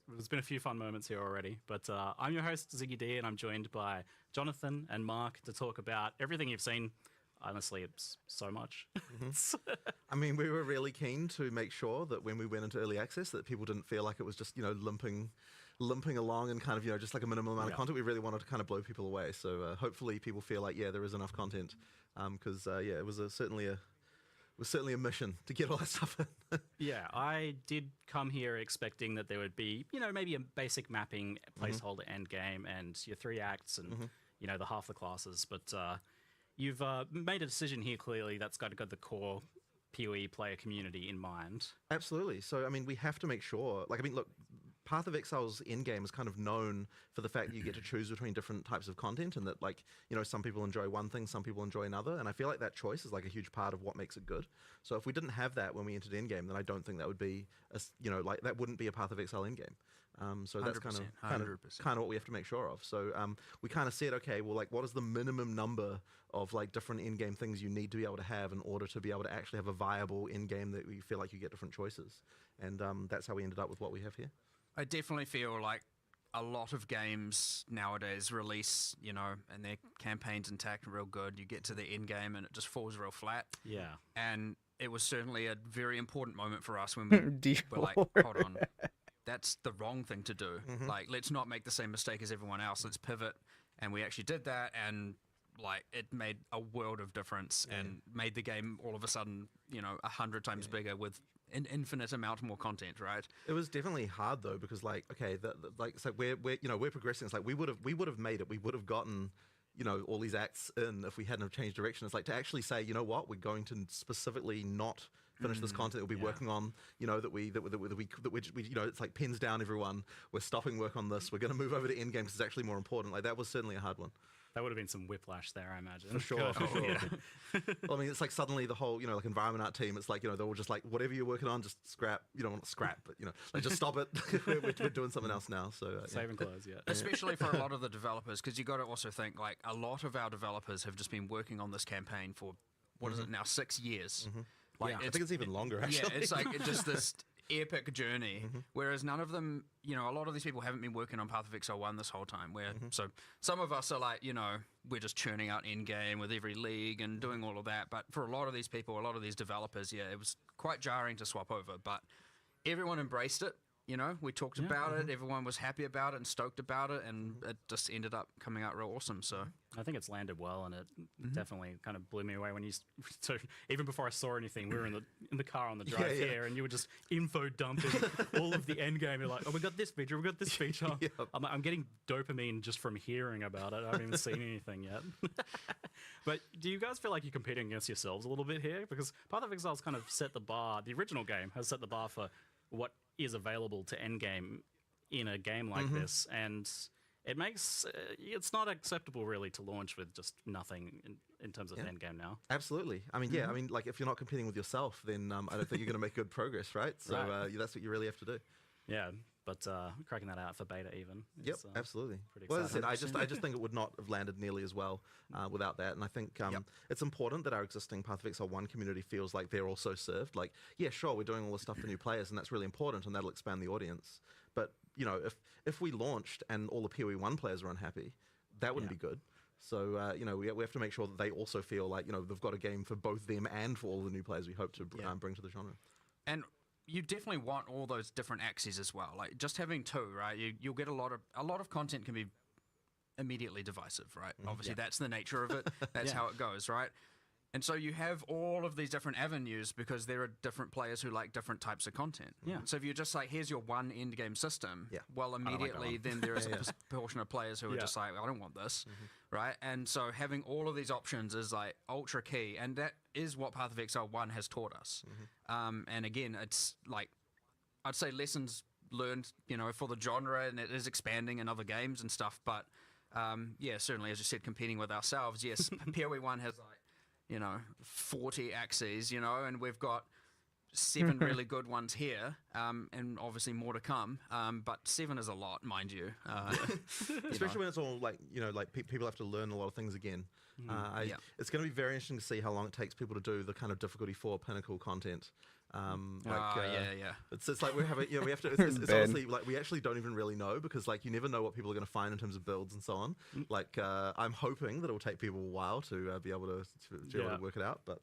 Speaker 11: There's been a few fun moments here already. But I'm your host, Ziggy D, and I'm joined by Jonathan and Mark to talk about everything you've seen. Honestly, it's so much.
Speaker 12: I mean, we were really keen to make sure that when we went into early access that people didn't feel like it was just, limping along and kind of, just like a minimal amount of content. We really wanted to kind of blow people away. So hopefully people feel like, there is enough content. Because, it was certainly a mission to get all that stuff in.
Speaker 11: Yeah, I did come here expecting that there would be, maybe a basic mapping placeholder end game and your 3 acts and, the half the classes. But you've made a decision here clearly that's got to go the core PoE player community in mind.
Speaker 12: Absolutely. So, I mean, we have to make sure, look, Path of Exile's endgame is kind of known for the fact that you get to choose between different types of content and that, some people enjoy one thing, some people enjoy another. And I feel like that choice is a huge part of what makes it good. So if we didn't have that when we entered endgame, then I don't think that would be, that wouldn't be a Path of Exile endgame. So that's kind of what we have to make sure of. So we kind of said, okay, well, what is the minimum number of different in-game things you need to be able to have in order to be able to actually have a viable in-game that you feel like you get different choices. And that's how we ended up with what we have here.
Speaker 13: I definitely feel like a lot of games nowadays release, and their campaigns intact and real good. You get to the end game and it just falls real flat.
Speaker 11: Yeah.
Speaker 13: And it was certainly a very important moment for us when we were like, hold on. That's the wrong thing to do. Let's not make the same mistake as everyone else. Let's pivot. And we actually did that, and it made a world of difference and made the game all of a sudden, 100 times bigger with an infinite amount more content, right?
Speaker 12: It was definitely hard though, because it's we're progressing. It's we would have made it. We would have gotten all these acts in if we hadn't have changed direction. It's to actually say, you know what, we're going to specifically not finish this content that we'll be working on, it's pins down everyone, we're stopping work on this, we're going to move over to endgame because it's actually more important. That was certainly a hard one.
Speaker 11: That would have been some whiplash there, I imagine.
Speaker 12: For sure. Well, I mean, it's suddenly the whole, environment art team, it's they're all just whatever you're working on, just scrap. You don't want to scrap, but, just stop it. we're doing something else now. So
Speaker 11: saving clothes, yeah.
Speaker 13: Especially for a lot of the developers, because you got to also think, a lot of our developers have just been working on this campaign for, what is it now, 6 years?
Speaker 12: I think it's even longer, actually.
Speaker 13: Yeah, it's just this epic journey, whereas none of them, a lot of these people haven't been working on Path of Exile 1 this whole time, so some of us are we're just churning out in-game with every league and doing all of that, but for a lot of these people, a lot of these developers, it was quite jarring to swap over, but everyone embraced it. We talked about it, everyone was happy about it and stoked about it, and it just ended up coming out real awesome. So
Speaker 11: I think it's landed well, and it definitely kind of blew me away when so even before I saw anything, we were in the car on the drive here, and you were just info dumping all of the end game. You're like, oh, we got this feature, we got this feature. I'm getting dopamine just from hearing about it. I haven't even seen anything yet. But do you guys feel like you're competing against yourselves a little bit here? Because Path of Exile's kind of set the bar. The original game has set the bar for what is available to endgame in a game like this, and it makes it's not acceptable really to launch with just nothing in terms of endgame now.
Speaker 12: Absolutely. I mean, I mean, if you're not competing with yourself, then I don't think you're going to make good progress, right? So that's what you really have to do.
Speaker 11: Yeah, but cracking that out for beta even.
Speaker 12: Yep, absolutely.
Speaker 11: Pretty
Speaker 12: well,
Speaker 11: exciting.
Speaker 12: as I said, I just think it would not have landed nearly as well without that. And I think it's important that our existing Path of Exile 1 community feels like they're also served. Yeah, sure, we're doing all this stuff for new players, and that's really important, and that'll expand the audience. But, if we launched and all the PoE1 players are unhappy, that wouldn't be good. So, we have to make sure that they also feel like, they've got a game for both them and for all the new players we hope to bring to the genre.
Speaker 13: And you definitely want all those different axes as well. Just having 2, right? You'll get a lot of content can be immediately divisive, right? Obviously, that's the nature of it. That's how it goes, right? And so you have all of these different avenues because there are different players who like different types of content.
Speaker 11: Yeah.
Speaker 13: So if you're just like, here's your one end game system,
Speaker 12: Yeah.
Speaker 13: well,
Speaker 11: like that
Speaker 13: immediately
Speaker 11: one.
Speaker 13: then there is a portion of players who are just like, I don't want this, right? And so having all of these options is like ultra key, and that is what Path of Exile 1 has taught us. And again, it's like, I'd say lessons learned, you know, for the genre, and it is expanding in other games and stuff. But yeah, certainly, as you said, competing with ourselves, yes, POE1 has like, you know, 40 axes, you know, and we've got 7 really good ones here, and obviously more to come. But 7 is a lot, mind you.
Speaker 12: Especially when it's all like, you know, like people have to learn a lot of things again. It's going to be very interesting to see how long it takes people to do the kind of difficulty 4 pinnacle content. It's like we have it. You know, we have to. It's honestly like we actually don't even really know, because like you never know what people are going to find in terms of builds and so on. Like I'm hoping that it will take people a while to be able to work it out, but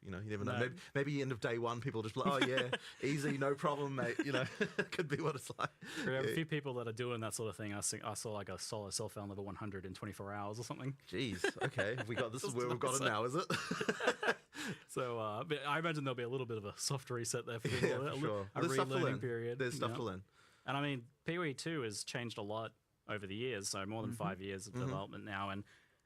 Speaker 12: you know, you never know. Maybe end of day 1, people just be like, oh yeah, easy, no problem, mate. You know, could be what it's like.
Speaker 11: We have a few people that are doing that sort of thing. I saw like a solo self-found level 100 in 24 hours or something.
Speaker 12: Jeez. Okay, we got this is where we've got it now, is it?
Speaker 11: So, but I imagine there'll be a little bit of a soft reset there for people.
Speaker 12: Yeah, for sure.
Speaker 11: A
Speaker 12: There's stuff to
Speaker 11: relearning
Speaker 12: learn.
Speaker 11: period.
Speaker 12: There's stuff to learn.
Speaker 11: And I mean, PoE2 has changed a lot over the years, so more than 5 years of development now. And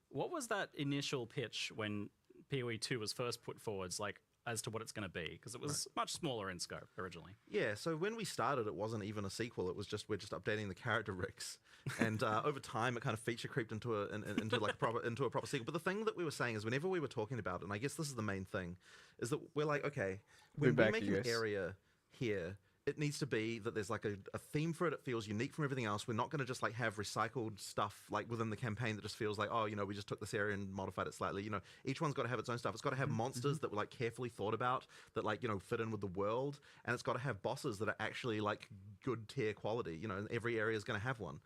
Speaker 11: what was that initial pitch when PoE2 was first put forwards, like, as to what it's going to be? Because it was much smaller in scope originally.
Speaker 12: Yeah, so when we started, it wasn't even a sequel. It was just, we're just updating the character rigs. And over time, it kind of feature creeped into a proper sequel. But the thing that we were saying is, whenever we were talking about it, and I guess this is the main thing, is that we're like, okay, when we make an area here, it needs to be that there's like a theme for it. It feels unique from everything else. We're not going to just like have recycled stuff like within the campaign that just feels like, oh, you know, we just took this area and modified it slightly. You know, each one's got to have its own stuff. It's got to have monsters that were like carefully thought about, that like, you know, fit in with the world. And it's got to have bosses that are actually like good tier quality, you know, and every area is going to have one.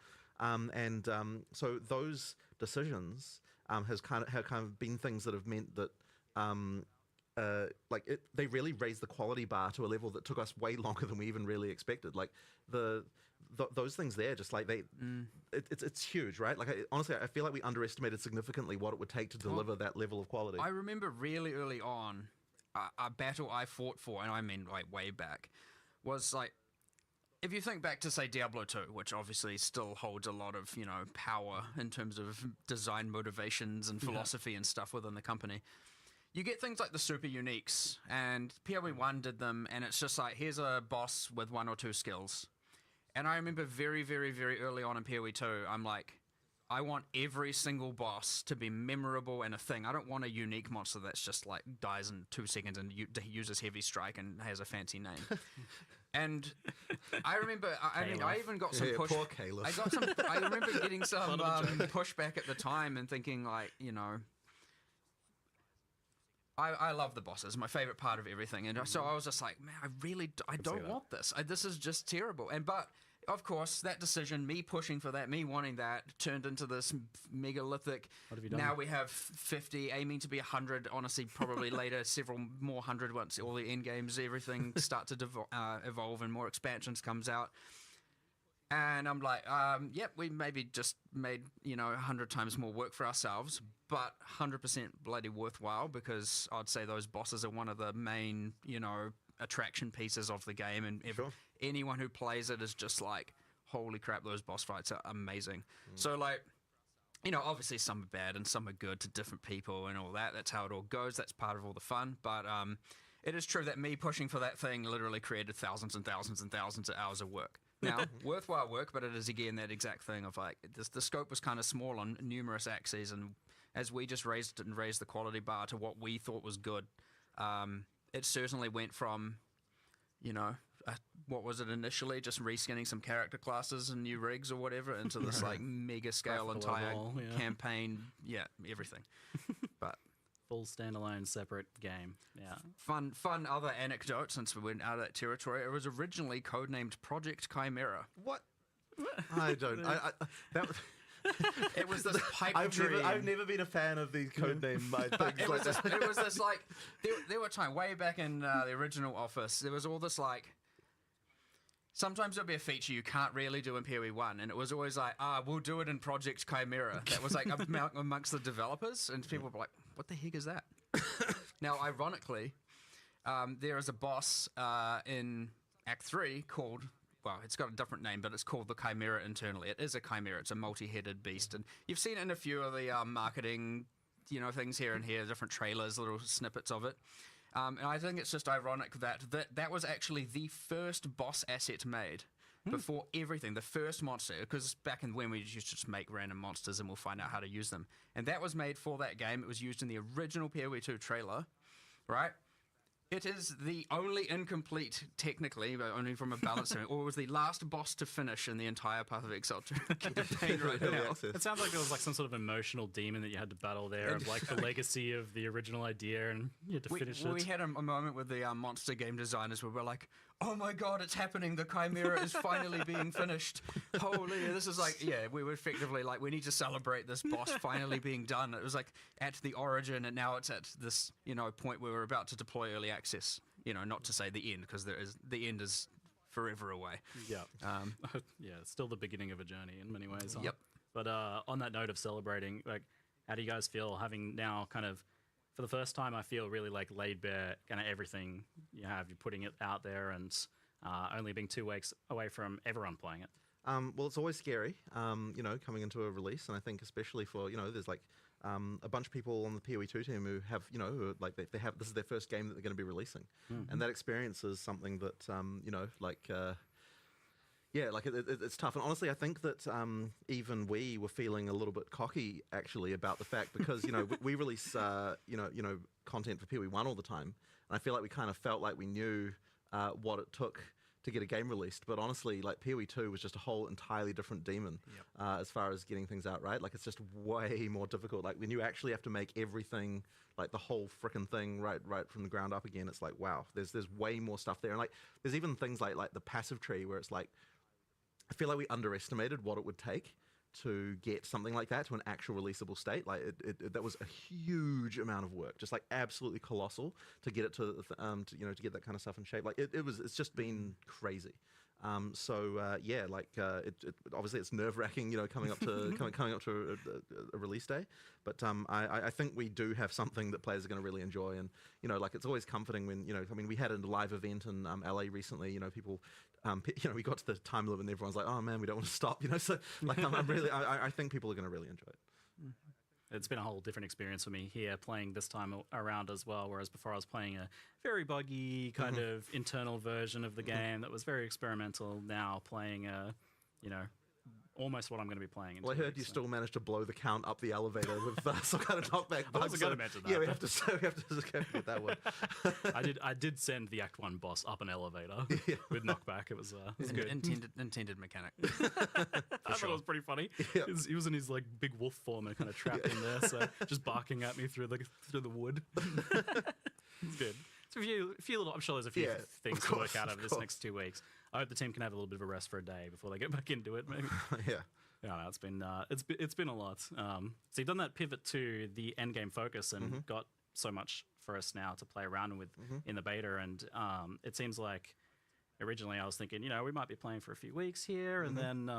Speaker 12: So those decisions have kind of been things that have meant that they really raised the quality bar to a level that took us way longer than we even really expected. Like those things there, just like it's huge, right? Like honestly, I feel like we underestimated significantly what it would take to deliver that level of quality.
Speaker 13: I remember really early on, a battle I fought for, and I mean like way back, was like, if you think back to, say, Diablo 2, which obviously still holds a lot of, you know, power in terms of design motivations and philosophy and stuff within the company, you get things like the super uniques, and POE1 did them, and it's just like, here's a boss with 1 or 2 skills. And I remember very, very, very early on in POE2, I'm like, I want every single boss to be memorable and a thing. I don't want a unique monster that's just like dies in 2 seconds and uses heavy strike and has a fancy name. And I remember, I even got some push.
Speaker 12: Poor Caliph.
Speaker 13: I remember getting some pushback at the time and thinking like, you know, I love the bosses, my favorite part of everything. And so I was just like, man, I don't want this. This is just terrible. But of course, that decision, me pushing for that, me wanting that, turned into this megalithic.
Speaker 11: What have you done?
Speaker 13: Now we have 50, aiming to be 100. Honestly, probably later, several more 100 once all the end games, everything start to evolve and more expansions comes out. And I'm like, yep, we maybe just made, you know, 100 times more work for ourselves, but 100% bloody worthwhile, because I'd say those bosses are one of the main, you know, attraction pieces of the game, and anyone who plays it is just like, holy crap, those boss fights are amazing. So like, you know, obviously some are bad and some are good to different people and all that. That's how it all goes. That's part of all the fun. But it is true that me pushing for that thing literally created thousands and thousands and thousands of hours of work. Now, worthwhile work, but it is again that exact thing of like, the scope was kind of small on numerous axes, and as we just raised the quality bar to what we thought was good, it certainly went from, you know, what was it initially, just reskinning some character classes and new rigs or whatever, into this like mega scale entire campaign, everything. But
Speaker 11: full standalone separate game.
Speaker 13: Fun other anecdote, since we went out of that territory. It was originally codenamed Project Chimera.
Speaker 12: What? I don't.
Speaker 13: It was this pipe dream.
Speaker 12: I've never been a fan of these codename things.
Speaker 13: It was this like, there were times way back in the original Office, there was all this like, sometimes there'll be a feature you can't really do in POE1, and it was always like, we'll do it in Project Chimera. That was like amongst the developers, and people were like, what the heck is that? Now, ironically, there is a boss in Act 3 called, well, it's got a different name, but it's called the Chimera internally. It is a Chimera. It's a multi-headed beast. And you've seen it in a few of the marketing, things here and here, different trailers, little snippets of it. And I think it's just ironic that was actually the first boss asset made before everything, the first monster, because back in when we used to just make random monsters and we'll find out how to use them. And that was made for that game. It was used in the original PoE2 trailer, right? It is the only incomplete, technically, but only from a balance standpoint, or it was the last boss to finish in the entire Path of Exile campaign right now.
Speaker 11: It sounds like there was like some sort of emotional demon that you had to battle there, of like the legacy of the original idea, and you had to finish it.
Speaker 13: We had a moment with the monster game designers where we're like, oh my god, it's happening, the Chimera is finally being finished. Holy, this is like, we were effectively like, we need to celebrate this boss finally being done. It was like at the origin, and now it's at this, point where we're about to deploy early access. Not to say the end, because the end is forever away.
Speaker 11: Yeah. It's still the beginning of a journey in many ways.
Speaker 13: Yep.
Speaker 11: But on that note of celebrating, like, how do you guys feel having now kind of, for the first time, I feel really like laid bare kind of everything you have. You're putting it out there, and only being 2 weeks away from everyone playing it.
Speaker 12: Well, it's always scary, coming into a release, and I think especially for, there's like a bunch of people on the PoE2 team who have, who, like they have, this is their first game that they're going to be releasing, and that experience is something that, it's tough. And honestly, I think that even we were feeling a little bit cocky, actually, about the fact, because, we release, content for PoE1 all the time. And I feel like we kind of felt like we knew what it took to get a game released. But honestly, like, PoE2 was just a whole entirely different demon as far as getting things out, right? Like, it's just way more difficult. Like, when you actually have to make everything, like, the whole frickin' thing right from the ground up again, it's like, wow, there's way more stuff there. And, like, there's even things like the passive tree, where it's like, I feel like we underestimated what it would take to get something like that to an actual releasable state. Like, that was a huge amount of work, just like absolutely colossal to get it to get that kind of stuff in shape. Like, it's just been crazy. Obviously it's nerve-wracking, coming up to coming up to a release day. But I think we do have something that players are going to really enjoy, and it's always comforting when we had a live event in LA recently. People, we got to the time limit and everyone's like, oh man, we don't want to stop. So like I think people are going to really enjoy it.
Speaker 11: It's been a whole different experience for me here playing this time around as well, whereas before I was playing a very buggy kind of internal version of the game that was very experimental. Now playing almost what I'm going to be playing.
Speaker 12: Well, I heard you still managed to blow the count up the elevator with some kind of knockback bug.
Speaker 11: I wasn't going to mention that.
Speaker 12: Yeah, we have to just go with that one.
Speaker 11: I did send the Act 1 boss up an elevator with knockback. It was good.
Speaker 13: Intended mechanic.
Speaker 11: I thought it was pretty funny. Yeah. He was in his like big wolf form and kind of trapped in there, so just barking at me through the wood. It's good. So I'm sure there's a few things to work out over this next 2 weeks. I hope the team can have a little bit of a rest for a day before they get back into it. Maybe. No, it's been a lot. So you've done that pivot to the end game focus and got so much for us now to play around with in the beta. And it seems like originally I was thinking, we might be playing for a few weeks here, and then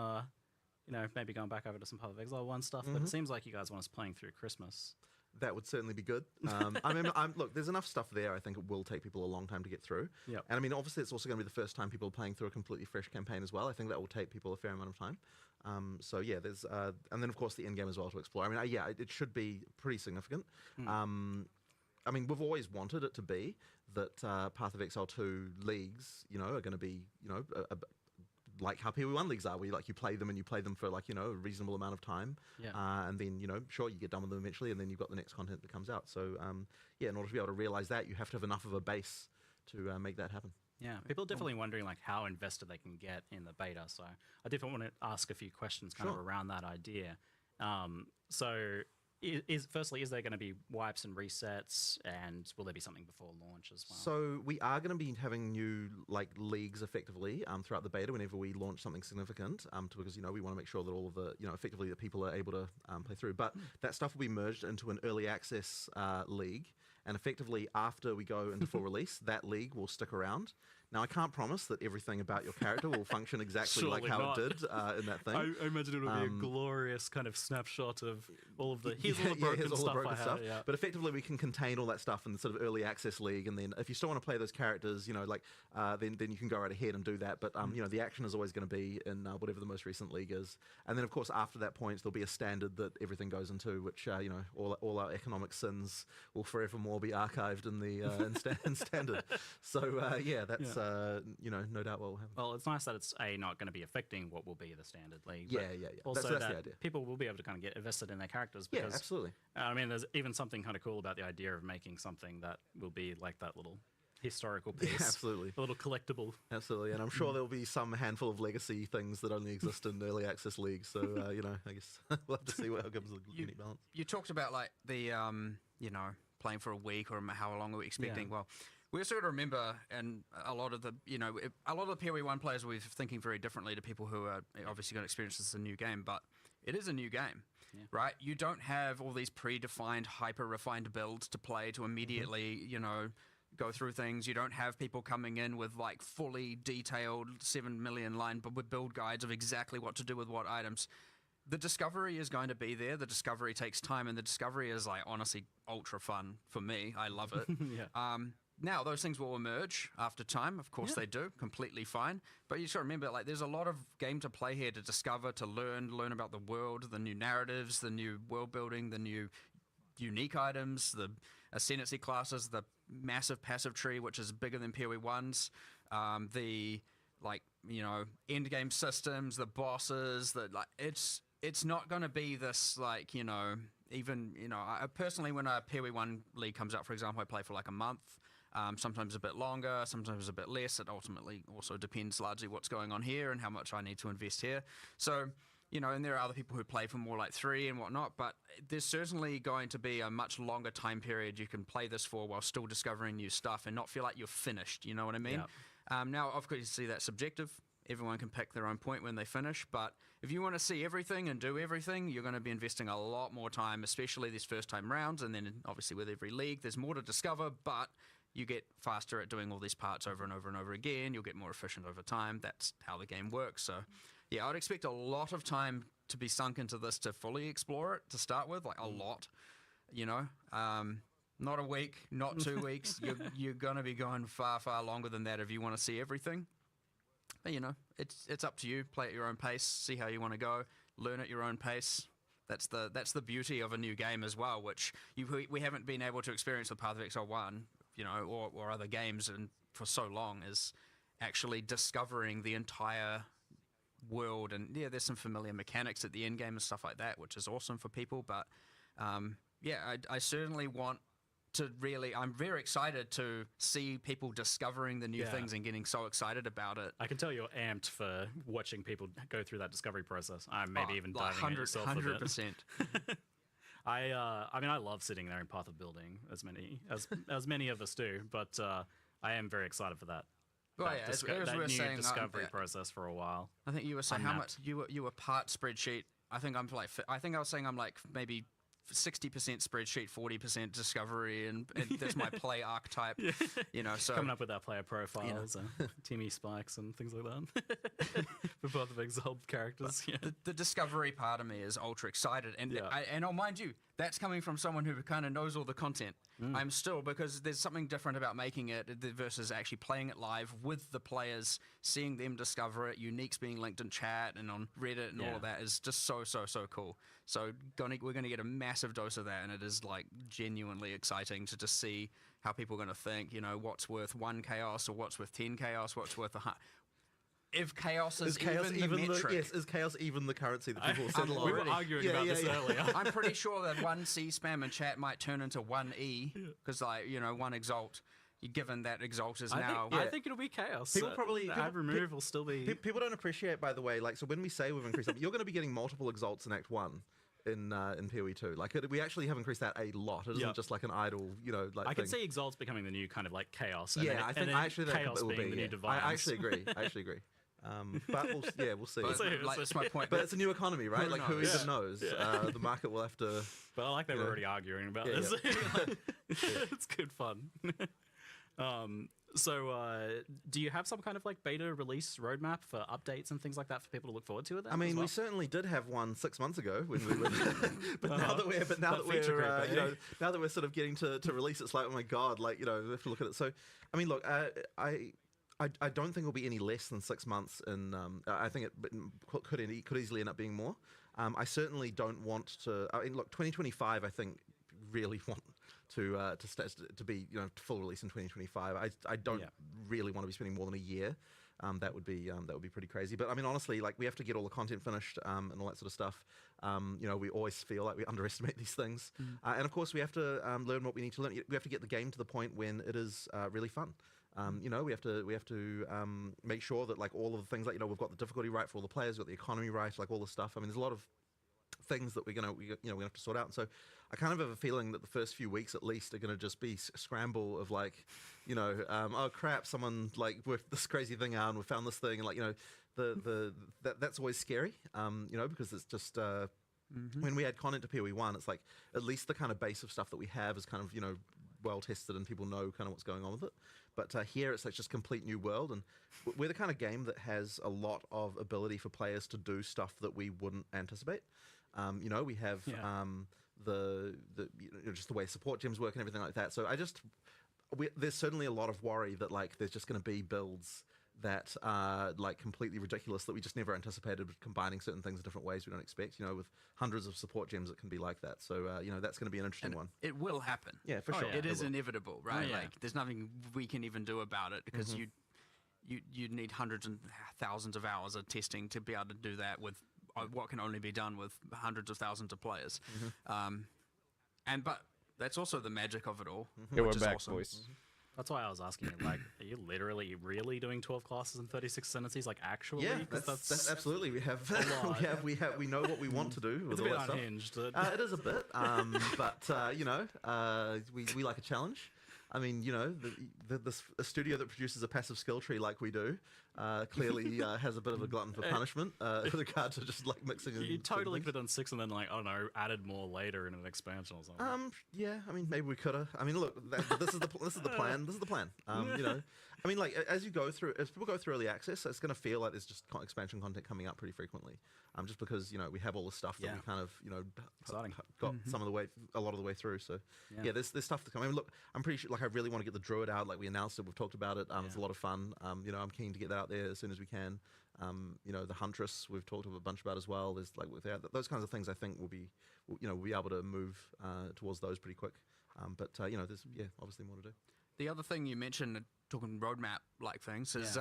Speaker 11: maybe going back over to some Path of Exile 1 stuff. But it seems like you guys want us playing through Christmas.
Speaker 12: That would certainly be good. Look, there's enough stuff there. I think it will take people a long time to get through.
Speaker 11: Yep.
Speaker 12: And obviously, it's also going to be the first time people are playing through a completely fresh campaign as well. I think that will take people a fair amount of time. There's and then of course the end game as well to explore. It should be pretty significant. We've always wanted it to be that Path of Exile 2 leagues, are going to be, like how PoE1 leagues are, where you play them for a reasonable amount of time, and then sure, you get done with them eventually, and then you've got the next content that comes out. So in order to be able to realize that, you have to have enough of a base to make that happen.
Speaker 11: Yeah, people are definitely wondering like how invested they can get in the beta. So I definitely want to ask a few questions kind of around that idea. Firstly, is there going to be wipes and resets, and will there be something before launch as well?
Speaker 12: So we are going to be having new leagues effectively throughout the beta whenever we launch something significant, because we want to make sure that all of the effectively that people are able to play through. But that stuff will be merged into an early access league, and effectively after we go into full release, that league will stick around. Now, I can't promise that everything about your character will function exactly like
Speaker 11: Surely
Speaker 12: how
Speaker 11: not.
Speaker 12: it did in that thing.
Speaker 11: I imagine it'll be a glorious kind of snapshot of all of the here's all the broken
Speaker 12: here's all
Speaker 11: stuff
Speaker 12: the broken
Speaker 11: I
Speaker 12: stuff.
Speaker 11: have. Yeah.
Speaker 12: But effectively, we can contain all that stuff in the sort of early access league, and then if you still want to play those characters, you know, like then you can go right ahead and do that. But you know, the action is always going to be in whatever the most recent league is, and then of course after that point there'll be a standard that everything goes into, which you know, all our economic sins will forevermore be archived in the in standard. So yeah, that's you know, no doubt what will happen.
Speaker 11: Well, it's nice that it's not going to be affecting what will be the standard league.
Speaker 12: Yeah,
Speaker 11: but
Speaker 12: yeah.
Speaker 11: Also,
Speaker 12: that's the
Speaker 11: that
Speaker 12: idea.
Speaker 11: people will be able to kind of get invested in their characters.
Speaker 12: Yeah,
Speaker 11: Because,
Speaker 12: absolutely.
Speaker 11: I mean, there's even something kind of cool about the idea of making something that will be like that little historical piece.
Speaker 12: Yeah, absolutely.
Speaker 11: A little collectible.
Speaker 12: Absolutely, and I'm sure there'll be some handful of legacy things that only exist in early access leagues. So you know, I guess we'll have to see what comes with unique balance.
Speaker 13: You talked about like the you know, playing for a week or how long are we expecting?
Speaker 11: Yeah.
Speaker 13: Well, we also got to remember, and a lot of the, you know, a lot of the PoE1 players will be thinking very differently to people who are obviously going to experience this as a new game, but it is a new game, right? You don't have all these predefined, hyper-refined builds to play to immediately, you know, go through things. You don't have people coming in with like fully detailed 7 million line build guides of exactly what to do with what items. The discovery is going to be there. The discovery takes time, and the discovery is like honestly ultra fun for me. I love it. Now, those things will emerge after time. Of course they do. Completely fine. But you should remember, like, there's a lot of game to play here to discover, to learn about the world, the new narratives, the new world building, the new unique items, the ascendancy classes, the massive passive tree, which is bigger than PoE1's, the, like, you know, end game systems, the bosses, like, it's not going to be this, like, you know, even, you know, I personally, when a PoE1 league comes out, for example, I play for like a month. Sometimes a bit longer, sometimes a bit less. It ultimately also depends largely what's going on here and how much I need to invest here. So, you know, and there are other people who play for more like 3 and whatnot, but there's certainly going to be a much longer time period you can play this for while still discovering new stuff and not feel like you're finished, you know what I mean? Now, of course, you see that's subjective. Everyone can pick their own point when they finish, but if you want to see everything and do everything, you're going to be investing a lot more time, especially these first-time rounds, and then obviously with every league, there's more to discover, but you get faster at doing all these parts over and over and over again. You'll get more efficient over time. That's how the game works. So, yeah, I'd expect a lot of time to be sunk into this to fully explore it to start with, like a lot, you know. Not a week, not 2 weeks. You're going to be going far, far longer than that if you want to see everything. But, you know, it's up to you. Play at your own pace. See how you want to go. Learn at your own pace. That's the beauty of a new game as well, which we haven't been able to experience with Path of Exile 1, you know, or other games and for so long, is actually discovering the entire world. And yeah, there's some familiar mechanics at the end game and stuff like that, which is awesome for people. But yeah, I certainly want to really, I'm very excited to see people discovering the new things and getting so excited about it.
Speaker 11: I can tell you're amped for watching people go through that discovery process. I'm maybe even diving in yourself
Speaker 13: 100%.
Speaker 11: I mean, I love sitting there in Path of Building, as many of us do, but I am very excited for that.
Speaker 13: Well, yeah, as we were saying,
Speaker 11: discovery process for a while.
Speaker 13: I think you were saying how much you were part spreadsheet. I think I was saying I'm like maybe 60% spreadsheet, 40% discovery, and that's my play archetype. You know, so
Speaker 11: coming up with our player profiles, Timmy spikes, and things like that for Path of Exile characters.
Speaker 13: The discovery part of me is ultra excited, and and I'll mind you, that's coming from someone who kind of knows all the content. I'm still, because there's something different about making it versus actually playing it live with the players, seeing them discover it, uniques being linked in chat and on Reddit and all of that is just so cool. So we're gonna get a massive dose of that, and it is like genuinely exciting to just see how people are gonna think. You know, what's worth 1 chaos or what's worth 10 chaos, what's worth if chaos is even the metric.
Speaker 12: Is chaos even the currency that people settle on?
Speaker 11: We were arguing about this earlier.
Speaker 13: I'm pretty sure that 1 C spam in chat might turn into 1 E, because like, you know, 1 exalt, given that exalt is now...
Speaker 11: I think it'll be chaos.
Speaker 12: People probably...
Speaker 11: ad remove will still be...
Speaker 12: People don't appreciate, by the way, like, so when we say we've increased, you're going to be getting multiple exalts in Act 1. In PoE2, like we actually have increased that a lot. It isn't just like an idle, you know. Like
Speaker 11: I can see exalts becoming the new kind of like chaos.
Speaker 12: And I think actually that
Speaker 11: chaos
Speaker 12: will
Speaker 11: being
Speaker 12: be
Speaker 11: the new divines.
Speaker 12: I actually agree. But we'll see.
Speaker 13: That's my point.
Speaker 12: But it's a new economy, right? Like who even knows? The market will have to.
Speaker 11: But I like that we're already arguing about this. It's good fun. So, do you have some kind of like beta release roadmap for updates and things like that for people to look forward to? With that
Speaker 12: I mean,
Speaker 11: as well?
Speaker 12: we certainly did have one 6 months ago when we were, but now that we're,
Speaker 11: feature creep,
Speaker 12: you know, now that we're sort of getting to release, it's like, oh my god, like, you know, we have to look at it. So, I mean, look, I don't think it'll be any less than 6 months, and I think it could easily end up being more. I certainly don't want to. I mean, look, 2025, I think, really want to be, you know, full release in 2025. I don't really want to be spending more than a year. That would be pretty crazy. But I mean, honestly, like, we have to get all the content finished and all that sort of stuff. You know, we always feel like we underestimate these things, and of course, we have to learn what we need to learn. We have to get the game to the point when it is really fun. You know, we have to make sure that, like, all of the things, like, you know, we've got the difficulty right for all the players, we've got the economy right, like all the stuff. I mean, there's a lot of things that we're gonna have to sort out. And so I kind of have a feeling that the first few weeks at least are gonna just be a scramble of, like, you know, oh crap, someone like worked this crazy thing out and we found this thing, and, like, you know, that's always scary. You know, because it's just when we add content to PoE1, it's like at least the kind of base of stuff that we have is kind of, you know, well tested and people know kind of what's going on with it. But here it's like just complete new world, and we're the kind of game that has a lot of ability for players to do stuff that we wouldn't anticipate. You know, we have the you know, just the way support gyms work and everything like that. So there's certainly a lot of worry that, like, there's just going to be builds that are, like, completely ridiculous that we just never anticipated, combining certain things in different ways we don't expect. You know, with hundreds of support gyms, it can be like that. So you know, that's going to be an interesting one.
Speaker 13: It will happen.
Speaker 12: Yeah, for sure.
Speaker 13: It is inevitable, right?
Speaker 11: Oh, yeah.
Speaker 13: Like, there's nothing we can even do about it, because you need hundreds and thousands of hours of testing to be able to do that with what can only be done with hundreds of thousands of players. But that's also the magic of it all.
Speaker 1: Yeah, we're
Speaker 13: which is
Speaker 1: back,
Speaker 13: awesome.
Speaker 1: boys.
Speaker 11: That's why I was asking you, like, are you literally really doing 12 classes and 36 sentencies, like, actually?
Speaker 12: Yeah,
Speaker 11: 'Cause
Speaker 12: that's absolutely. We have
Speaker 11: lot.
Speaker 12: we know what we want to do with
Speaker 11: It's a
Speaker 12: all
Speaker 11: bit
Speaker 12: that stuff.
Speaker 11: unhinged.
Speaker 12: It is a bit, but you know, we like a challenge. I mean, you know, a studio that produces a passive skill tree like we do clearly has a bit of a glutton for punishment with regard to just, like, mixing.
Speaker 11: You totally could have done 6 and then, like, I don't know, added more later in an expansion or something.
Speaker 12: Yeah, I mean, maybe we could have. I mean, look, this is the plan. This is the plan. You know, I mean, like, as people go through early access, it's going to feel like there's just expansion content coming up pretty frequently. Just because, you know, we have all the stuff that we kind of, you know, got a lot of the way through. So yeah, there's stuff to come. I mean, look, I'm pretty sure, like, I really want to get the Druid out. Like, we announced it, we've talked about it. It's a lot of fun. You know, I'm keen to get that out there as soon as we can. You know, the Huntress we've talked a bunch about as well. There's, like, those kinds of things. I think we'll be able to move towards those pretty quick. But you know, there's obviously more to do.
Speaker 13: The other thing you mentioned, talking roadmap like things, is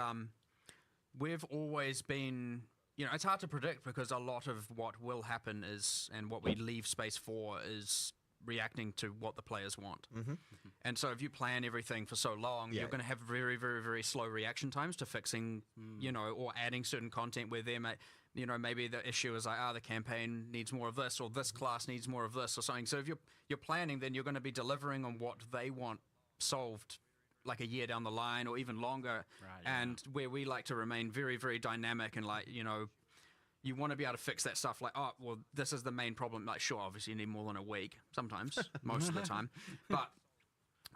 Speaker 13: we've always been, you know, it's hard to predict because a lot of what will happen is, and what we leave space for, is reacting to what the players want. And so if you plan everything for so long, you're going to have very, very, very slow reaction times to fixing, you know, or adding certain content where they may, you know, maybe the issue is like, the campaign needs more of this, or this class needs more of this, or something. So if you're planning, then you're going to be delivering on what they want solved like a year down the line or even longer. And where we like to remain very, very dynamic, and, like, you know, you want to be able to fix that stuff, like, oh, well, this is the main problem. Like, sure, obviously you need more than a week sometimes, most of the time. But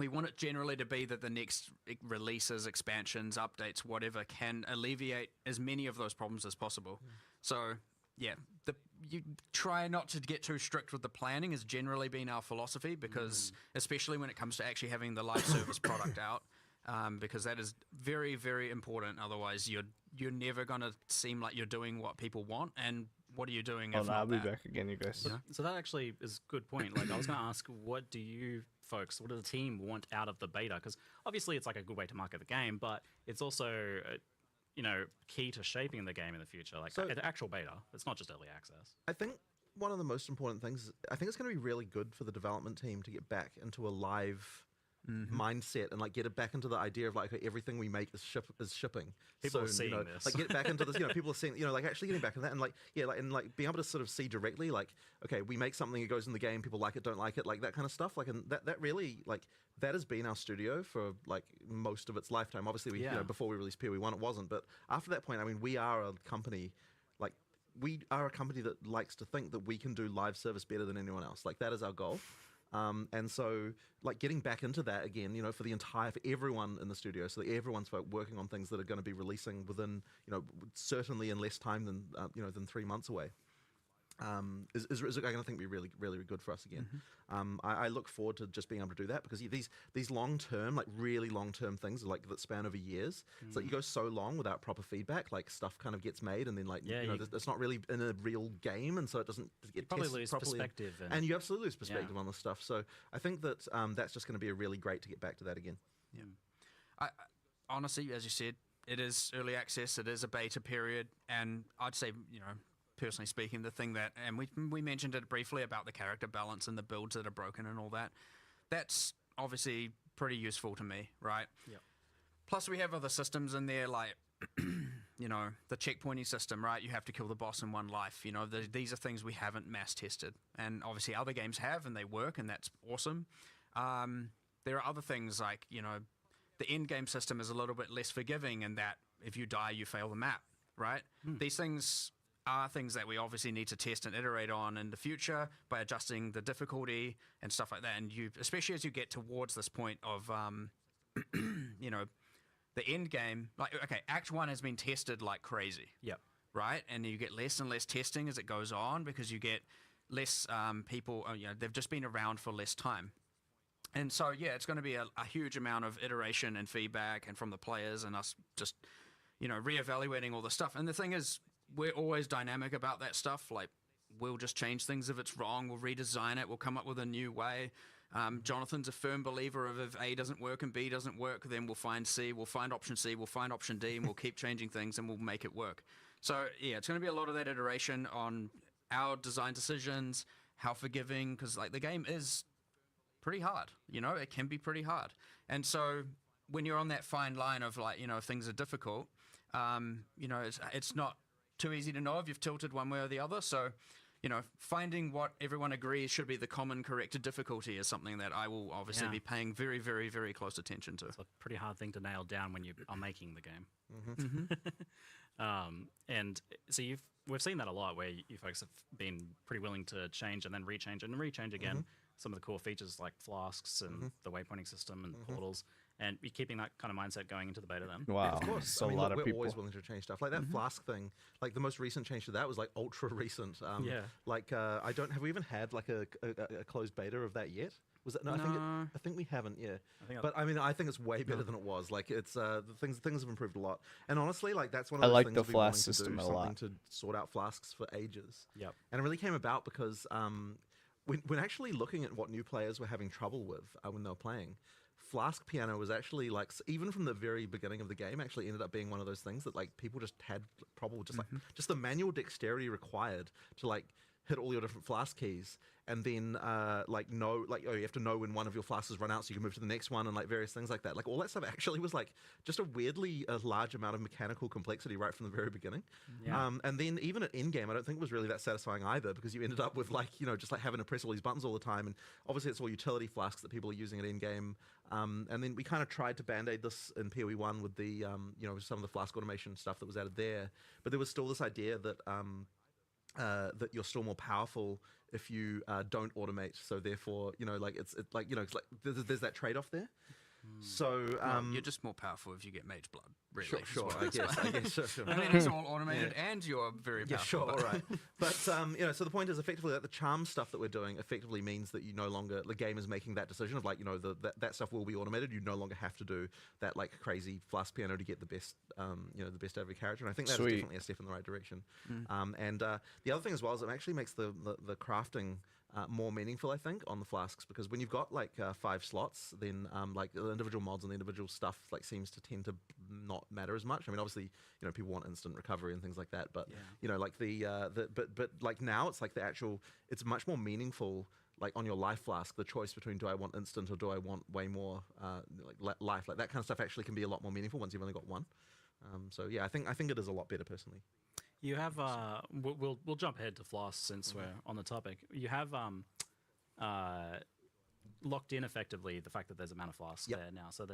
Speaker 13: we want it generally to be that the next releases, expansions, updates, whatever, can alleviate as many of those problems as possible. So, yeah, you try not to get too strict with the planning has generally been our philosophy, because especially when it comes to actually having the live service product out, because that is very, very important. Otherwise, you're never going to seem like you're doing what people want, and what are you doing if not
Speaker 1: I'll be
Speaker 13: that?
Speaker 1: back again, you guys.
Speaker 11: So that actually is a good point. Like, I was going to ask, what do you folks, what does the team want out of the beta? Because obviously it's like a good way to market the game, but it's also you know, key to shaping the game in the future. Like, an actual beta, it's not just early access.
Speaker 12: I think one of the most important things, I think it's going to be really good for the development team to get back into a live mindset, and, like, get it back into the idea of, like, okay, everything we make is shipping.
Speaker 11: People are
Speaker 12: soon,
Speaker 11: seeing
Speaker 12: you know,
Speaker 11: this.
Speaker 12: like, get back into this. You know, people are seeing, you know, like, actually getting back into that, and, like, and, like, being able to sort of see directly, like, okay, we make something, it goes in the game, people like it, don't like it, like, that kind of stuff. Like, and that really, like, that has been our studio for, like, most of its lifetime. Obviously, we, you know, before we released PoE1, it wasn't, but after that point, I mean, we are a company, like, we are a company that likes to think that we can do live service better than anyone else. Like, that is our goal. And so, like, getting back into that again, you know, for everyone in the studio, so that everyone's working on things that are going to be releasing within, you know, certainly in less time than, than 3 months away. Is going to think be really, really good for us again. I look forward to just being able to do that, because these long term, like really long term things, like that span over years. It's like you go so long without proper feedback, like stuff kind of gets made, and then like it's not really in a real game, and so it doesn't get
Speaker 11: probably
Speaker 12: tested
Speaker 11: lose
Speaker 12: properly.
Speaker 11: perspective,
Speaker 12: And you absolutely lose perspective on this stuff. So I think that that's just going to be a really great to get back to that again.
Speaker 13: Yeah, I honestly, as you said, it is early access. It is a beta period, and I'd say, you know, personally speaking, the thing that, and we mentioned it briefly about the character balance and the builds that are broken and all that, that's obviously pretty useful to me, right?
Speaker 11: Yep.
Speaker 13: Plus we have other systems in there, like, you know, the checkpointing system, right? You have to kill the boss in one life. You know, these are things we haven't mass tested, and obviously other games have, and they work, and that's awesome. There are other things like, you know, the end game system is a little bit less forgiving in that if you die, you fail the map, right? These things are things that we obviously need to test and iterate on in the future by adjusting the difficulty and stuff like that. And you, especially as you get towards this point of, you know, the end game, like, okay, Act 1 has been tested like crazy.
Speaker 11: Yep.
Speaker 13: Right? And you get less and less testing as it goes on, because you get less people, you know, they've just been around for less time. And so, yeah, it's going to be a huge amount of iteration and feedback, and from the players and us just, you know, reevaluating all the stuff. And the thing is, we're always dynamic about that stuff. Like, we'll just change things if it's wrong. We'll redesign it. We'll come up with a new way. Jonathan's a firm believer of if A doesn't work and B doesn't work, then we'll find C, we'll find option C, we'll find option D, and we'll keep changing things, and we'll make it work. So, yeah, it's going to be a lot of that iteration on our design decisions, how forgiving, because, like, the game is pretty hard. You know, it can be pretty hard. And so when you're on that fine line of, like, you know, if things are difficult, you know, it's not too easy to know if you've tilted one way or the other. So, you know, finding what everyone agrees should be the common corrected difficulty is something that I will obviously be paying very, very, very close attention to.
Speaker 11: It's a pretty hard thing to nail down when you are making the game. And so we've seen that a lot, where you folks have been pretty willing to change and then rechange and rechange again some of the core features like flasks and the waypointing system and portals. And you're keeping that kind of mindset going into the beta then?
Speaker 1: Wow.
Speaker 12: Yeah, of course.
Speaker 1: So
Speaker 12: I mean,
Speaker 1: a lot of
Speaker 12: we're
Speaker 1: people.
Speaker 12: always willing to change stuff. Like that flask thing, like the most recent change to that was like ultra recent. Like, have we even had like a closed beta of that yet? Was that? No, I think we haven't. Yeah. I mean, I think it's way better than it was. Like, it's the things have improved a lot. And honestly, like, that's one of those things
Speaker 1: the
Speaker 12: we've been wanting
Speaker 1: flask
Speaker 12: to
Speaker 1: system
Speaker 12: do,
Speaker 1: a lot.
Speaker 12: something to sort out flasks for ages.
Speaker 11: Yep.
Speaker 12: And it really came about because when actually looking at what new players were having trouble with when they were playing, Flask Piano was actually, like, even from the very beginning of the game, actually ended up being one of those things that, like, people just had trouble with, just like just the manual dexterity required to, like, hit all your different flask keys, and then you have to know when one of your flasks run out so you can move to the next one, and like various things like that. Like, all that stuff actually was like just a large amount of mechanical complexity right from the very beginning. And then even at end game, I don't think it was really that satisfying either, because you ended up with, like, you know, just like having to press all these buttons all the time, and obviously it's all utility flasks that people are using at end game. And then we kind of tried to band-aid this in PoE1 with the you know, some of the flask automation stuff that was added there, but there was still this idea that that you're still more powerful if you don't automate. So therefore, you know, like, it's like, you know, it's like there's that trade-off there. So
Speaker 13: you're just more powerful if you get mage blood. Really,
Speaker 12: sure. I guess. Sure.
Speaker 13: And then it's all automated, and you're very powerful.
Speaker 12: Yeah, sure, all right. But you know, so the point is, effectively, that the charm stuff that we're doing effectively means that you no longer, the game is making that decision of, like, you know, that stuff will be automated. You no longer have to do that, like, crazy flask piano to get the best, you know, the best out of your character. And I think that's definitely a step in the right direction. And the other thing as well is it actually makes the crafting more meaningful, I think, on the flasks, because when you've got, like, 5 slots, then like the individual mods and the individual stuff, like, seems to tend to not matter as much. I mean, obviously, you know, people want instant recovery and things like that, but you know, like but like now it's like it's much more meaningful, like, on your life flask, the choice between, do I want instant or do I want way more like life, like that kind of stuff actually can be a lot more meaningful once you've only got one. So yeah, I think it is a lot better personally.
Speaker 11: You have we'll jump ahead to flasks since we're on the topic. You have locked in effectively the fact that there's a mana flask there now, so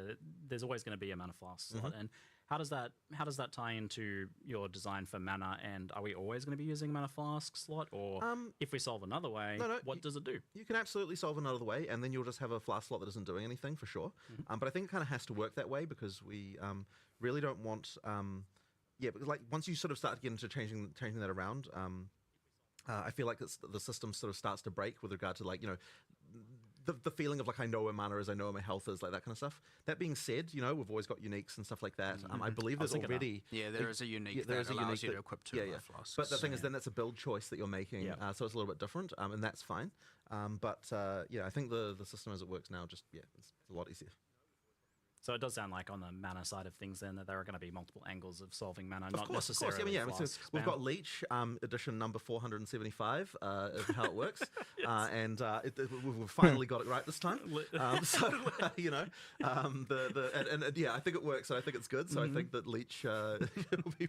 Speaker 11: there's always going to be a mana flask slot. And How does that tie into your design for mana? And are we always going to be using a mana flask slot, or if we solve another way, what does it do?
Speaker 12: You can absolutely solve another way, and then you'll just have a flask slot that isn't doing anything for sure. But I think it kind of has to work that way because we really don't want. Because like once you sort of start to get into changing that around, I feel like the system sort of starts to break with regard to like the feeling of like I know where mana is, I know where my health is, like that kind of stuff. That being said, we've always got uniques and stuff like that. I believe there's already
Speaker 13: there is a unique that allows you to equip two flasks.
Speaker 12: But the thing is, then that's a build choice that you're making, so it's a little bit different, and that's fine. I think the system as it works now just it's a lot easier.
Speaker 11: So it does sound like on the mana side of things, then that there are going to be multiple angles of solving mana, not
Speaker 12: Of course.
Speaker 11: necessarily.
Speaker 12: We've got Leech edition number 475 of how it works, and we've finally got it right this time. I think it works, and I think it's good. So I think that Leech will be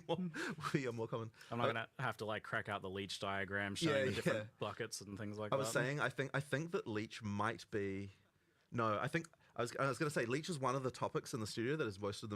Speaker 12: more common.
Speaker 11: I'm not going to have to like crack out the Leech diagram showing the different buckets and things like that.
Speaker 12: I was saying, I think that Leech might be. No, I think. I was going to say, Leech is one of the topics in the studio that has wasted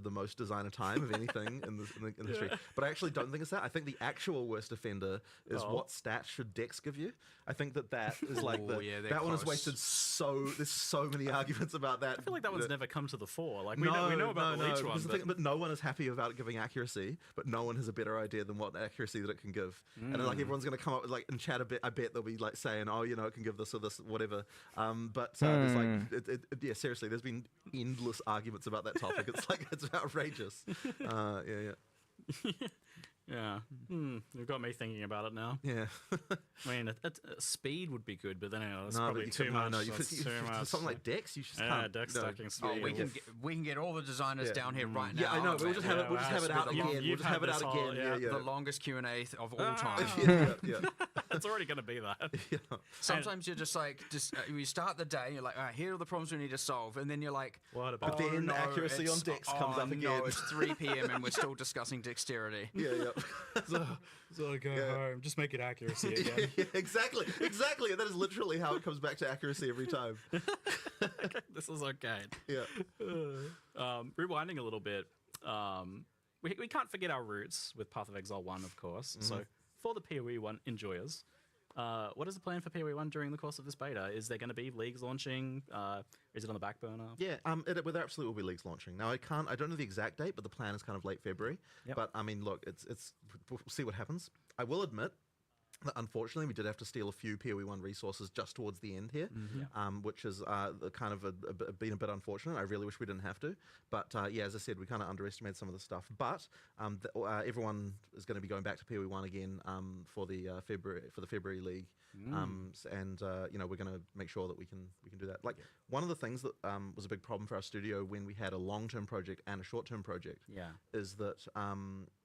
Speaker 12: the most designer time of anything in the history. But I actually don't think it's that. I think the actual worst offender is what stats should Dex give you. I think that is like that one has wasted there's so many arguments about that.
Speaker 11: I feel like that one's never come to the fore. Like we know about the Leech one,
Speaker 12: but no one is happy about giving accuracy. But no one has a better idea than what accuracy that it can give. And then, like everyone's going to come up with like in chat a bit. I bet they'll be like saying, oh, it can give this or this, whatever. There's like seriously, there's been endless arguments about that topic. It's outrageous.
Speaker 11: You've got me thinking about it now.
Speaker 12: Yeah.
Speaker 11: I mean, speed would be good, but then that's probably too much.
Speaker 12: Something like Dex, you just can't.
Speaker 11: Dex stacking speed.
Speaker 13: Oh, we can get all the designers down here right now.
Speaker 12: Yeah, I know. We'll just have it out again. We'll just have it out again.
Speaker 13: The longest Q&A of all time.
Speaker 11: It's already going to be that.
Speaker 13: Sometimes you're just like, you start the day, and you're like, all right, here are the problems we need to solve, and then you're like,
Speaker 11: what about?
Speaker 12: But then accuracy on Dex comes up again.
Speaker 13: No, it's 3 p.m. and we're still discussing dexterity.
Speaker 11: So I go home. Just make it accuracy again.
Speaker 12: Exactly. That is literally how it comes back to accuracy every time.
Speaker 11: This is okay.
Speaker 12: Yeah.
Speaker 11: Rewinding a little bit, we can't forget our roots with Path of Exile 1, of course. So for the PoE 1 enjoyers, what is the plan for PoE 1 during the course of this beta? Is there going to be leagues launching? Is it on the back burner?
Speaker 12: Yeah, there absolutely will be leagues launching. Now, I don't know the exact date, but the plan is kind of late February.
Speaker 11: Yep.
Speaker 12: But I mean, look, we'll see what happens. I will admit that unfortunately we did have to steal a few PoE 1 resources just towards the end here, which is kind of been a bit unfortunate. I really wish we didn't have to. But as I said, we kind of underestimated some of the stuff. But everyone is going to be going back to PoE 1 again for the February league. We're going to make sure that we can do that. Like one of the things that was a big problem for our studio when we had a long-term project and a short-term project is that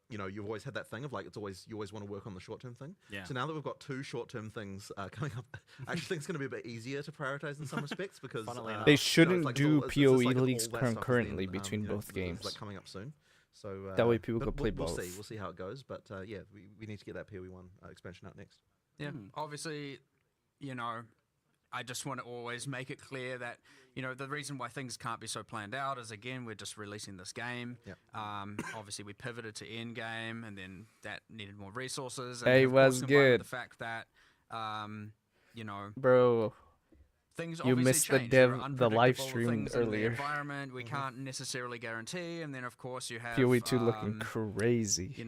Speaker 12: you've always had that thing of like you always want to work on the short-term thing.
Speaker 11: Yeah.
Speaker 12: So now that we've got 2 short-term things coming up, I actually think it's going to be a bit easier to prioritize in some respects because
Speaker 1: they shouldn't do PoE leagues concurrently between both games.
Speaker 12: Like coming up soon. So
Speaker 1: that way people can play both.
Speaker 12: We'll see how it goes. But we need to get that PoE 1 expansion out next.
Speaker 13: Yeah, obviously, I just want to always make it clear that, the reason why things can't be so planned out is, again, we're just releasing this game.
Speaker 12: Yep.
Speaker 13: Obviously, we pivoted to end-game, and then that needed more resources.
Speaker 1: And
Speaker 13: of
Speaker 1: was
Speaker 13: course,
Speaker 1: good.
Speaker 13: The fact that,
Speaker 1: Bro,
Speaker 13: things
Speaker 1: you missed the
Speaker 13: change. There are
Speaker 1: the live
Speaker 13: unpredictable
Speaker 1: stream
Speaker 13: things in the
Speaker 1: earlier.
Speaker 13: environment we can't necessarily guarantee, and then, of course, you have...
Speaker 1: PoE2 looking crazy.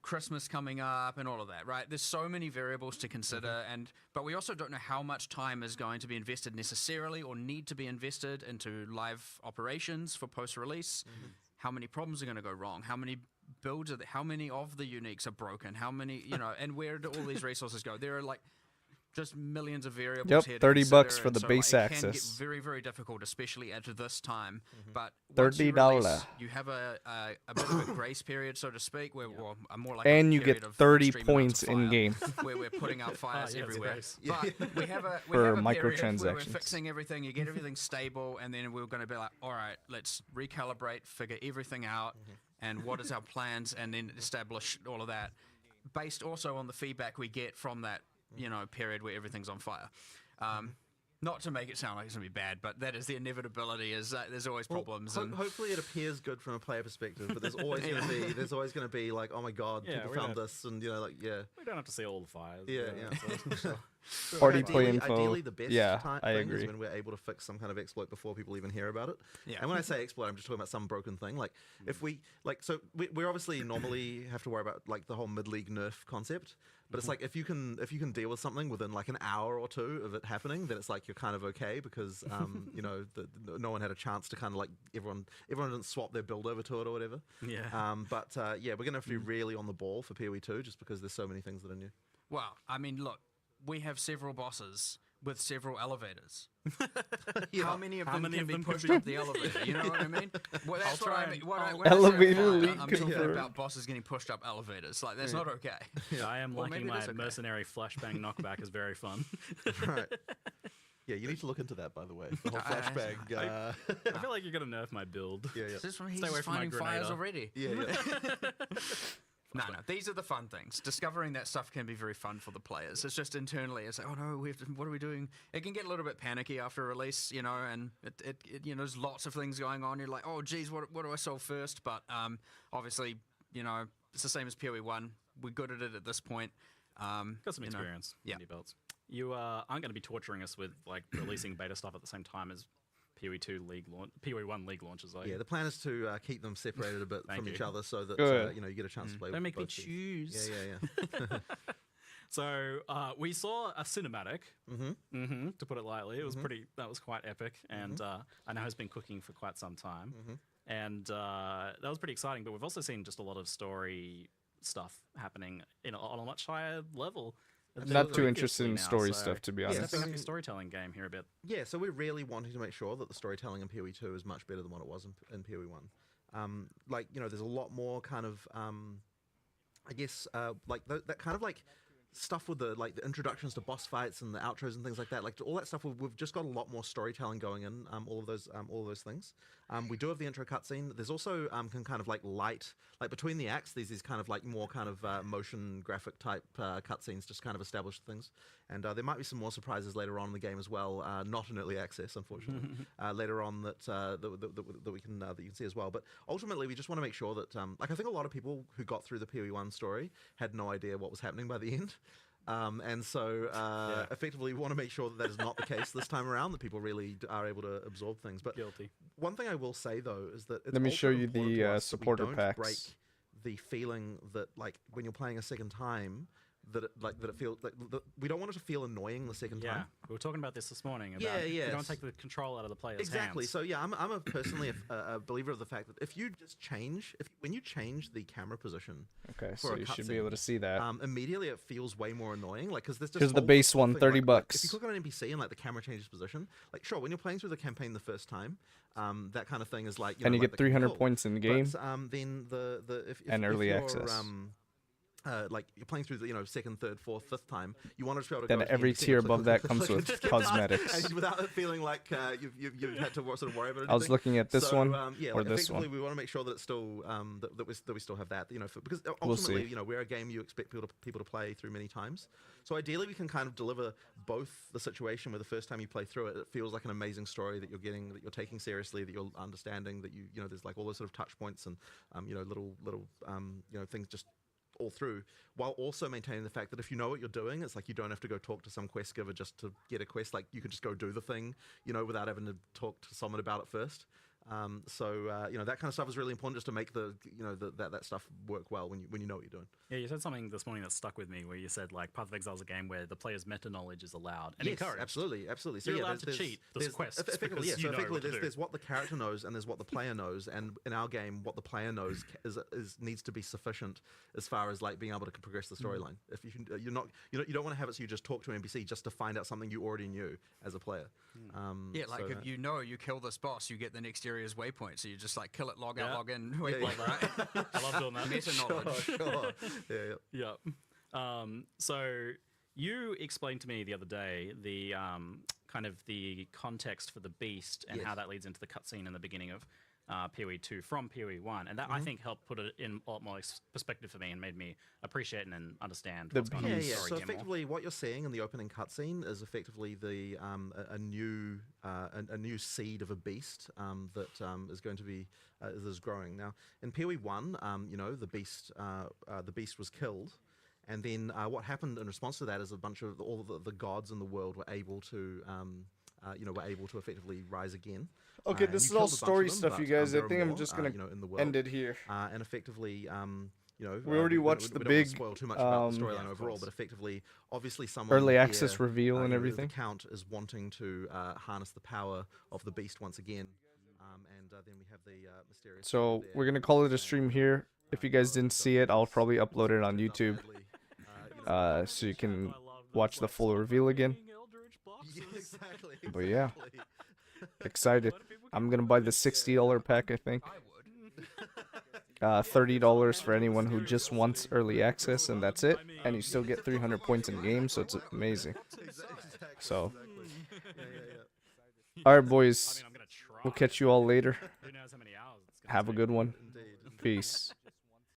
Speaker 13: Christmas coming up and all of that, right? There's so many variables to consider, but we also don't know how much time is going to be invested necessarily or need to be invested into live operations for post-release. How many problems are going to go wrong? How many builds how many of the uniques are broken? How many, and where do all these resources go? There are like just millions of variables here.
Speaker 1: Yep, $30
Speaker 13: bucks
Speaker 1: for the base
Speaker 13: it
Speaker 1: access.
Speaker 13: Can get very, very difficult, especially at this time. But
Speaker 1: $30.
Speaker 13: You have a bit of a grace period, so to speak, where more like
Speaker 1: and
Speaker 13: a
Speaker 1: you
Speaker 13: period
Speaker 1: get
Speaker 13: of
Speaker 1: 30
Speaker 13: streaming
Speaker 1: points
Speaker 13: out to fire,
Speaker 1: in game
Speaker 13: where we're putting out fires everywhere.
Speaker 11: Grace.
Speaker 13: But we have a
Speaker 1: for
Speaker 13: period where
Speaker 1: microtransactions.
Speaker 13: we're fixing everything. You get everything stable, and then we're going to be like, all right, let's recalibrate, figure everything out, and what is our plans, and then establish all of that, based also on the feedback we get from that period where everything's on fire. Not to make it sound like it's going to be bad, but that is the inevitability. Is there's always problems. And
Speaker 12: Hopefully, it appears good from a player perspective, but there's always going to be like, oh my god, people found this, and we
Speaker 11: don't have to see all the fires.
Speaker 1: Party play info.
Speaker 12: Ideally, the best
Speaker 1: I
Speaker 12: thing
Speaker 1: agree.
Speaker 12: is when we're able to fix some kind of exploit before people even hear about it.
Speaker 13: Yeah.
Speaker 12: And when I say exploit, I'm just talking about some broken thing. Like if we we obviously normally have to worry about like the whole mid-league nerf concept. But it's like if you can deal with something within like an hour or two of it happening, then it's like you're kind of okay because no one had a chance to kind of like everyone didn't swap their build over to it or whatever.
Speaker 11: Yeah.
Speaker 12: We're gonna have to be really on the ball for PoE2 just because there's so many things that are new.
Speaker 13: well, I mean, look, we have several bosses with several elevators. How many of them can be pushed up the elevator? You know what I mean? Well, that's what I mean. When I say
Speaker 1: Elevator
Speaker 13: fire,
Speaker 1: leak
Speaker 13: I'm talking
Speaker 1: confirmed.
Speaker 13: about bosses getting pushed up elevators. Like, that's not okay.
Speaker 11: I am
Speaker 13: Well,
Speaker 11: liking
Speaker 13: maybe
Speaker 11: my
Speaker 13: that's okay.
Speaker 11: mercenary flashbang knockback is very fun.
Speaker 12: Right. Yeah, you need to look into that, by the way. The whole flashbang.
Speaker 11: I feel like you're gonna nerf my build.
Speaker 12: Yeah.
Speaker 13: Is this when he's
Speaker 11: Stay away
Speaker 13: just
Speaker 11: from my
Speaker 13: finding fires
Speaker 11: Grenada.
Speaker 13: already?
Speaker 12: Yeah.
Speaker 13: No. These are the fun things. Discovering that stuff can be very fun for the players. It's just internally, it's like, oh no, what are we doing? It can get a little bit panicky after release, and it there's lots of things going on. You're like, oh geez, what do I solve first? But obviously, it's the same as PoE1. We're good at it at this point.
Speaker 11: Got some experience.
Speaker 13: Yeah.
Speaker 11: Indie belts. You aren't going to be torturing us with like releasing beta stuff at the same time as PoE2 league launch, PoE1 league launches.
Speaker 12: Yeah, the plan is to keep them separated a bit from each other so that you get a chance to play.
Speaker 11: Don't make me
Speaker 12: both teams.
Speaker 11: choose.
Speaker 12: Yeah.
Speaker 11: So we saw a cinematic, to put it lightly. It was that was quite epic, and I know has been cooking for quite some time, and that was pretty exciting. But we've also seen just a lot of story stuff happening on a much higher level.
Speaker 1: I'm not too interested in story stuff, to be honest.
Speaker 11: Stepping up your storytelling game here a bit.
Speaker 12: Yeah, so we're really wanting to make sure that the storytelling in PoE2 is much better than what it was in PoE1. There's a lot more kind of, that kind of like stuff with the introductions to boss fights and the outros and things like that. Like all that stuff, we've just got a lot more storytelling going in. All of those things. We do have the intro cutscene. There's also kind of like light, like between the acts. There's these kind of like more kind of motion graphic type cutscenes, just kind of establish things. And there might be some more surprises later on in the game as well. Not in early access, unfortunately. Later on that we can that you can see as well. But ultimately, we just want to make sure that I think a lot of people who got through the PoE1 story had no idea what was happening by the end. Effectively, we want to make sure that is not the case this time around, that people really are able to absorb things. But
Speaker 11: Guilty.
Speaker 12: One thing I will say, though, is that it's
Speaker 1: Let me
Speaker 12: also
Speaker 1: show you
Speaker 12: important
Speaker 1: the
Speaker 12: to us that
Speaker 1: supporter
Speaker 12: we don't
Speaker 1: packs.
Speaker 12: break the feeling that, like, when you're playing a second time, that it feels like we don't want it to feel annoying the second time.
Speaker 11: We were talking about this morning. About you don't take the control out of the player's
Speaker 12: Exactly.
Speaker 11: hands.
Speaker 12: So yeah, I'm personally a believer of the fact that if you just when you change the camera position,
Speaker 1: so you should be able to see that.
Speaker 12: Immediately it feels way more annoying. Like because there's just
Speaker 1: Here's the base one,
Speaker 12: thing,
Speaker 1: $30.
Speaker 12: If you click on an NPC and like the camera changes position, like sure, when you're playing through the campaign the first time, that kind of thing is like
Speaker 1: And you
Speaker 12: like
Speaker 1: get
Speaker 12: the
Speaker 1: 300
Speaker 12: cool.
Speaker 1: points in the game.
Speaker 12: But then if
Speaker 1: early
Speaker 12: you're,
Speaker 1: access.
Speaker 12: like you're playing through the second, third, fourth, fifth time, you want to be able to
Speaker 1: Then
Speaker 12: go to
Speaker 1: every
Speaker 12: the NPC
Speaker 1: tier
Speaker 12: and
Speaker 1: above that
Speaker 12: click,
Speaker 1: comes
Speaker 12: click,
Speaker 1: with
Speaker 12: click, click,
Speaker 1: cosmetics.
Speaker 12: and without it feeling like you've had to sort of worry about it.
Speaker 1: I was looking at this one or this
Speaker 12: effectively,
Speaker 1: one.
Speaker 12: we want to make sure that it's still that we still have that. Because
Speaker 1: We'll
Speaker 12: ultimately,
Speaker 1: see.
Speaker 12: we're a game you expect people to play through many times. So ideally, we can kind of deliver both the situation where the first time you play through it, it feels like an amazing story that you're getting, that you're taking seriously, that you're understanding, that there's like all those sort of touch points and little things just all through, while also maintaining the fact that if you know what you're doing, it's like you don't have to go talk to some quest giver just to get a quest. Like you can just go do the thing, without having to talk to someone about it first. That kind of stuff is really important just to make that stuff work well when you know what you're doing.
Speaker 11: Yeah, you said something this morning that stuck with me, where you said like Path of Exile is a game where the player's meta knowledge is allowed and
Speaker 12: yes,
Speaker 11: encouraged.
Speaker 12: Absolutely. So
Speaker 11: you're
Speaker 12: yeah,
Speaker 11: allowed to cheat those quests.
Speaker 12: Effectively,
Speaker 11: because you know what to do.
Speaker 12: There's what the character knows and there's what the player knows, and in our game, what the player knows needs to be sufficient as far as like being able to progress the storyline. If you don't want to have it so you just talk to an NPC just to find out something you already knew as a player.
Speaker 13: If you kill this boss, you get the next area's waypoint. So you just like kill it, log out, log in, waypoint, right?
Speaker 11: I love doing that.
Speaker 13: Meta knowledge.
Speaker 12: Sure.
Speaker 11: Yeah. So you explained to me the other day the kind of the context for the beast and how that leads into the cutscene in the beginning of POE2 from POE1, and that I think helped put it in a lot more perspective for me and made me appreciate and understand what's going on in the
Speaker 12: Yeah.
Speaker 11: story
Speaker 12: So
Speaker 11: again more.
Speaker 12: effectively, what you're seeing in the opening cutscene is effectively the a new seed of a beast that is going to be is growing. Now in POE1, you know, the beast was killed. And then what happened in response to that is a bunch of all the gods in the world were able to, were able to effectively rise again.
Speaker 1: Okay,
Speaker 12: And
Speaker 1: this
Speaker 12: you
Speaker 1: is all
Speaker 12: killed a bunch of
Speaker 1: story
Speaker 12: them,
Speaker 1: stuff,
Speaker 12: but,
Speaker 1: you guys. I
Speaker 12: there are
Speaker 1: think I'm
Speaker 12: more,
Speaker 1: just gonna
Speaker 12: in the world.
Speaker 1: end it here.
Speaker 12: And effectively,
Speaker 1: We already watched the
Speaker 12: we don't
Speaker 1: big,
Speaker 12: want to spoil too much about the storyline overall, but effectively, obviously, someone
Speaker 1: early
Speaker 12: here,
Speaker 1: access reveal and
Speaker 12: the
Speaker 1: everything.
Speaker 12: Count is wanting to harness the power of the beast once again. And then we have the mysterious.
Speaker 1: So we're gonna call it a stream here. If you guys didn't see it, I'll probably upload it on YouTube, so you can watch the full reveal again.
Speaker 12: Exactly.
Speaker 1: But yeah, excited. I'm gonna buy the $60 pack, I think. $30 for anyone who just wants early access, and that's it. And you still get 300 points in game, so it's amazing. So, alright, boys. We'll catch you all later. Have a good one. Peace.